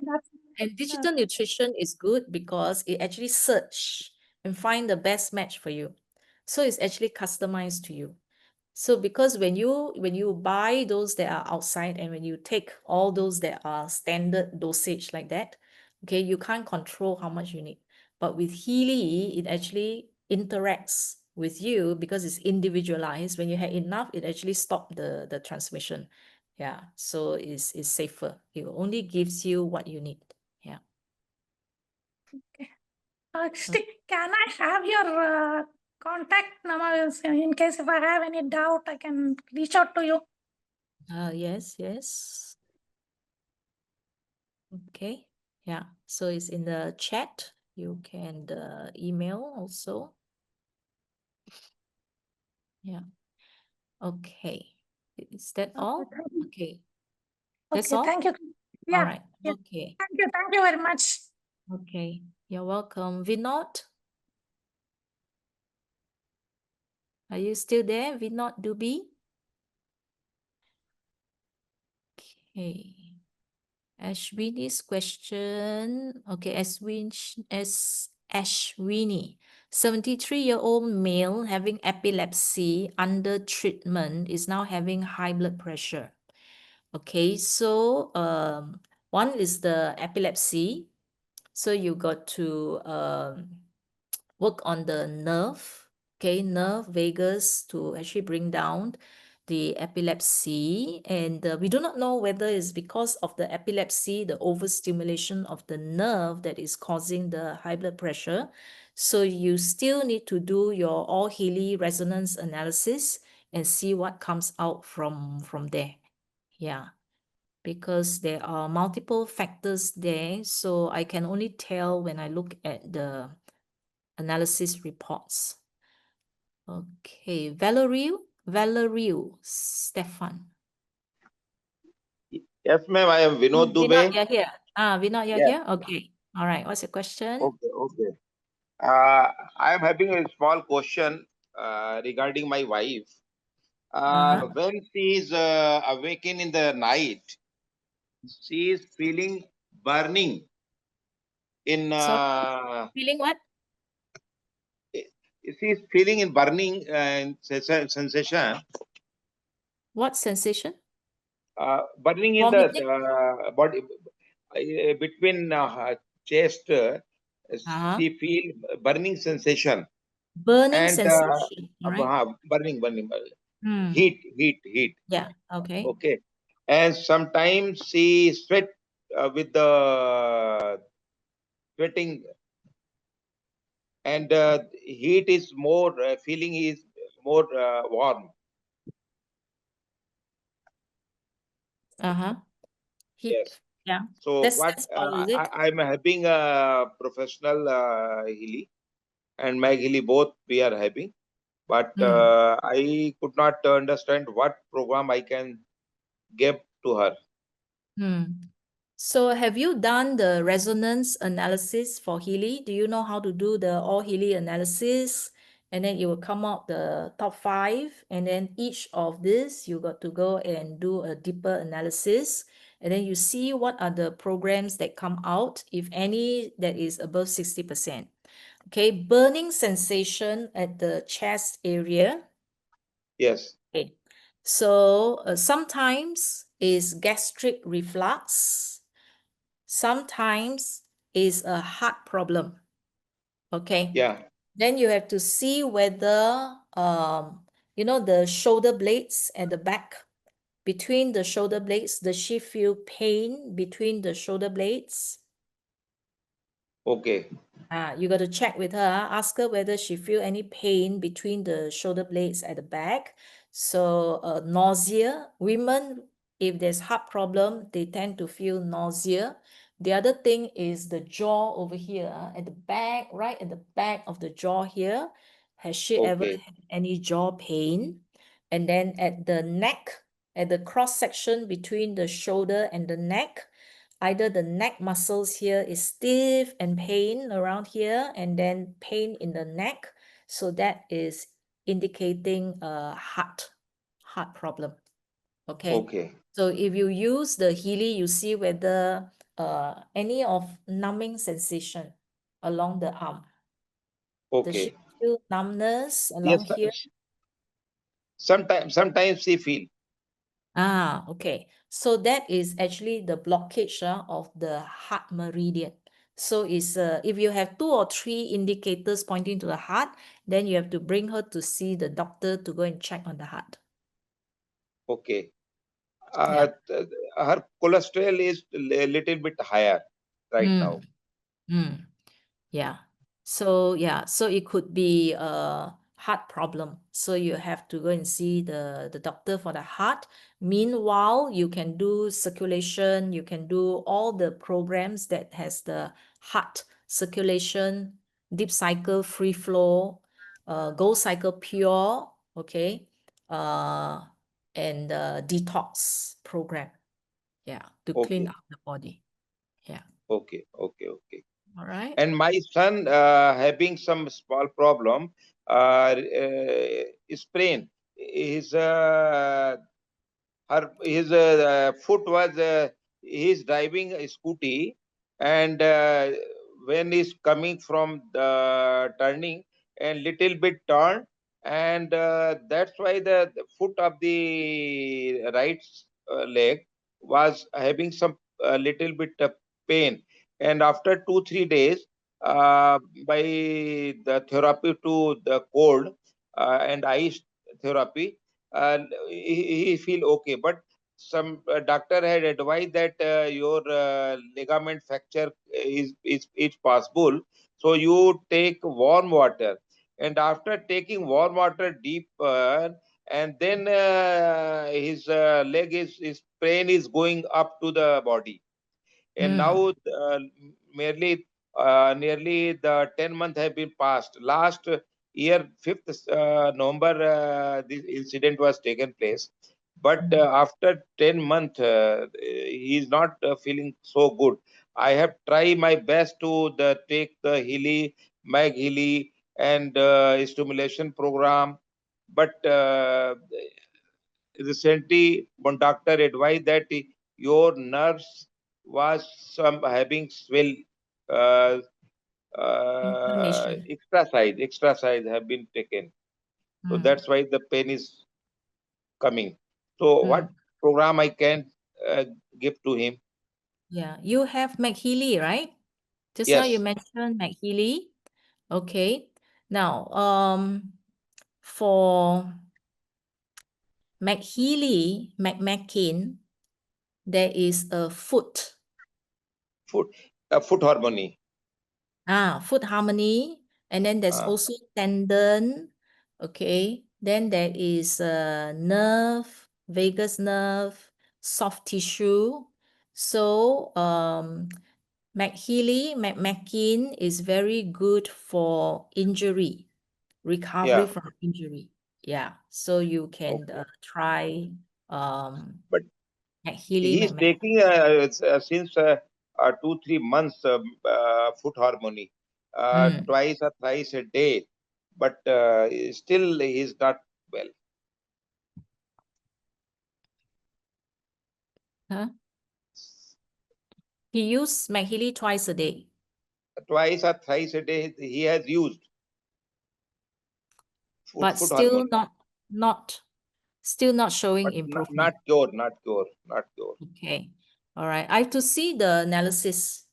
Speaker 1: And digital nutrition is good because it actually search and find the best match for you. So it's actually customized to you. So because when you buy those that are outside and when you take all those that are standard dosage like that, okay, you can't control how much you need. But with Healy, it actually interacts with you because it's individualized. When you have enough, it actually stops the transmission. Yeah, so it's safer. It only gives you what you need. Yeah.
Speaker 8: Okay. Christi, can I have your contact number in case if I have any doubt, I can reach out to you?
Speaker 1: Yes. Okay. Yeah. So it's in the chat. You can email also. Yeah. Okay. Is that all? Okay. That's all?
Speaker 8: Thank you. Yeah.
Speaker 1: All right. Okay.
Speaker 8: Thank you very much.
Speaker 1: Okay. You're welcome. Vinod? Are you still there? Vinod Dubey? Okay. Ashwini's question. Okay, Ashwini, 73-year-old male having epilepsy under treatment is now having high blood pressure. Okay, so one is the epilepsy. So you got to work on the nerve, okay, nerve vagus to actually bring down the epilepsy. And we do not know whether it's because of the epilepsy, the overstimulation of the nerve that is causing the high blood pressure. So you still need to do your all Healy resonance analysis and see what comes out from there. Yeah, because there are multiple factors there. So I can only tell when I look at the analysis reports. Okay, Valerio, Stefan.
Speaker 7: Yes, ma'am. I am Vinod Dubey.
Speaker 1: Vinod, you're here. Vinod, you're here? Okay. All right. What's your question?
Speaker 7: Okay. I am having a small question regarding my wife. When she is awakened in the night, she is feeling burning in.
Speaker 1: Feeling what?
Speaker 7: She is feeling in burning sensation.
Speaker 1: What sensation?
Speaker 7: Burning in the body between chest. She feel burning sensation.
Speaker 1: Burning sensation, right?
Speaker 7: Burning. Heat.
Speaker 1: Yeah. Okay.
Speaker 7: Okay. And sometimes she sweat with the sweating, and heat is more, feeling is more warm.
Speaker 1: Heat.
Speaker 7: Yes.
Speaker 1: Yeah.
Speaker 7: So
Speaker 1: That's all, is it?
Speaker 7: I'm having a professional Healy and MagHealy, both we are having, but I could not understand what program I can give to her.
Speaker 1: So have you done the resonance analysis for Healy? Do you know how to do the all Healy analysis? And then it will come out the top 5. And then each of this, you got to go and do a deeper analysis. And then you see what are the programs that come out, if any, that is above 60%. Okay, burning sensation at the chest area.
Speaker 7: Yes.
Speaker 1: Okay, so sometimes is gastric reflux. Sometimes is a heart problem. Okay.
Speaker 7: Yeah.
Speaker 1: Then you have to see whether the shoulder blades at the back, between the shoulder blades. Does she feel pain between the shoulder blades?
Speaker 7: Okay.
Speaker 1: You got to check with her. Ask her whether she feel any pain between the shoulder blades at the back. So nausea. Women, if there's heart problem, they tend to feel nausea. The other thing is the jaw over here at the back, right at the back of the jaw here. Has she ever
Speaker 7: Okay.
Speaker 1: had any jaw pain? And then at the neck, at the cross section between the shoulder and the neck, either the neck muscles here is stiff and pain around here, and then pain in the neck. So that is indicating a heart problem. Okay.
Speaker 7: Okay.
Speaker 1: So if you use the Healy, you see whether any of numbing sensation along the arm. Does she
Speaker 7: Okay.
Speaker 1: feel numbness
Speaker 7: Yes.
Speaker 1: along here?
Speaker 7: Sometimes she feel.
Speaker 1: Okay. So that is actually the blockage of the heart meridian. So it's if you have 2 or 3 indicators pointing to the heart, then you have to bring her to see the doctor to go and check on the heart.
Speaker 7: Okay.
Speaker 1: Yeah.
Speaker 7: Her cholesterol is a little bit higher right now.
Speaker 1: Yeah. So it could be a heart problem. So you have to go and see the doctor for the heart. Meanwhile, you can do circulation, you can do all the programs that has the heart circulation, deep cycle, free flow, Gold Cycle Pure, okay, and detox program. Yeah, to clean
Speaker 7: Okay.
Speaker 1: up the body. Yeah.
Speaker 7: Okay.
Speaker 1: All right.
Speaker 7: And my son having some small problem, sprain. His foot was he's driving a scooty, and when he's coming from the turning and little bit turn, and that's why the foot of the right leg was having some little bit of pain. And after 2-3 days, uh, by the therapy to the cold and ice therapy, he feel okay. But some doctor had advised that your ligament fracture is possible, so you take warm water, and after taking warm water deeper, and then his leg his pain is going up to the body. And now nearly the 10 months have been passed. Last year 5th November this incident was taken place, but after 10 months he is not feeling so good. I have tried my best to take the Healy, MagHealy and stimulation program, but recently one doctor advised that your nerves was some having swell, uh,
Speaker 1: Inflammation.
Speaker 7: extra size have been taken, so that's why the pain is coming. So what program I can uh, give to him?
Speaker 1: Yeah, you have MagHealy, right? Just now you
Speaker 7: Yes.
Speaker 1: mentioned MagHealy. Okay. Now, for MagHealy, McMakin, there is a foot
Speaker 7: Harmony.
Speaker 1: Foot harmony, and then there's also tendon. Okay. Then there is a nerve, vagus nerve, soft tissue. So, McMakin is very good for injury, recovery from injury. Yeah. So you can try
Speaker 7: But
Speaker 1: McHealy,
Speaker 7: he's taking since 2-3 months foot harmony, twice or thrice a day, but still he's not well.
Speaker 1: Huh? He used MagHealy twice a day.
Speaker 7: Twice or thrice a day he has used.
Speaker 1: But still not showing improvement.
Speaker 7: Not cure.
Speaker 1: Okay. All right. I have to see the analysis.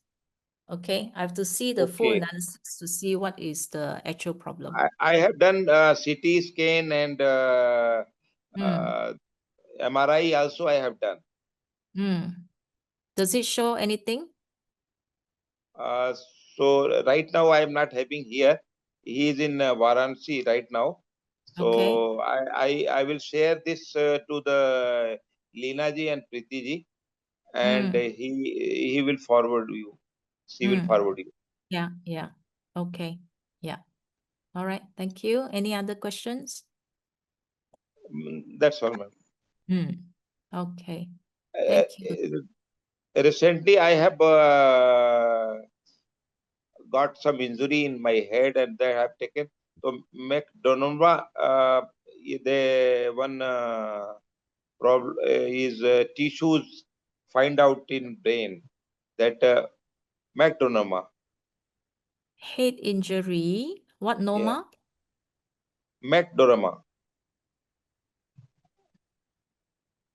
Speaker 1: Okay. I have to see the full analysis to see what is the actual problem.
Speaker 7: I have done CT scan and MRI also I have done.
Speaker 1: Does it show anything?
Speaker 7: So right now I am not having here. He is in Varanasi right now. So I will share this to the Leena ji and Preeti ji, and he will forward you. She will forward you.
Speaker 1: Yeah. Okay. Yeah. All right. Thank you. Any other questions?
Speaker 7: That's all, ma'am.
Speaker 1: Okay. Thank you.
Speaker 7: Recently, I have got some injury in my head, and they have taken so McDonough. The one problem is tissues find out in brain that McDonough.
Speaker 1: Head injury. What noma?
Speaker 7: McDonough.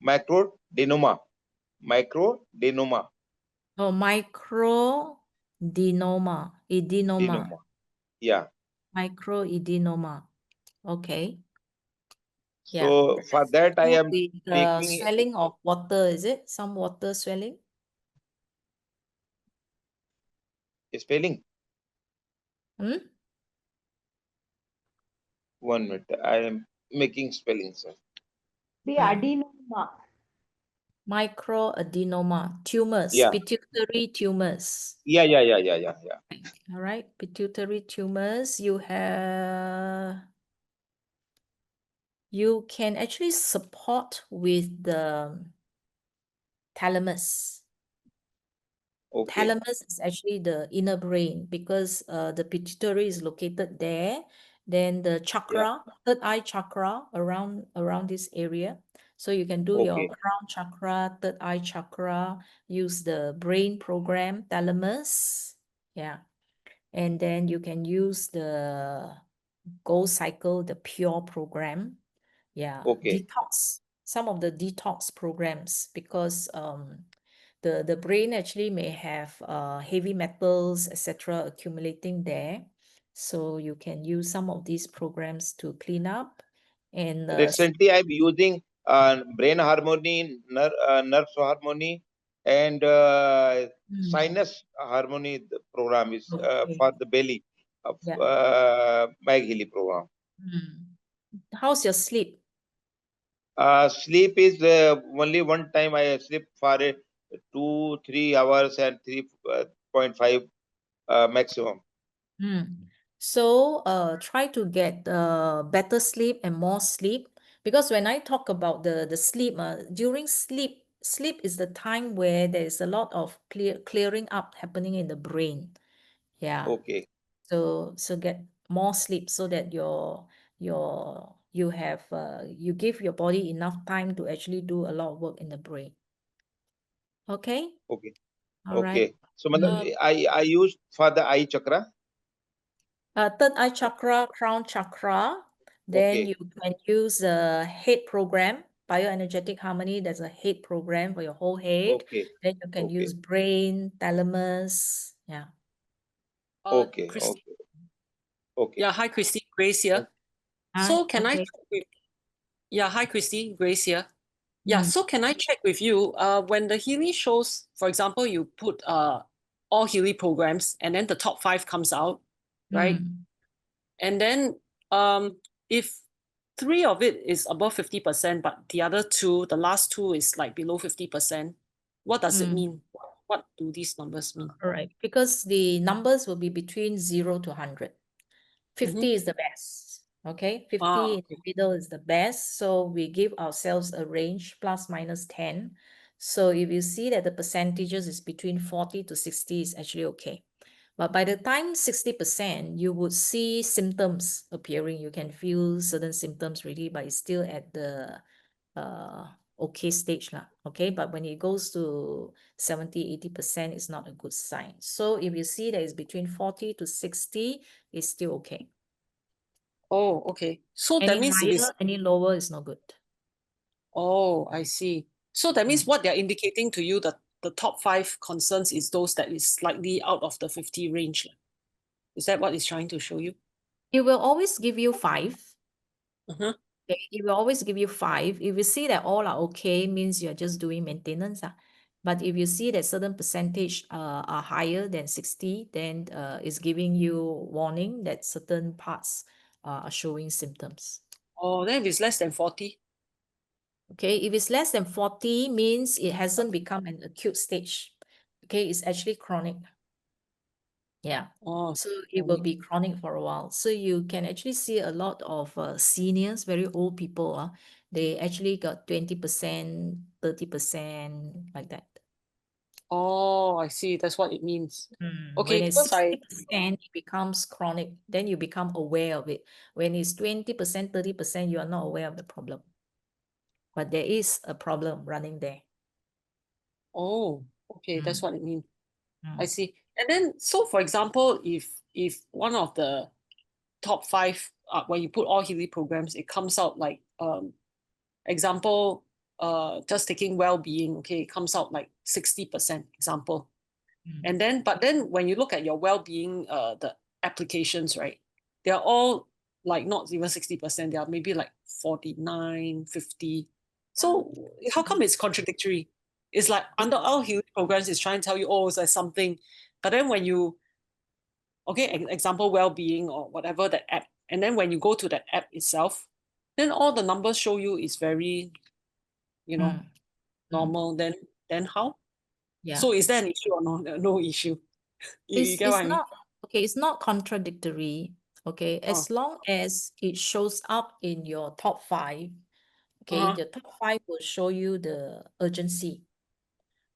Speaker 7: Microdenoma. Microdenoma.
Speaker 1: Oh, microdenoma. Adenoma.
Speaker 7: Yeah.
Speaker 1: Microadenoma. Okay.
Speaker 7: So for that, I am
Speaker 1: with
Speaker 7: taking
Speaker 1: swelling of water, is it? Some water swelling?
Speaker 7: spelling. 1 minute. I am making spelling, sir.
Speaker 9: The adenoma.
Speaker 1: Microadenoma. Tumors.
Speaker 7: Yeah.
Speaker 1: Pituitary tumors.
Speaker 7: Yeah.
Speaker 1: All right. Pituitary tumors. You can actually support with the thalamus.
Speaker 7: Okay.
Speaker 1: Thalamus is actually the inner brain because the pituitary is located there. Then the chakra, third eye chakra around this area. So you can do your crown chakra, third eye chakra, use the brain program, thalamus. Yeah. And then you can use the Go Cycle, the pure program. Yeah.
Speaker 7: Okay.
Speaker 1: Detox, some of the detox programs because the brain actually may have heavy metals, etc., accumulating there. So you can use some of these programs to clean up. And
Speaker 7: recently, I'm using brain harmony, nerve harmony, and sinus harmony. The program is for the belly of MagHealy program.
Speaker 1: How's your sleep?
Speaker 7: Sleep is only one time I sleep for 2-3 hours and 3.5 maximum.
Speaker 1: So try to get better sleep and more sleep because when I talk about the sleep, during sleep is the time where there is a lot of clearing up happening in the brain. Yeah.
Speaker 7: Okay.
Speaker 1: So get more sleep so that you give your body enough time to actually do a lot of work in the brain. Okay?
Speaker 7: Okay.
Speaker 1: All right.
Speaker 7: So I use for the eye chakra.
Speaker 1: Third eye chakra, crown chakra. Then you can use a head program, bioenergetic harmony. There's a head program for your whole head. Then you can use brain, thalamus. Yeah.
Speaker 7: Christi.
Speaker 10: Yeah, hi Christi, Grace here. So can I check with hi Christi, Grace here. Yeah, so can I check with you when the Healy shows, for example, you put all Healy programs and then the top 5 comes out, right? And then if 3 of it is above 50%, but the other 2, the last 2 is like below 50%, what does it mean? What do these numbers mean?
Speaker 1: All right, because the numbers will be between 0 to 100. 50 is the best. Okay, 50 in the middle is the best. So we give ourselves a range plus minus 10. So if you see that the percentages is between 40 to 60 is actually okay. But by the time 60%, you would see symptoms appearing. You can feel certain symptoms really, but it's still at the okay stage lah. Okay, but when it goes to 70-80%, it's not a good sign. So if you see that it's between 40 to 60, it's still okay.
Speaker 10: Oh, okay. So that means
Speaker 1: Any
Speaker 10: it is
Speaker 1: higher, any lower is not good.
Speaker 10: Oh, I see. So that means what they're indicating to you that the top 5 concerns is those that is slightly out of the 50 range. Is that what it's trying to show you?
Speaker 1: It will always give you 5. Okay, it will always give you 5. If you see that all are okay, means you're just doing maintenance. But if you see that certain percentage are higher than 60, then it's giving you warning that certain parts are showing symptoms.
Speaker 10: Oh, then if it's less than 40?
Speaker 1: Okay, if it's less than 40, means it hasn't become an acute stage. Okay, it's actually chronic. Yeah.
Speaker 10: Oh,
Speaker 1: So it will be chronic for a while. So you can actually see a lot of seniors, very old people, they actually got 20%, 30%, like that.
Speaker 10: Oh, I see. That's what it means.
Speaker 1: When
Speaker 10: Okay,
Speaker 1: it's
Speaker 10: because
Speaker 1: 60%, it becomes chronic. Then you become aware of it. When it's 20%, 30%, you are not aware of the problem. But there is a problem running there.
Speaker 10: Oh, okay, that's what it means. I
Speaker 1: Mm.
Speaker 10: see. And then, so for example, if one of the top 5, when you put all Healy programs, it comes out like, example, just taking well-being, okay, it comes out like 60%, example. And then, but then when you look at your well-being, the applications, right, they're all like not even 60%, they are maybe like 49, 50. So how come it's contradictory? It's like under all Healy programs, it's trying to tell you, oh, there's something. But then when you, okay, example, well-being or whatever, the app, and then when you go to the app itself, then all the numbers show you is very, normal. Then how?
Speaker 1: Yeah.
Speaker 10: So is there an issue or no issue? You get what I mean?
Speaker 1: It's not contradictory. Okay, as long as it shows up in your top 5, okay, the top 5 will show you the urgency.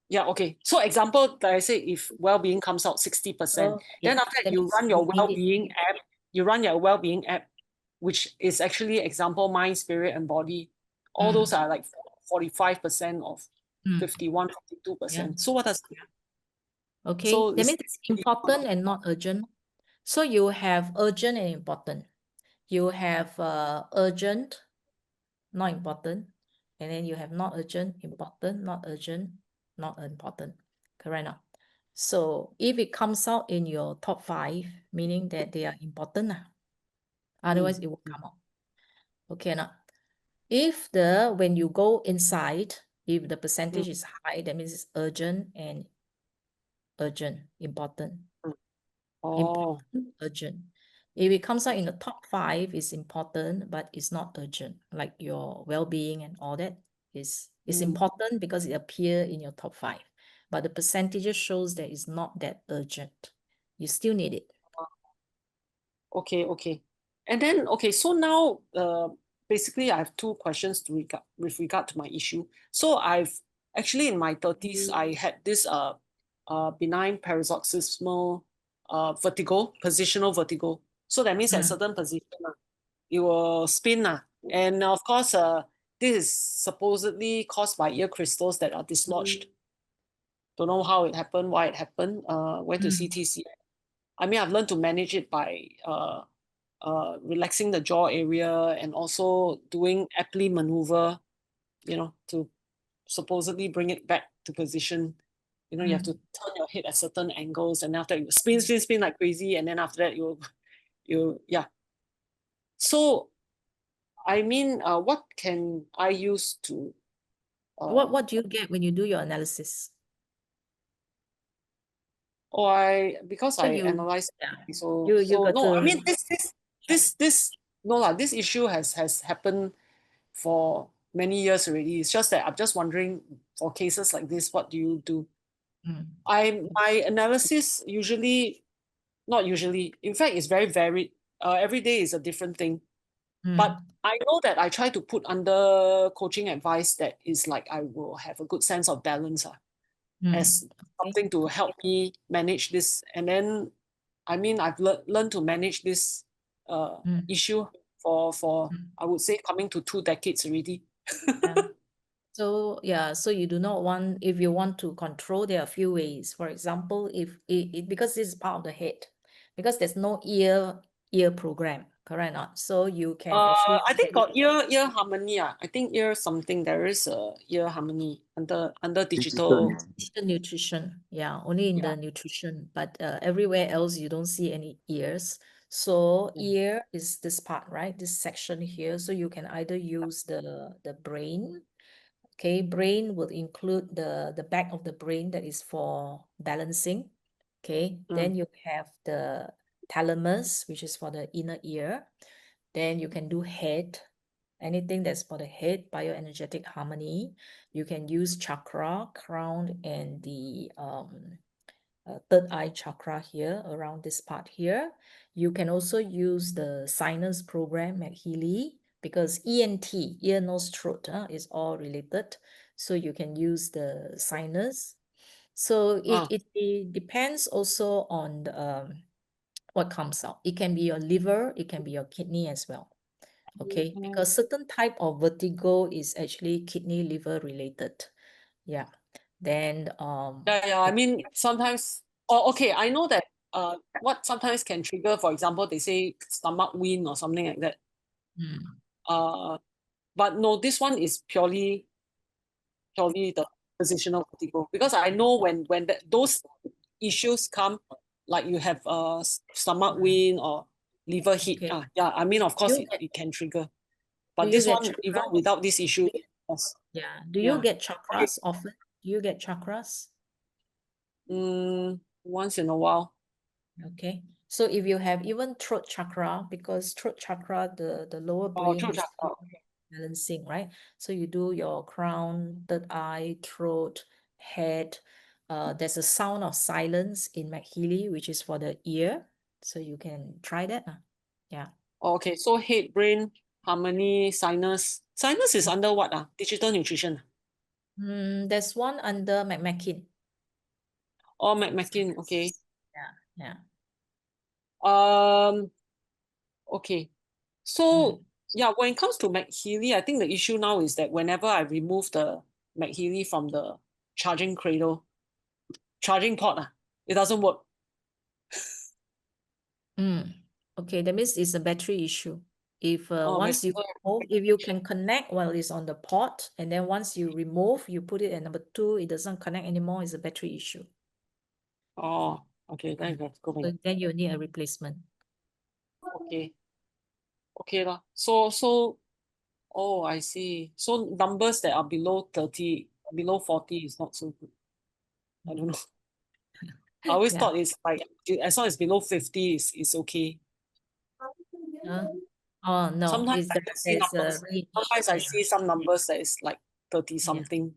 Speaker 10: Yeah, okay. So example, like I say, if well-being comes out 60%, then after that you run your well-being app, which is actually example mind, spirit, and body. All those are like 45% of 51, 52%. So what does that mean?
Speaker 1: Okay,
Speaker 10: So
Speaker 1: that means it's important and not urgent. So you have urgent and important. You have urgent, not important. And then you have not urgent, important, not urgent, not important. Correct now? So if it comes out in your top 5, meaning that they are important. Otherwise, it will come out. Okay, now. If when you go inside, if the percentage is high, that means it's urgent and important. Important, urgent. If it comes out in the top 5, it's important, but it's not urgent. Like your well-being and all that is important because it appears in your top 5. But the percentages shows that it's not that urgent. You still need it.
Speaker 10: Okay. And then, okay, so now basically I have 2 questions with regard to my issue. So I've actually in my 30s, I had this benign paroxysmal vertigo, positional vertigo. So that means at certain position, it will spin. And of course, this is supposedly caused by ear crystals that are dislodged. Don't know how it happened, why it happened. Went to CTC. I mean, I've learned to manage it by relaxing the jaw area and also doing Epley maneuver, to supposedly bring it back to position. You have to turn your head at certain angles, and after you spin like crazy, and then after that yeah. So, I mean, what can I use to?
Speaker 1: What do you get when you do your analysis?
Speaker 10: Because I analyze. So
Speaker 1: no,
Speaker 10: I mean this issue has happened for many years already. It's just that I'm just wondering, for cases like this, what do you do? My analysis not usually, in fact, it's very varied. Every day is a different thing. But I know that I try to put under coaching advice that is like I will have a good sense of balance as something to help me manage this. And then, I mean, I've learned to manage this issue for I would say coming to 2 decades already.
Speaker 1: So you do not want, if you want to control, there are a few ways. For example, if because this is part of the head, because there's no ear program, correct or not? So you can actually
Speaker 10: I think got ear harmony. I think ear something, there is a ear harmony under digital
Speaker 1: nutrition. Yeah, only in the nutrition, but everywhere else you don't see any ears. So ear is this part, right? This section here. So you can either use the brain. Okay, brain will include the back of the brain that is for balancing. Okay, then you have the thalamus, which is for the inner ear. Then you can do head, anything that's for the head, bioenergetic harmony. You can use chakra, crown, and the third eye chakra here around this part here. You can also use the sinus program at Healy because ENT, ear, nose, throat, is all related. So you can use the sinus. So it depends also on the, what comes out. It can be your liver, it can be your kidney as well. Okay, because certain type of vertigo is actually kidney liver related. Yeah. Then
Speaker 10: yeah, I mean sometimes okay, I know that what sometimes can trigger, for example, they say stomach wind or something like that. But no, this one is purely the positional vertigo, because I know when those issues come, like you have stomach wind or liver heat.
Speaker 1: Okay.
Speaker 10: Yeah, I mean of course it can trigger. But this one, even without this issue, yes.
Speaker 1: Yeah. Do you get chakras often? Do you get chakras?
Speaker 10: Once in a while.
Speaker 1: Okay. So if you have even throat chakra, because throat chakra, the lower brain is balancing, right? So you do your crown, third eye, throat, head. There's a sound of silence in MagHealy, which is for the ear. So you can try that. Yeah.
Speaker 10: Okay, so head, brain, harmony, sinus. Sinus is under what? Digital nutrition.
Speaker 1: There's one under MagHealy.
Speaker 10: Oh, MagHealy, okay.
Speaker 1: Yeah.
Speaker 10: Okay. So yeah, when it comes to MagHealy, I think the issue now is that whenever I remove the MagHealy from the charging cradle, charging port, it doesn't work.
Speaker 1: Okay, that means it's a battery issue. If once you remove, if you can connect while it's on the port, and then once you remove, you put it at number 2, it doesn't connect anymore, it's a battery issue.
Speaker 10: Oh, okay, then you have to go back.
Speaker 1: So then you need a replacement.
Speaker 10: Okay. Okay lah. So oh, I see. So numbers that are below 30, below 40 is not so good. I don't know. I always thought it's like as long as below 50 is okay.
Speaker 1: Oh no,
Speaker 10: sometimes I see some numbers that is like 30 something.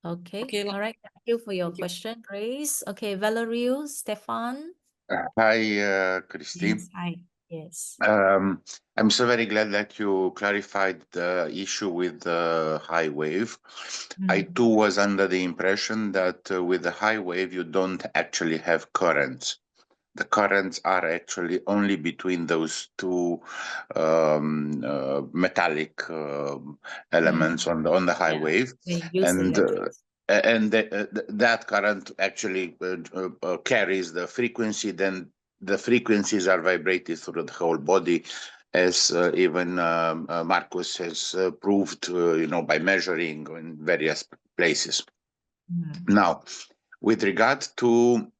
Speaker 1: Okay, all right. Thank you for your question, Grace. Okay, Valerio, Stefan.
Speaker 11: Hi, Christi.
Speaker 1: Yes, hi. Yes.
Speaker 11: I'm so very glad that you clarified the issue with the high wave. I too was under the impression that with the high wave, you don't actually have currents. The currents are actually only between those two metallic elements on the high wave, and that current actually carries the frequency. Then the frequencies are vibrated through the whole body, as even Marcus has proved, by measuring in various places. Now, with regard to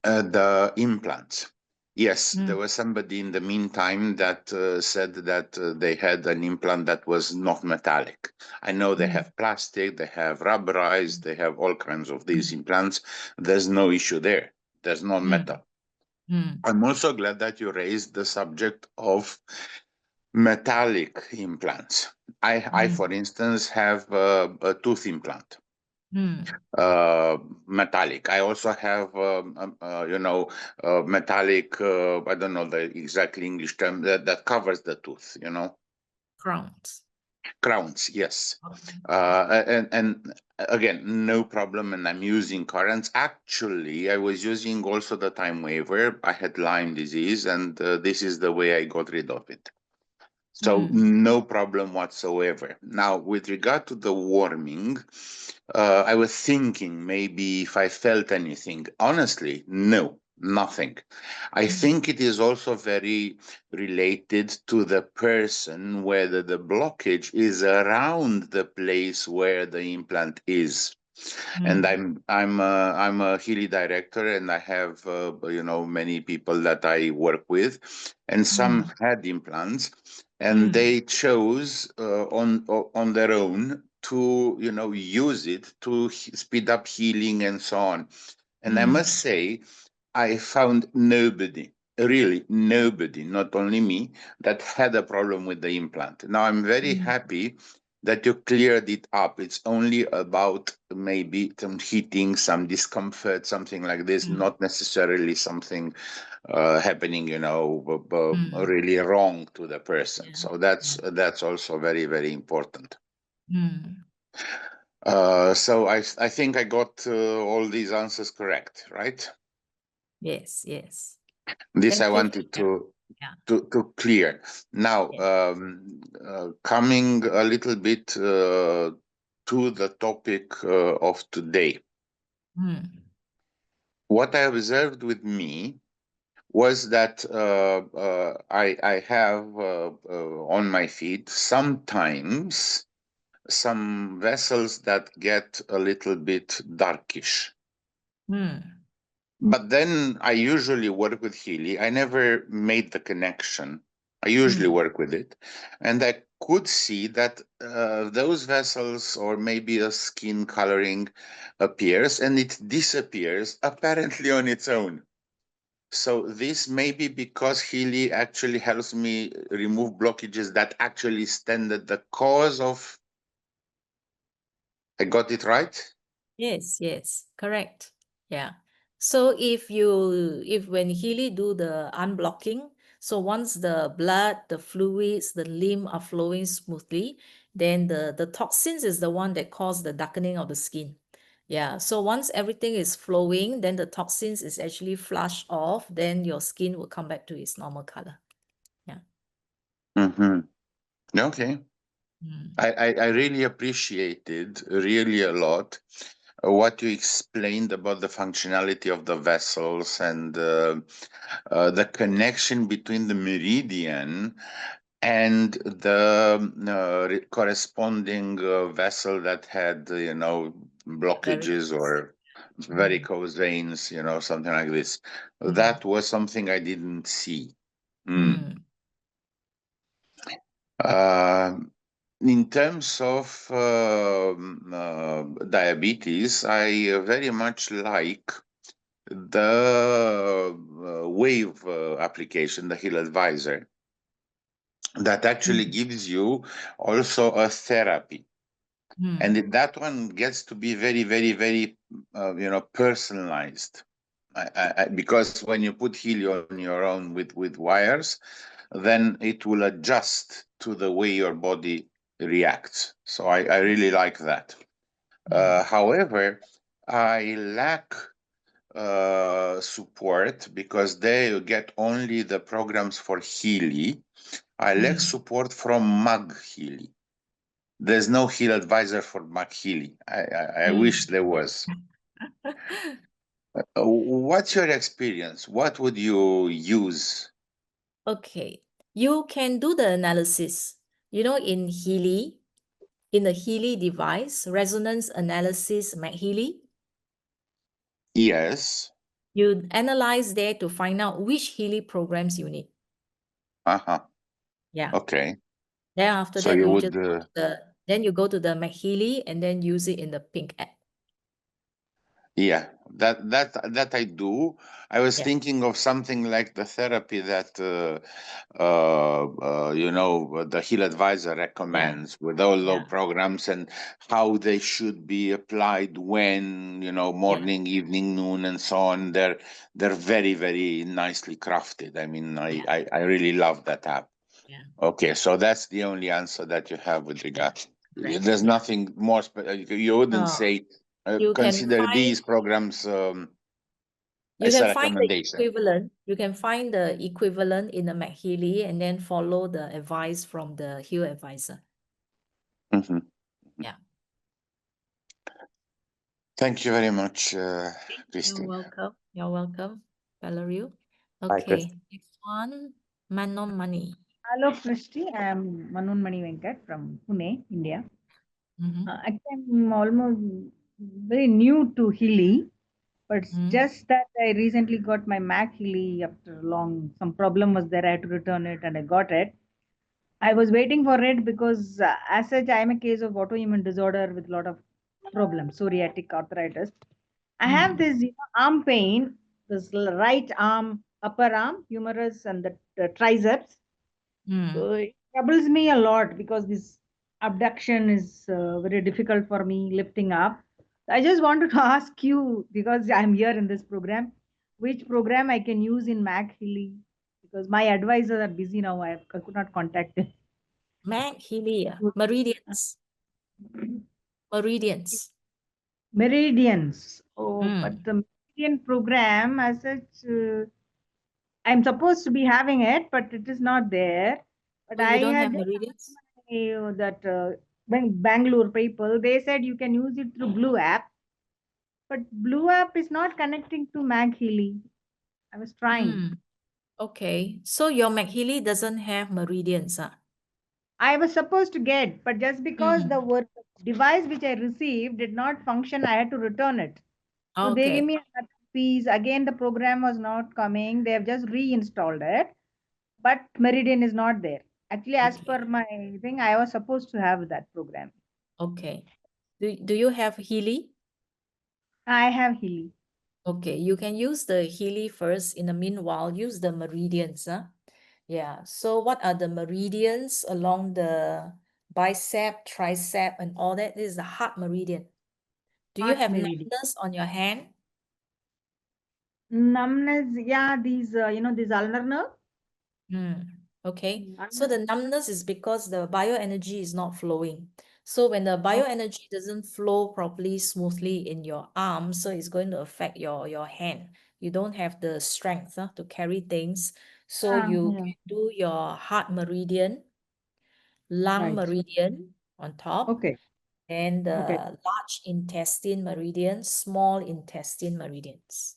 Speaker 11: the implants. Yes, there was somebody in the meantime that said that they had an implant that was not metallic. I know they have plastic, they have rubberized, they have all kinds of these implants. There's no issue there. There's no metal. I'm also glad that you raised the subject of metallic implants. I for instance, have a tooth implant. Metallic. I also have, metallic, I don't know the exact English term, that covers the tooth,
Speaker 1: Crowns.
Speaker 11: Crowns, yes. And again, no problem, and I'm using currents. Actually, I was using also the time waiver. I had Lyme disease, and this is the way I got rid of it. So no problem whatsoever. Now, with regard to the warming, I was thinking maybe if I felt anything. Honestly, no, nothing. I think it is also very related to the person, whether the blockage is around the place where the implant is. And I'm a Healy director, and I have many people that I work with, and some had implants, and they chose on their own to use it to speed up healing and so on. And I must say, I found nobody, really nobody, not only me, that had a problem with the implant. Now I'm very happy that you cleared it up. It's only about maybe some heating, some discomfort, something like this, not necessarily something happening, really wrong to the person. So that's also very, very important. So I think I got all these answers correct, right?
Speaker 1: Yes, yes.
Speaker 11: This I wanted to clear. Now, coming a little bit to the topic of today. What I observed with me was that I have on my feet sometimes some vessels that get a little bit darkish. But then I usually work with Healy. I never made the connection. I usually work with it. And I could see that those vessels or maybe a skin coloring appears and it disappears apparently on its own. So this may be because Healy actually helps me remove blockages that actually stand at the cause of. I got it right?
Speaker 1: Yes, yes, correct. Yeah. So if when Healy do the unblocking, so once the blood, the fluids, the lymph are flowing smoothly, then the toxins is the one that cause the darkening of the skin. Yeah. So once everything is flowing, then the toxins is actually flushed off, then your skin will come back to its normal color. Yeah.
Speaker 11: Okay. I really appreciated really a lot what you explained about the functionality of the vessels and the connection between the meridian and the corresponding vessel that had, blockages or varicose veins, something like this. That was something I didn't see. In terms of diabetes, I very much like the wave application, the Healy Advisor, that actually gives you also a therapy. And that one gets to be very, very, very, personalized. Because when you put Healy on your own with wires, then it will adjust to the way your body reacts. So I really like that. However, I lack support because they get only the programs for Healy. I lack support from MagHealy. There's no Healy Advisor for MagHealy. I wish there was. What's your experience? What would you use?
Speaker 1: Okay, you can do the analysis. In Healy, in the Healy device, resonance analysis MagHealy.
Speaker 11: Yes.
Speaker 1: You analyze there to find out which Healy programs you need. Yeah.
Speaker 11: Okay.
Speaker 1: Then after
Speaker 11: So
Speaker 1: that,
Speaker 11: you
Speaker 1: you
Speaker 11: would
Speaker 1: just go to the MagHealy and then use it in the pink app.
Speaker 11: Yeah, that I do. I was thinking of something like the therapy that the Healy Advisor recommends with all those programs and how they should be applied when, morning, evening, noon, and so on. They're very, very nicely crafted. I mean, I really love that app. Okay, so that's the only answer that you have with regard. There's nothing more. You wouldn't say. Consider these programs as a recommendation.
Speaker 1: You can find the equivalent in the MagHealy and then follow the advice from the Healy Advisor. Yeah.
Speaker 11: Thank you very much, Christi.
Speaker 1: You're welcome. You're welcome, Valerie. Okay, next one, Manon Mani.
Speaker 9: Hello, Christi. I am Manon Mani Venkat from Pune, India. Actually, I'm almost very new to Healy, but it's just that I recently got my MagHealy after long. Some problem was there. I had to return it, and I got it. I was waiting for it because, as such, I am a case of autoimmune disorder with a lot of problems, psoriatic arthritis. I have this arm pain, this right arm, upper arm, humerus, and the triceps. So it troubles me a lot because this abduction is very difficult for me lifting up. I just wanted to ask you, because I'm here in this program, which program I can use in MagHealy, because my advisors are busy now. I could not contact them.
Speaker 1: MagHealy, meridians. Meridians.
Speaker 9: Meridians. Oh, but the Meridian program, as such, I'm supposed to be having it, but it is not there. But
Speaker 1: Oh,
Speaker 9: I
Speaker 1: you don't
Speaker 9: had
Speaker 1: have meridians?
Speaker 9: that Bangalore people, they said you can use it through Blue app, but Blue app is not connecting to MagHealy. I was trying.
Speaker 1: Okay, so your MagHealy doesn't have meridians, huh?
Speaker 9: I was supposed to get, but just because the device which I received did not function, I had to return it. So they gave me another piece. Again, the program was not coming. They have just reinstalled it, but Meridian is not there. Actually, as per my thing, I was supposed to have that program.
Speaker 1: Okay. Do you have Healy?
Speaker 9: I have Healy.
Speaker 1: Okay, you can use the Healy first. In the meanwhile, use the meridians, huh? Yeah. So what are the meridians along the bicep, tricep, and all that? This is the heart meridian. Do you have numbness on your hand?
Speaker 9: Numbness, yeah, these, these ulnar nerve.
Speaker 1: Okay. So the numbness is because the bioenergy is not flowing. So when the bioenergy doesn't flow properly, smoothly in your arm, so it's going to affect your hand. You don't have the strength to carry things. So you can do your heart meridian, lung meridian on top, and the large intestine meridian, small intestine meridians.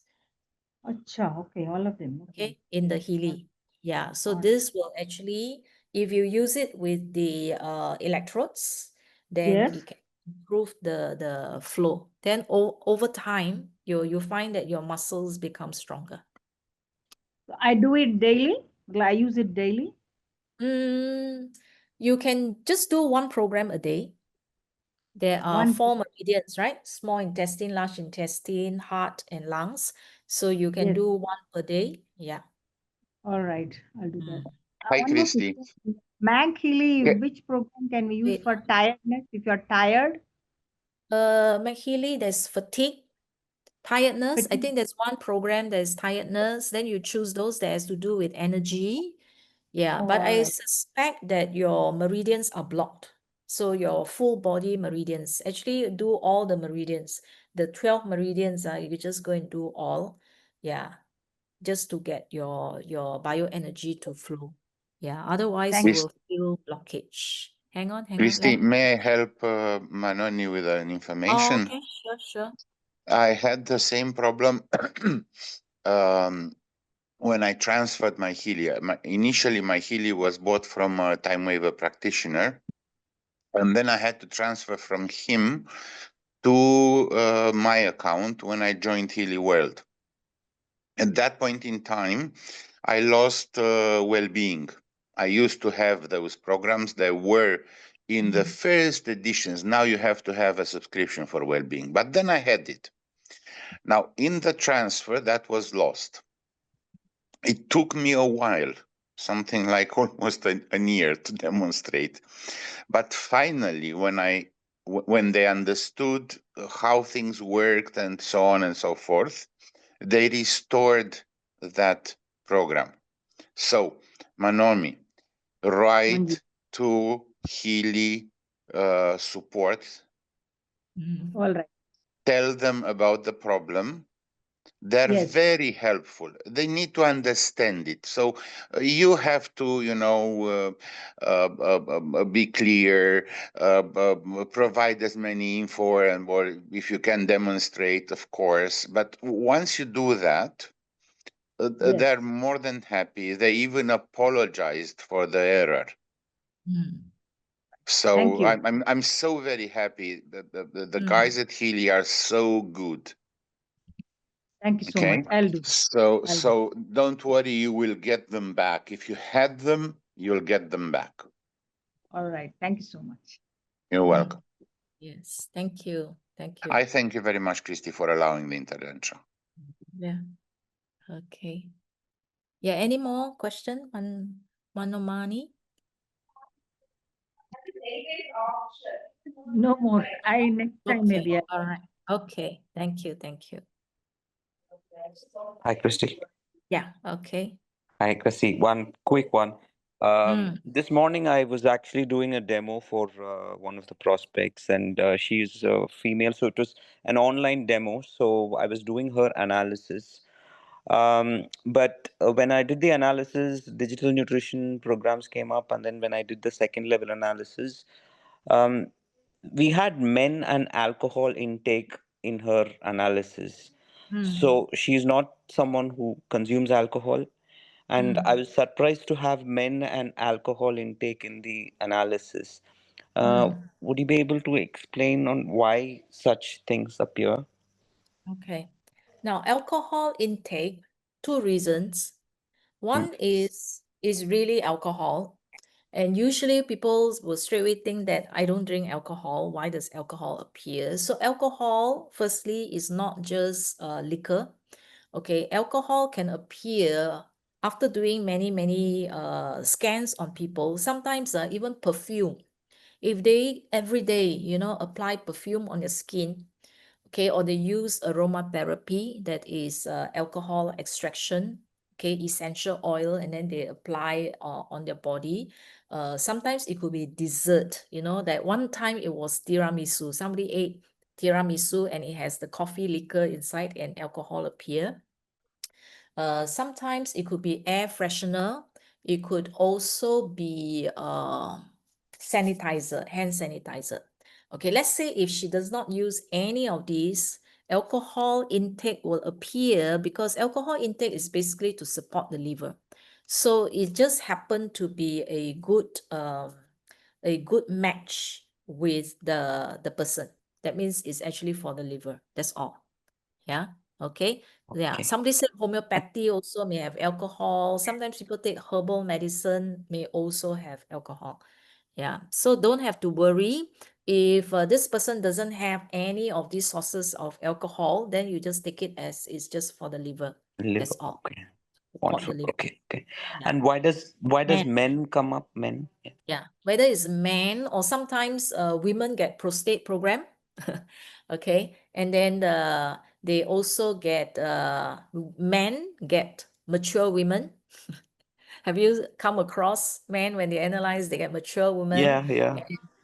Speaker 9: Acha, okay, all of them.
Speaker 1: Okay, in the Healy. Yeah, so this will actually, if you use it with the electrodes, then it can improve the flow. Then over time, you find that your muscles become stronger.
Speaker 9: I do it daily. I use it daily.
Speaker 1: You can just do one program a day. There are 4 meridians, right? Small intestine, large intestine, heart, and lungs. So you can do one per day. Yeah.
Speaker 9: All right, I'll do that.
Speaker 11: Hi, Christi.
Speaker 9: MagHealy, which program can we use for tiredness if you're tired?
Speaker 1: MagHealy, there's fatigue, tiredness. I think there's one program there's tiredness. Then you choose those that has to do with energy. Yeah, but I suspect that your meridians are blocked. So your full body meridians, actually do all the meridians. The 12 meridians, you just go and do all. Yeah, just to get your bioenergy to flow. Yeah, otherwise you will feel blockage. Hang on.
Speaker 11: Christi, may I help Manoni with an information?
Speaker 1: Okay, sure.
Speaker 11: I had the same problem when I transferred my Healy. Initially, my Healy was bought from a Time Waiver practitioner, and then I had to transfer from him to my account when I joined Healy World. At that point in time, I lost well-being. I used to have those programs that were in the first editions. Now you have to have a subscription for well-being, but then I had it. Now, in the transfer, that was lost. It took me a while, something like almost a year to demonstrate. But finally, when they understood how things worked and so on and so forth, they restored that program. So, Manomi, write to Healy support.
Speaker 9: All right.
Speaker 11: Tell them about the problem. They're very helpful. They need to understand it. So you have to, be clear, provide as many info, and or if you can demonstrate, of course. But once you do that, they're more than happy. They even apologized for the error. So I'm so very happy that the guys at Healy are so good.
Speaker 9: Thank you so much. I'll do.
Speaker 11: So don't worry, you will get them back. If you had them, you'll get them back.
Speaker 9: All right. Thank you so much.
Speaker 11: You're welcome.
Speaker 1: Yes, thank you. Thank you.
Speaker 11: I thank you very much, Christi, for allowing the intervention.
Speaker 1: Yeah. Okay. Yeah, any more question, Manomani?
Speaker 9: No more. Next time maybe.
Speaker 1: All right. Okay. Thank you. Thank you.
Speaker 6: Hi, Christi.
Speaker 1: Yeah. Okay.
Speaker 6: Hi, Christi. One quick one. This morning I was actually doing a demo for one of the prospects, and she's female, so it was an online demo. So I was doing her analysis. But when I did the analysis, digital nutrition programs came up, and then when I did the second level analysis, we had men and alcohol intake in her analysis. So she's not someone who consumes alcohol. And I was surprised to have men and alcohol intake in the analysis. Would you be able to explain on why such things appear?
Speaker 1: Okay. Now, alcohol intake, two reasons. One is really alcohol. And usually people will straight away think that I don't drink alcohol. Why does alcohol appear? So alcohol, firstly, is not just liquor. Okay, alcohol can appear after doing many scans on people. Sometimes even perfume. If they every day, apply perfume on your skin, okay, or they use aromatherapy, that is alcohol extraction, okay, essential oil, and then they apply on their body. Sometimes it could be dessert, that one time it was tiramisu. Somebody ate tiramisu and it has the coffee liquor inside and alcohol appear. Sometimes it could be air freshener. It could also be sanitizer, hand sanitizer. Okay, let's say if she does not use any of these, alcohol intake will appear, because alcohol intake is basically to support the liver. So it just happened to be a good match with the person. That means it's actually for the liver. That's all. Yeah. Okay. Yeah. Somebody said homeopathy also may have alcohol. Sometimes people take herbal medicine, may also have alcohol. Yeah. So don't have to worry. If this person doesn't have any of these sources of alcohol, then you just take it as it's just for the liver. That's all.
Speaker 6: Okay.
Speaker 1: Support the
Speaker 6: Wonderful.
Speaker 1: liver.
Speaker 6: Okay.
Speaker 1: Yeah.
Speaker 6: And why does
Speaker 1: Men.
Speaker 6: men come up? Men?
Speaker 1: Yeah. Whether it's men or sometimes women get prostate program. Okay. And then they also get men get mature women. Have you come across men when they analyze, they get mature women?
Speaker 6: Yeah.
Speaker 1: And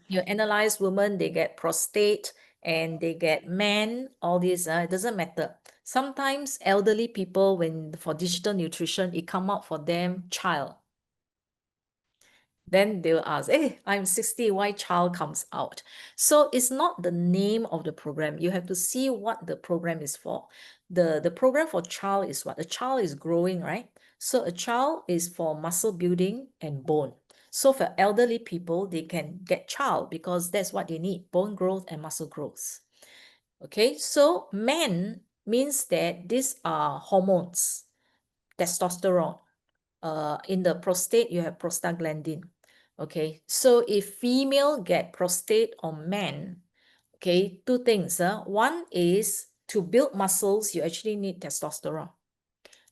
Speaker 1: you analyze women, they get prostate, and they get men, all these, it doesn't matter. Sometimes elderly people, when for digital nutrition, it come out for them child. Then they will ask, hey, I'm 60, why child comes out? So it's not the name of the program. You have to see what the program is for. The program for child is what? The child is growing, right? So a child is for muscle building and bone. So for elderly people, they can get child because that's what they need, bone growth and muscle growth. Okay, so men means that these are hormones, testosterone. In the prostate, you have prostaglandin. Okay, so if female get prostate or man, okay, two things. One is to build muscles, you actually need testosterone.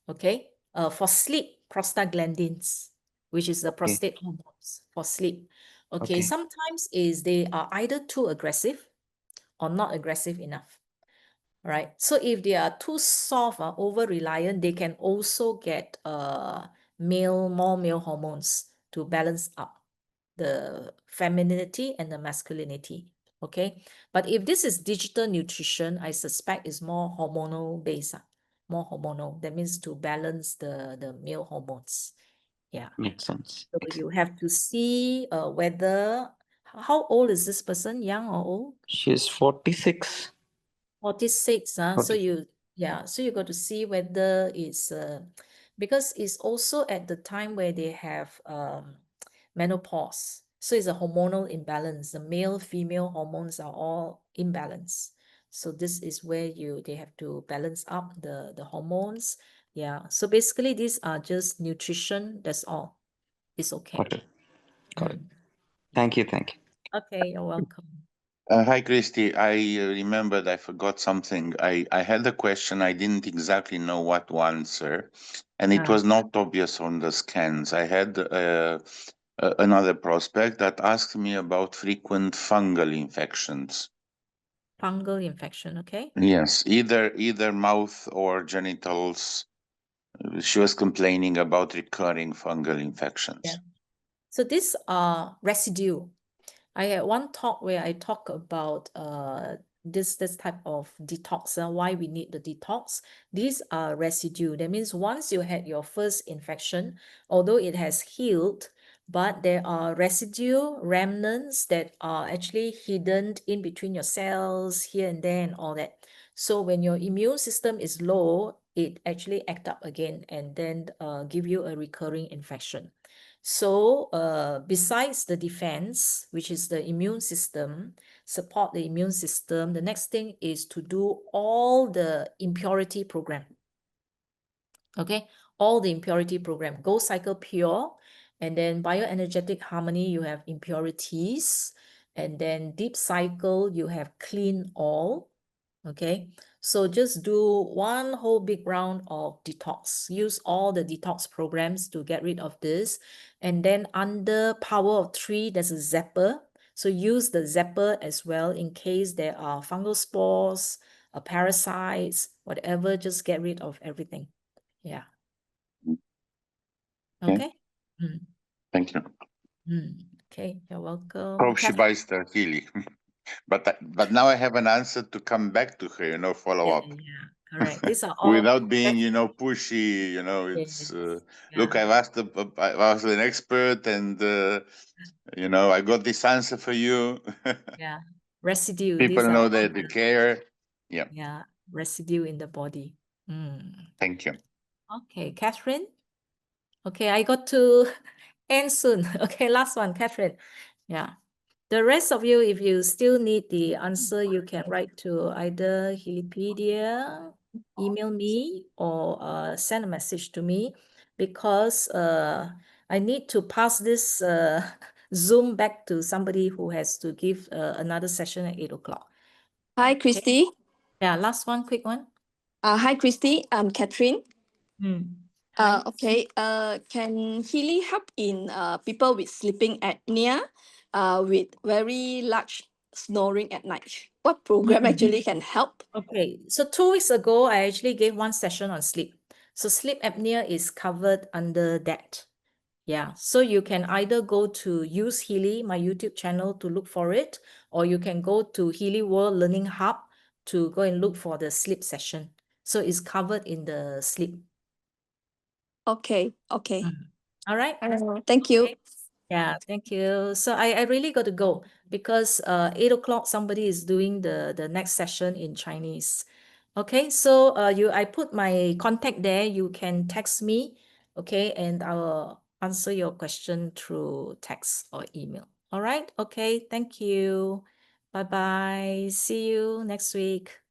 Speaker 1: Okay, for sleep, prostaglandins, which is the prostate hormones for sleep. Okay, sometimes is they are either too aggressive or not aggressive enough. Right. So if they are too soft or over reliant, they can also get more male hormones to balance up the femininity and the masculinity. Okay. But if this is digital nutrition, I suspect is more hormonal based. More hormonal. That means to balance the male hormones. Yeah.
Speaker 6: Makes sense.
Speaker 1: So you have to see whether, how old is this person? Young or old?
Speaker 6: She's 46.
Speaker 1: 46, so you got to see whether it's because it's also at the time where they have menopause. So it's a hormonal imbalance. The male, female hormones are all imbalanced. So this is where they have to balance up the hormones. Yeah. So basically these are just nutrition. That's all. It's okay.
Speaker 6: Got it. Got it. Thank you. Thank you.
Speaker 1: Okay, you're welcome.
Speaker 11: Hi, Christi. I remembered I forgot something. I had a question. I didn't exactly know what to answer, and it was not obvious on the scans. I had another prospect that asked me about frequent fungal infections.
Speaker 1: Fungal infection, okay?
Speaker 11: Yes, either mouth or genitals. She was complaining about recurring fungal infections.
Speaker 1: Yeah. So these are residue. I had one talk where I talk about this type of detox, why we need the detox. These are residue. That means once you had your first infection, although it has healed, but there are residue remnants that are actually hidden in between your cells here and there and all that. So when your immune system is low, it actually act up again and then give you a recurring infection. So besides the defense, which is the immune system, support the immune system, the next thing is to do all the impurity program. Okay, all the impurity program. Go cycle pure, and then bioenergetic harmony, you have impurities, and then deep cycle, you have clean all. Okay, so just do one whole big round of detox. Use all the detox programs to get rid of this. And then under power of 3, there's a zapper. So use the zapper as well in case there are fungal spores, parasites, whatever, just get rid of everything. Yeah. Okay.
Speaker 11: Thank you.
Speaker 1: Okay, you're welcome.
Speaker 11: Hope she buys the Healy. But now I have an answer to come back to her, follow up.
Speaker 1: Yeah, correct. These are all
Speaker 11: without being, pushy. It's look, I asked an expert, and I got this answer for you.
Speaker 1: Yeah, residue.
Speaker 11: People
Speaker 1: These
Speaker 11: know
Speaker 1: are
Speaker 11: that they care. Yeah.
Speaker 1: Yeah, residue in the body.
Speaker 11: Thank you.
Speaker 1: Okay, Catherine. Okay, I got to end soon. Okay, last one, Catherine. Yeah. The rest of you, if you still need the answer, you can write to either Healypedia, email me, or send a message to me, because I need to pass this Zoom back to somebody who has to give another session at 8 o'clock.
Speaker 12: Hi, Christi.
Speaker 1: Yeah, last one, quick one.
Speaker 12: Hi, Christi. I'm Catherine.
Speaker 1: Hi.
Speaker 12: Okay. Can Healy help in people with sleeping apnea, with very large snoring at night? What program actually can help?
Speaker 1: Okay, so 2 weeks ago, I actually gave one session on sleep. So sleep apnea is covered under that. Yeah, so you can either go to Use Healy, my YouTube channel, to look for it, or you can go to Healy World Learning Hub to go and look for the sleep session. So it's covered in the sleep.
Speaker 12: Okay.
Speaker 1: All right.
Speaker 12: Thank you.
Speaker 1: Okay. Yeah, thank you. So I really got to go, because 8 o'clock somebody is doing the next session in Chinese. Okay, so I put my contact there. You can text me, okay, and I will answer your question through text or email. All right, okay, thank you. Bye-bye. See you next week.